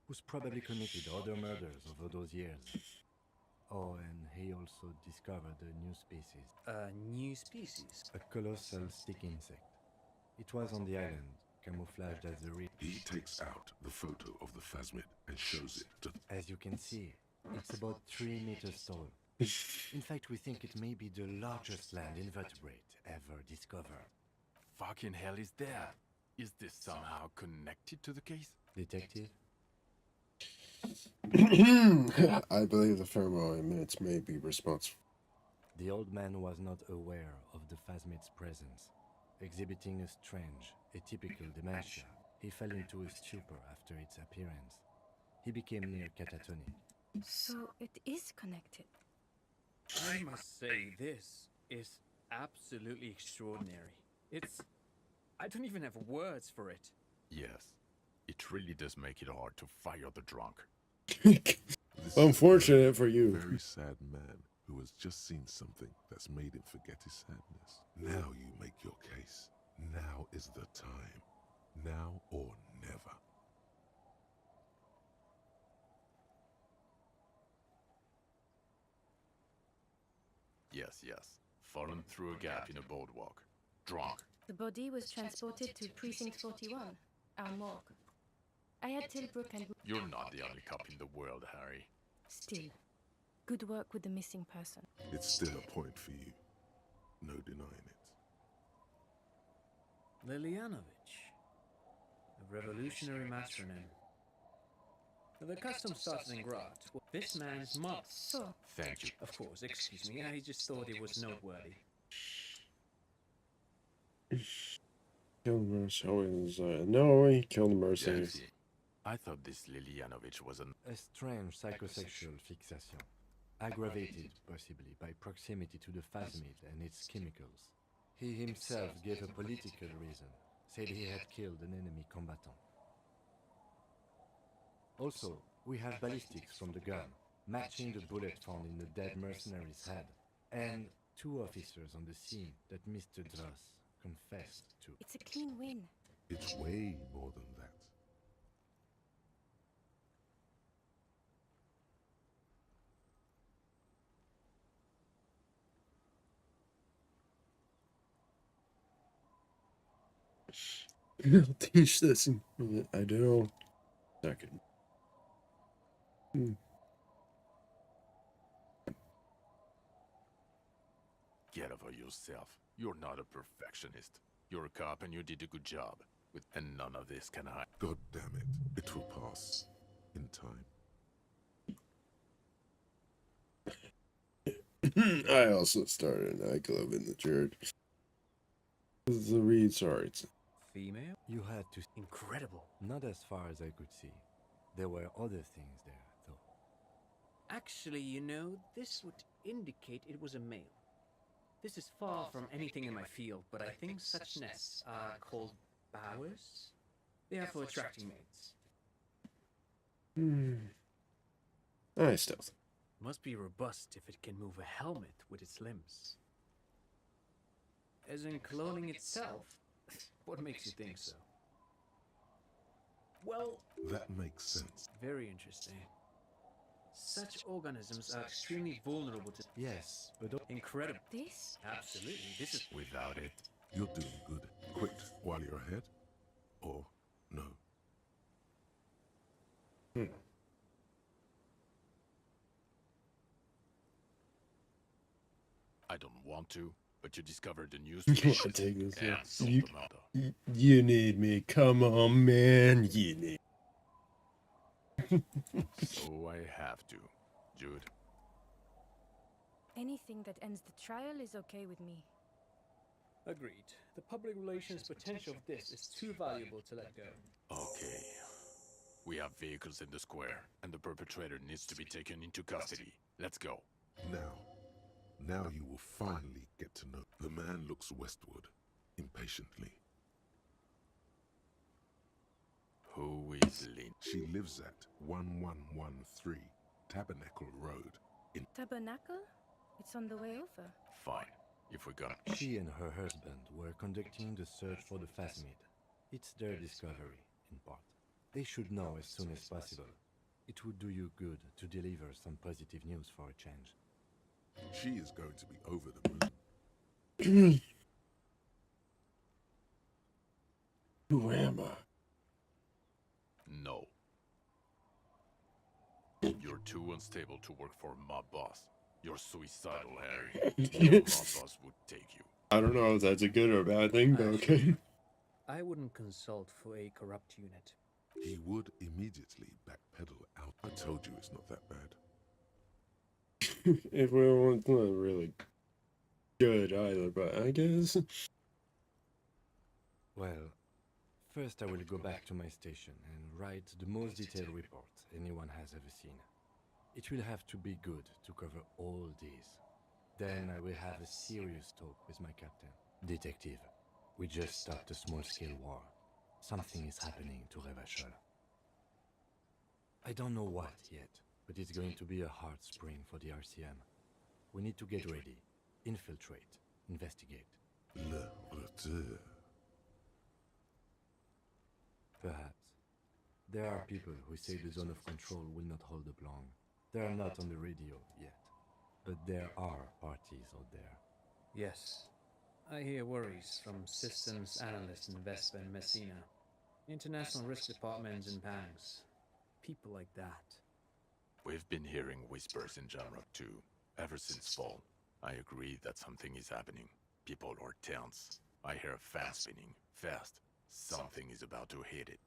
who's probably committed other murders over those years. Oh, and he also discovered a new species. A new species? A colossal stick insect. It was on the island, camouflaged as a real. He takes out the photo of the phasmid and shows it to. As you can see, it's about 3 meters tall. In fact, we think it may be the largest land invertebrate ever discovered. Fucking hell is there? Is this somehow connected to the case? Detective? I believe the pheromone emits may be responsible. The old man was not aware of the phasmid's presence. Exhibiting a strange, atypical dementia, he fell into a stupor after its appearance. He became near catatonic. So it is connected. I must say, this is absolutely extraordinary. I don't even have words for it. Yes. It really does make it hard to fire the drunk. Unfortunate for you. A very sad man who has just seen something that's made him forget his sadness. Now you make your case. Now is the time. Now or never. Yes. Fallen through a gap in a boardwalk. Drunk. The body was transported to Precinct 41, our morgue. I had Tilbrook and... You're not the only cop in the world, Harry. Still, good work with the missing person. It's still a point for you. No denying it. Lilianovich. A revolutionary matronym. The custom started in Graz. This man's mom. So, Thank you. Of course, excuse me. I just thought it was noteworthy. Killed the mercenaries. No, he killed the mercenaries. Yes. I thought this Lilianovich was an... A strange psychosexual fixation, aggravated possibly by proximity to the phasmid and its chemicals. He himself gave a political reason, said he had killed an enemy combatant. Also, we have ballistics from the gun, matching the bullet found in the dead mercenary's head, and 2 officers on the scene that Mr. Dross confessed to. It's a clean win. It's way more than that. I'll teach this in, I don't know, second. Get over yourself. You're not a perfectionist. You're a cop and you did a good job. And none of this can hide. God damn it. It will pass. In time. I also started a nightclub in the church. The read, sorry. Female? You had to... Incredible. Not as far as I could see. There were other things there, though. Actually, you know, this would indicate it was a male. This is far from anything in my field, but I think such nests are called bowers. They are for attracting mates. I stealth. Must be robust if it can move a helmet with its limbs. As in cloning itself? What makes you think so? Well... That makes sense. Very interesting. Such organisms are extremely vulnerable to... Yes, but... Incredible. This? Absolutely. This is... Without it. You're doing good. Quit while you're ahead. Or no. I don't want to, but you discovered the news. You want to take this? And sold You, them out. you need me. Come on, man. You need. So I have to. Jude. Anything that ends the trial is okay with me. Agreed. The public relations potential of this is too valuable to let go. Okay. We have vehicles in the square, and the perpetrator needs to be taken into custody. Let's go. Now you will finally get to know. The man looks westward, impatiently. Who is Lynn? She lives at 1113 Tabernacle Road in... Tabernacle? It's on the way over. Fine. If we got... She and her husband were conducting the search for the phasmid. It's their discovery, in part. They should know as soon as possible. It would do you good to deliver some positive news for a change. She is going to be over the moon. Who am I? No. You're too unstable to work for my boss. You're suicidal, Harry. My boss would take you. I don't know if that's a good or bad thing, but okay. I wouldn't consult for a corrupt unit. He would immediately backpedal out. I told you it's not that bad. If we weren't not really good either, but I guess. Well, first I will go back to my station and write the most detailed report anyone has ever seen. It will have to be good to cover all these. Then I will have a serious talk with my captain. Detective, we just stopped a small-scale war. Something is happening to Revachol. I don't know what yet, but it's going to be a hard spring for the RCM. We need to get ready, infiltrate, investigate. Le retour. Perhaps. There are people who say the zone of control will not hold up long. They are not on the radio yet, but there are parties out there. Yes. I hear worries from systems analysts in Vespa and Messina. International risk departments in Pangs. People like that. We've been hearing whispers in Jamrock too, ever since fall. I agree that something is happening. People are tense. I hear a fan spinning, fast. Something is about to hit it.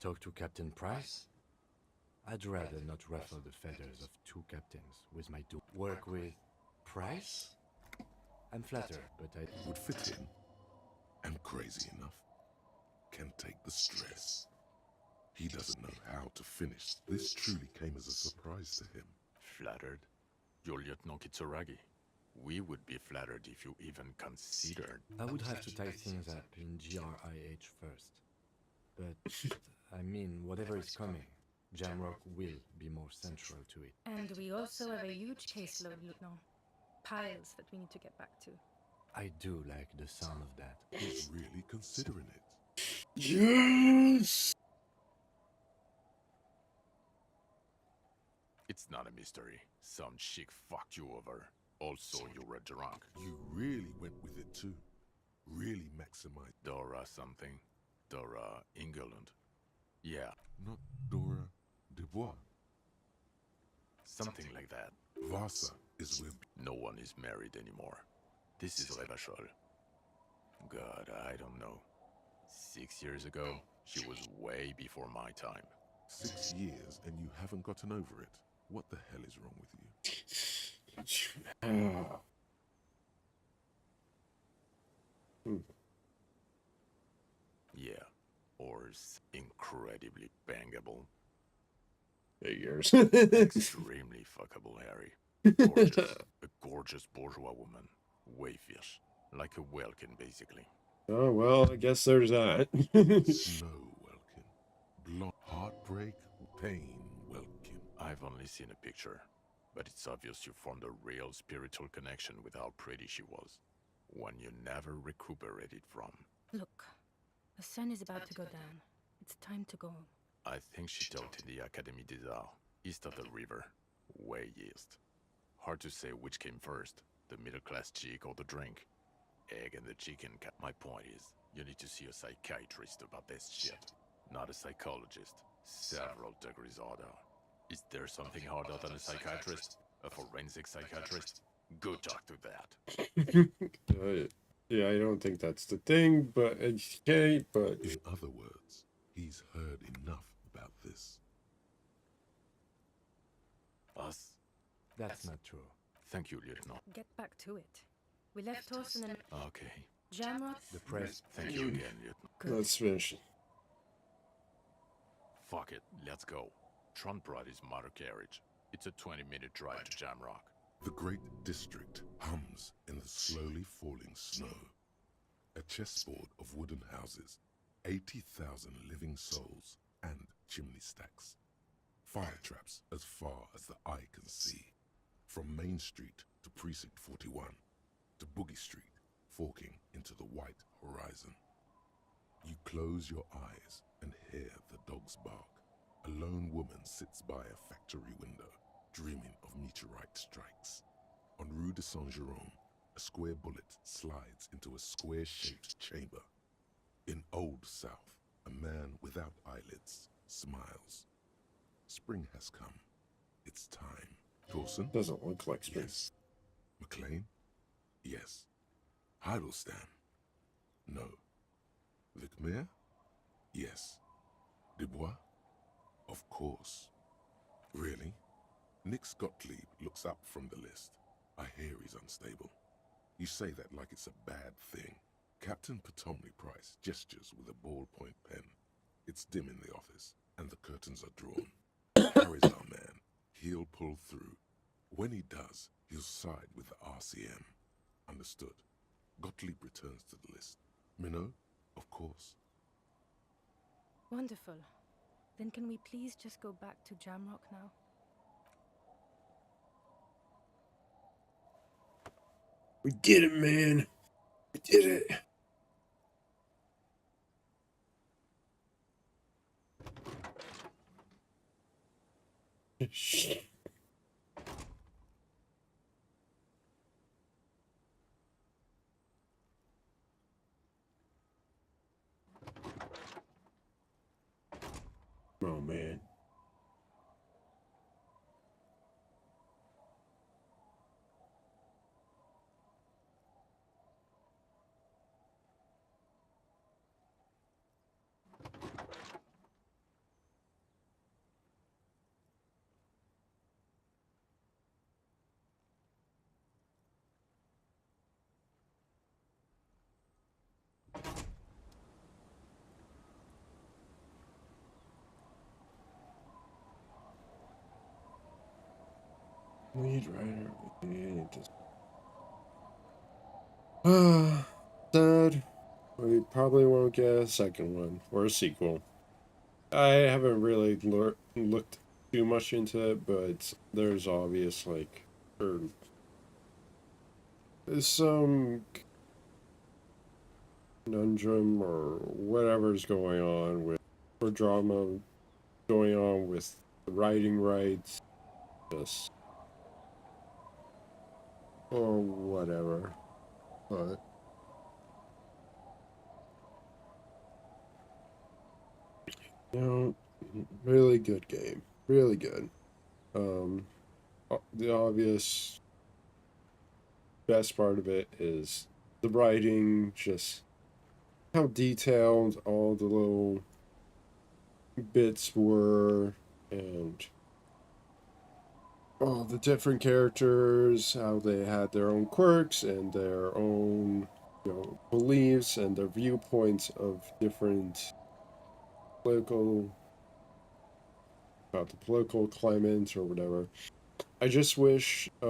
Talk to Captain Price? I'd rather not ruffle the feathers of two captains with my work with Price? I'm flattered, but I would fit in. I'm crazy enough. Can take the stress. He doesn't know how to finish. This truly came as a surprise to him. Flattered? You're Lieutenant Kitsuragi. We would be flattered if you even considered. I would have to tie things up in GRIH first. But, I mean, whatever is coming, Jamrock will be more central to it. And we also have a huge caseload, Lieutenant. piles that we need to get back to. I do like the sound of that. He's really considering it. Yes! It's not a mystery. Some chick fucked you over. Also, you were drunk. You really went with it too. Really maximized. Dora something. Dora England. Yeah. Not Dora Dubois. Something like that. Vasa is with... No one is married anymore. This is Revachol. God, I don't know. 6 years ago, she was way before my time. 6 years and you haven't gotten over it. What the hell is wrong with you? Yeah. Or incredibly bangable. Figures. Extremely fuckable, Harry. Gorgeous. A gorgeous bourgeois woman. Wayfish. Like a Welkin, basically. Oh, well, I guess there's that. Snow Welkin. Blonde heartbreak, pain Welkin. I've only seen a picture, but it's obvious you formed a real spiritual connection with how pretty she was. One you never recuperated from. Look, the sun is about to go down. It's time to go. I think she taught in the Académie des Arts, east of the river. Way east. Hard to say which came first, the middle-class chick or the drink. Egg and the chicken. My point is, you need to see a psychiatrist about this shit. Not a psychologist. Several degrees harder. Is there something harder than a psychiatrist? A forensic psychiatrist? Go talk to that. Yeah, I don't think that's the thing, but it's okay, but... In other words, he's heard enough about this. Us? That's not true. Thank you, Lieutenant. Get back to it. We left Thorsten and... Okay. Jamrock? The press. Thank you again, Lieutenant. Let's finish. Fuck it, let's go. Tron brought his motor carriage. It's a 20-minute drive to Jamrock. The great district hums in the slowly falling snow. A chessboard of wooden houses, 80,000 living souls, and chimney stacks. Fire traps as far as the eye can see. From Main Street to Precinct 41, to Boogie Street, forking into the white horizon. You close your eyes and hear the dogs bark. A lone woman sits by a factory window, dreaming of meteorite strikes. On Rue de Saint-Jérôme, a square bullet slides into a square-shaped chamber. In Old South, a man without eyelids smiles. Spring has come. It's time. Dawson? Doesn't look like spring. Yes. McLean? Yes. Heidelstein? No. Vicmere? Yes. Dubois? Of course. Really? Nix Gottlieb looks up from the list. I hear he's unstable. You say that like it's a bad thing. Captain Potomny Price gestures with a ballpoint pen. It's dim in the office, and the curtains are drawn. Harry's our man. He'll pull through. When he does, he'll side with the RCM. Understood. Gottlieb returns to the list. Minot? Of course. Wonderful. Then can we please just go back to Jamrock now? We did it, man. We did it. Oh, man. Lead writer. Sad. We probably won't get a second one or a sequel. I haven't really looked too much into it, but there's obvious some conundrum or whatever's going on with, or drama going on with the writing rights, just, or whatever, but you know, really good game, really good. The obvious best part of it is the writing, just how detailed all the little bits were, and all the different characters, how they had their own quirks and their own, you know, beliefs and their viewpoints of different political, about the political climate or whatever. I just wish a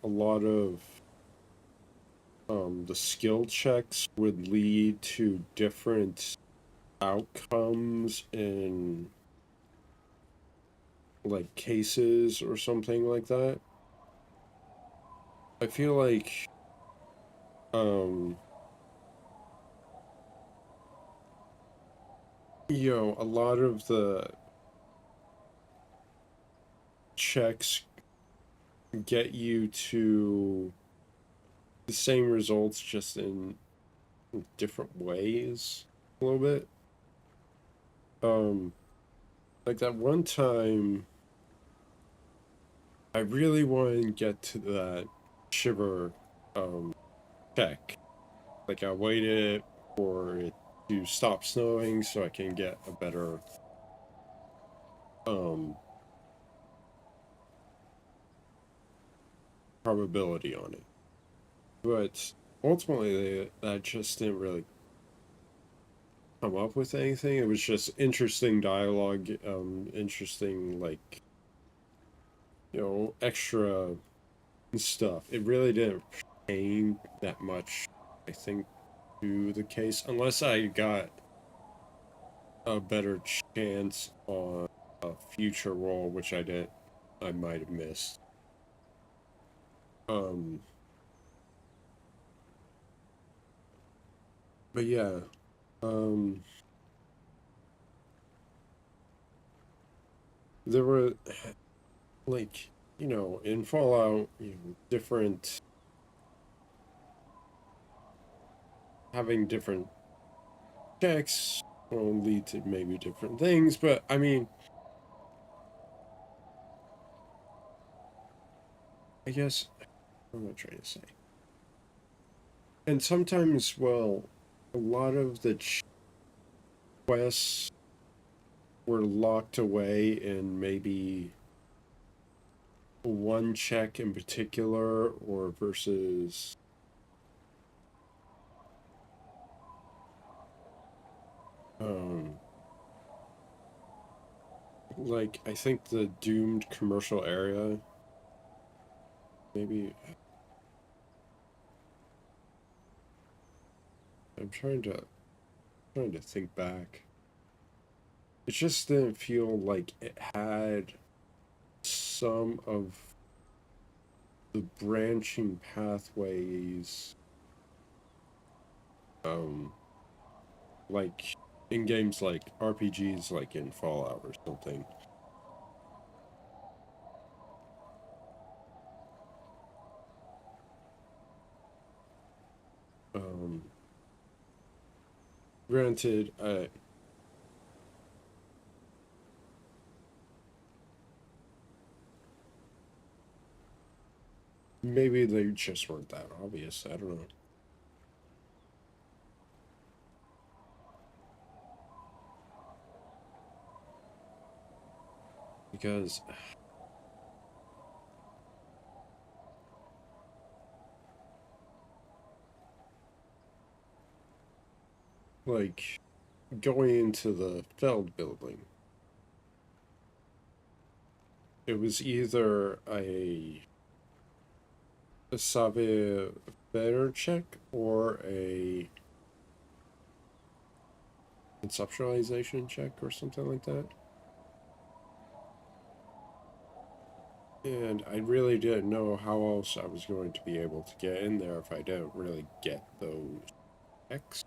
lot of the skill checks would lead to different outcomes in like cases or something like that. I feel like you know, a lot of the checks get you to the same results, just in different ways a little bit. Like that one time I really wanted to get to that shiver check. Like I waited for it to stop snowing so I can get a better probability on it. But ultimately that just didn't really come up with anything. It was just interesting dialogue, interesting, like, you know, extra stuff. It really didn't pertain that much, I think, to the case, unless I got a better chance on a future role, which I didn't. I might have missed. But yeah, there were, like, you know, in Fallout, you know, different, having different checks will lead to maybe different things, but I mean, I guess, what am I trying to say? And sometimes, well, a lot of the quests were locked away in maybe one check in particular, or versus like, I think the doomed commercial area, maybe. I'm trying to think back. It just didn't feel like it had some of the branching pathways, like in games like RPGs, like in Fallout or something. Granted, maybe they just weren't that obvious. I don't know. Because like going into the Feld building, it was either a savoir-faire check or a conceptualization check or something like that. And I really didn't know how else I was going to be able to get in there if I didn't really get those checks.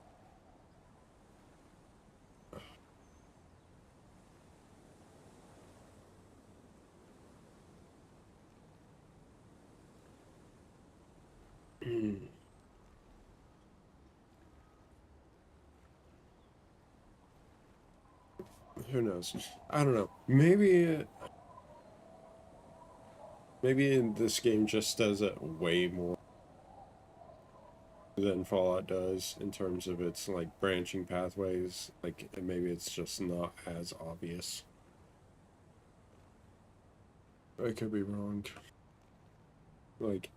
Who knows? I don't know. Maybe this game just does it way more than Fallout does in terms of its like branching pathways. Like maybe it's just not as obvious. I could be wrong. Like,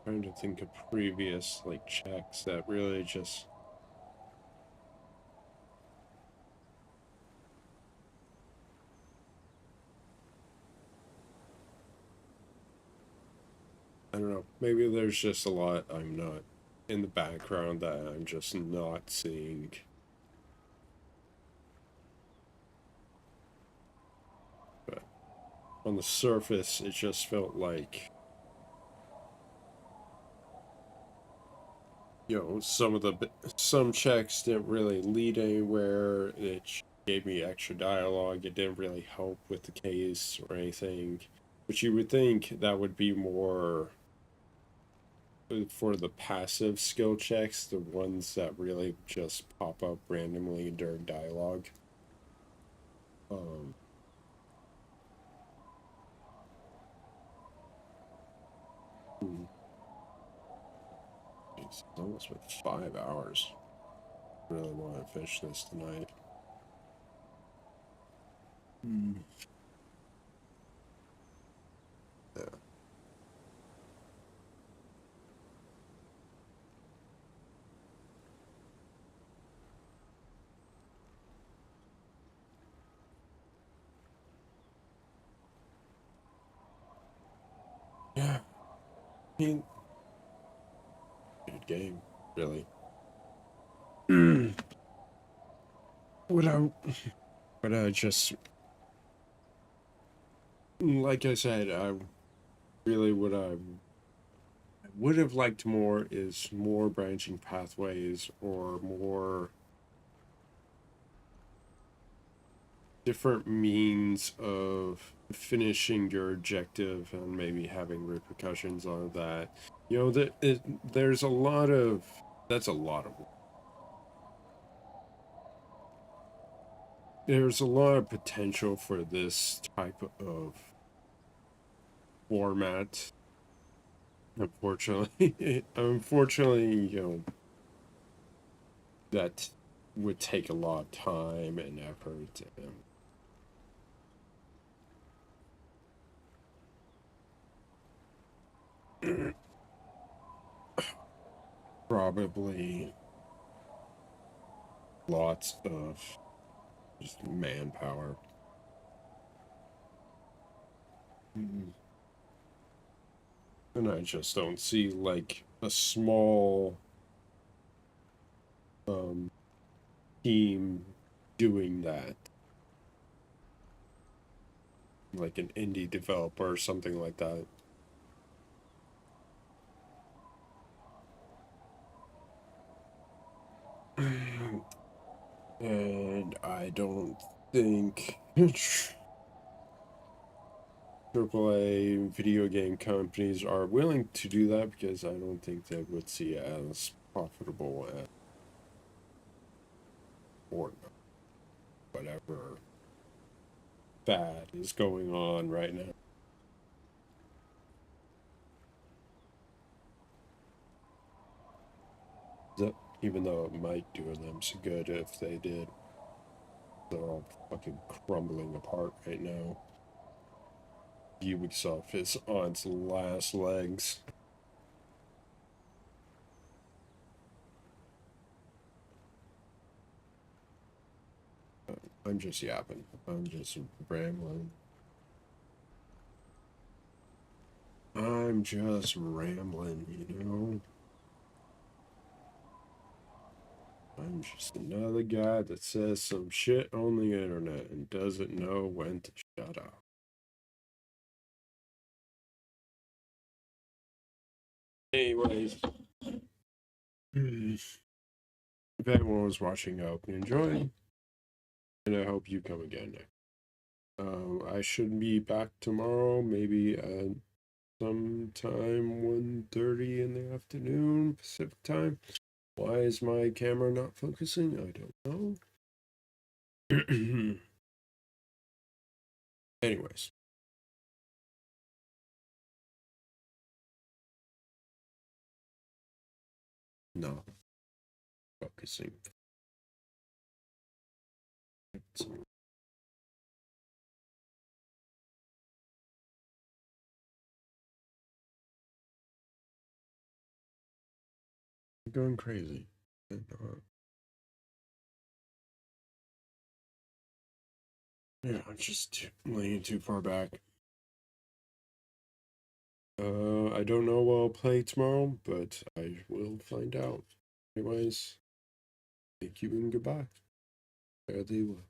trying to think of previous like checks that really just I don't know. Maybe there's just a lot I'm not in the background that I'm just not seeing. But on the surface, it just felt like, you know, some checks didn't really lead anywhere. It gave me extra dialogue. It didn't really help with the case or anything. But you would think that would be more for the passive skill checks, the ones that really just pop up randomly during dialogue. It's almost been 5 hours. Really want to finish this tonight. Yeah. Yeah. I mean, good game, really. Would I just, like I said, I really would have liked more is more branching pathways or more different means of finishing your objective and maybe having repercussions on that. You know, there's a lot of, that's a lot of, there's a lot of potential for this type of format. Unfortunately, you know, that would take a lot of time and effort and probably lots of just manpower. And I just don't see like a small team doing that. Like an indie developer or something like that. And I don't think AAA video game companies are willing to do that because I don't think they would see it as profitable as or whatever fad is going on right now. Even though it might do them so good if they did. They're all fucking crumbling apart right now. Ubisoft is on its last legs. I'm just yapping. I'm just rambling. I'm just rambling, you know? I'm just another guy that says some shit on the internet and doesn't know when to shut up. Anyways, if anyone was watching, I hope you enjoyed, and I hope you come again next. I should be back tomorrow, maybe at sometime 1:30 in the afternoon Pacific time. Why is my camera not focusing? I don't know. Anyways. No. Focusing. I'm going crazy. Yeah, I'm just laying too far back. I don't know what I'll play tomorrow, but I will find out. Anyways, thank you and goodbye. Farewell.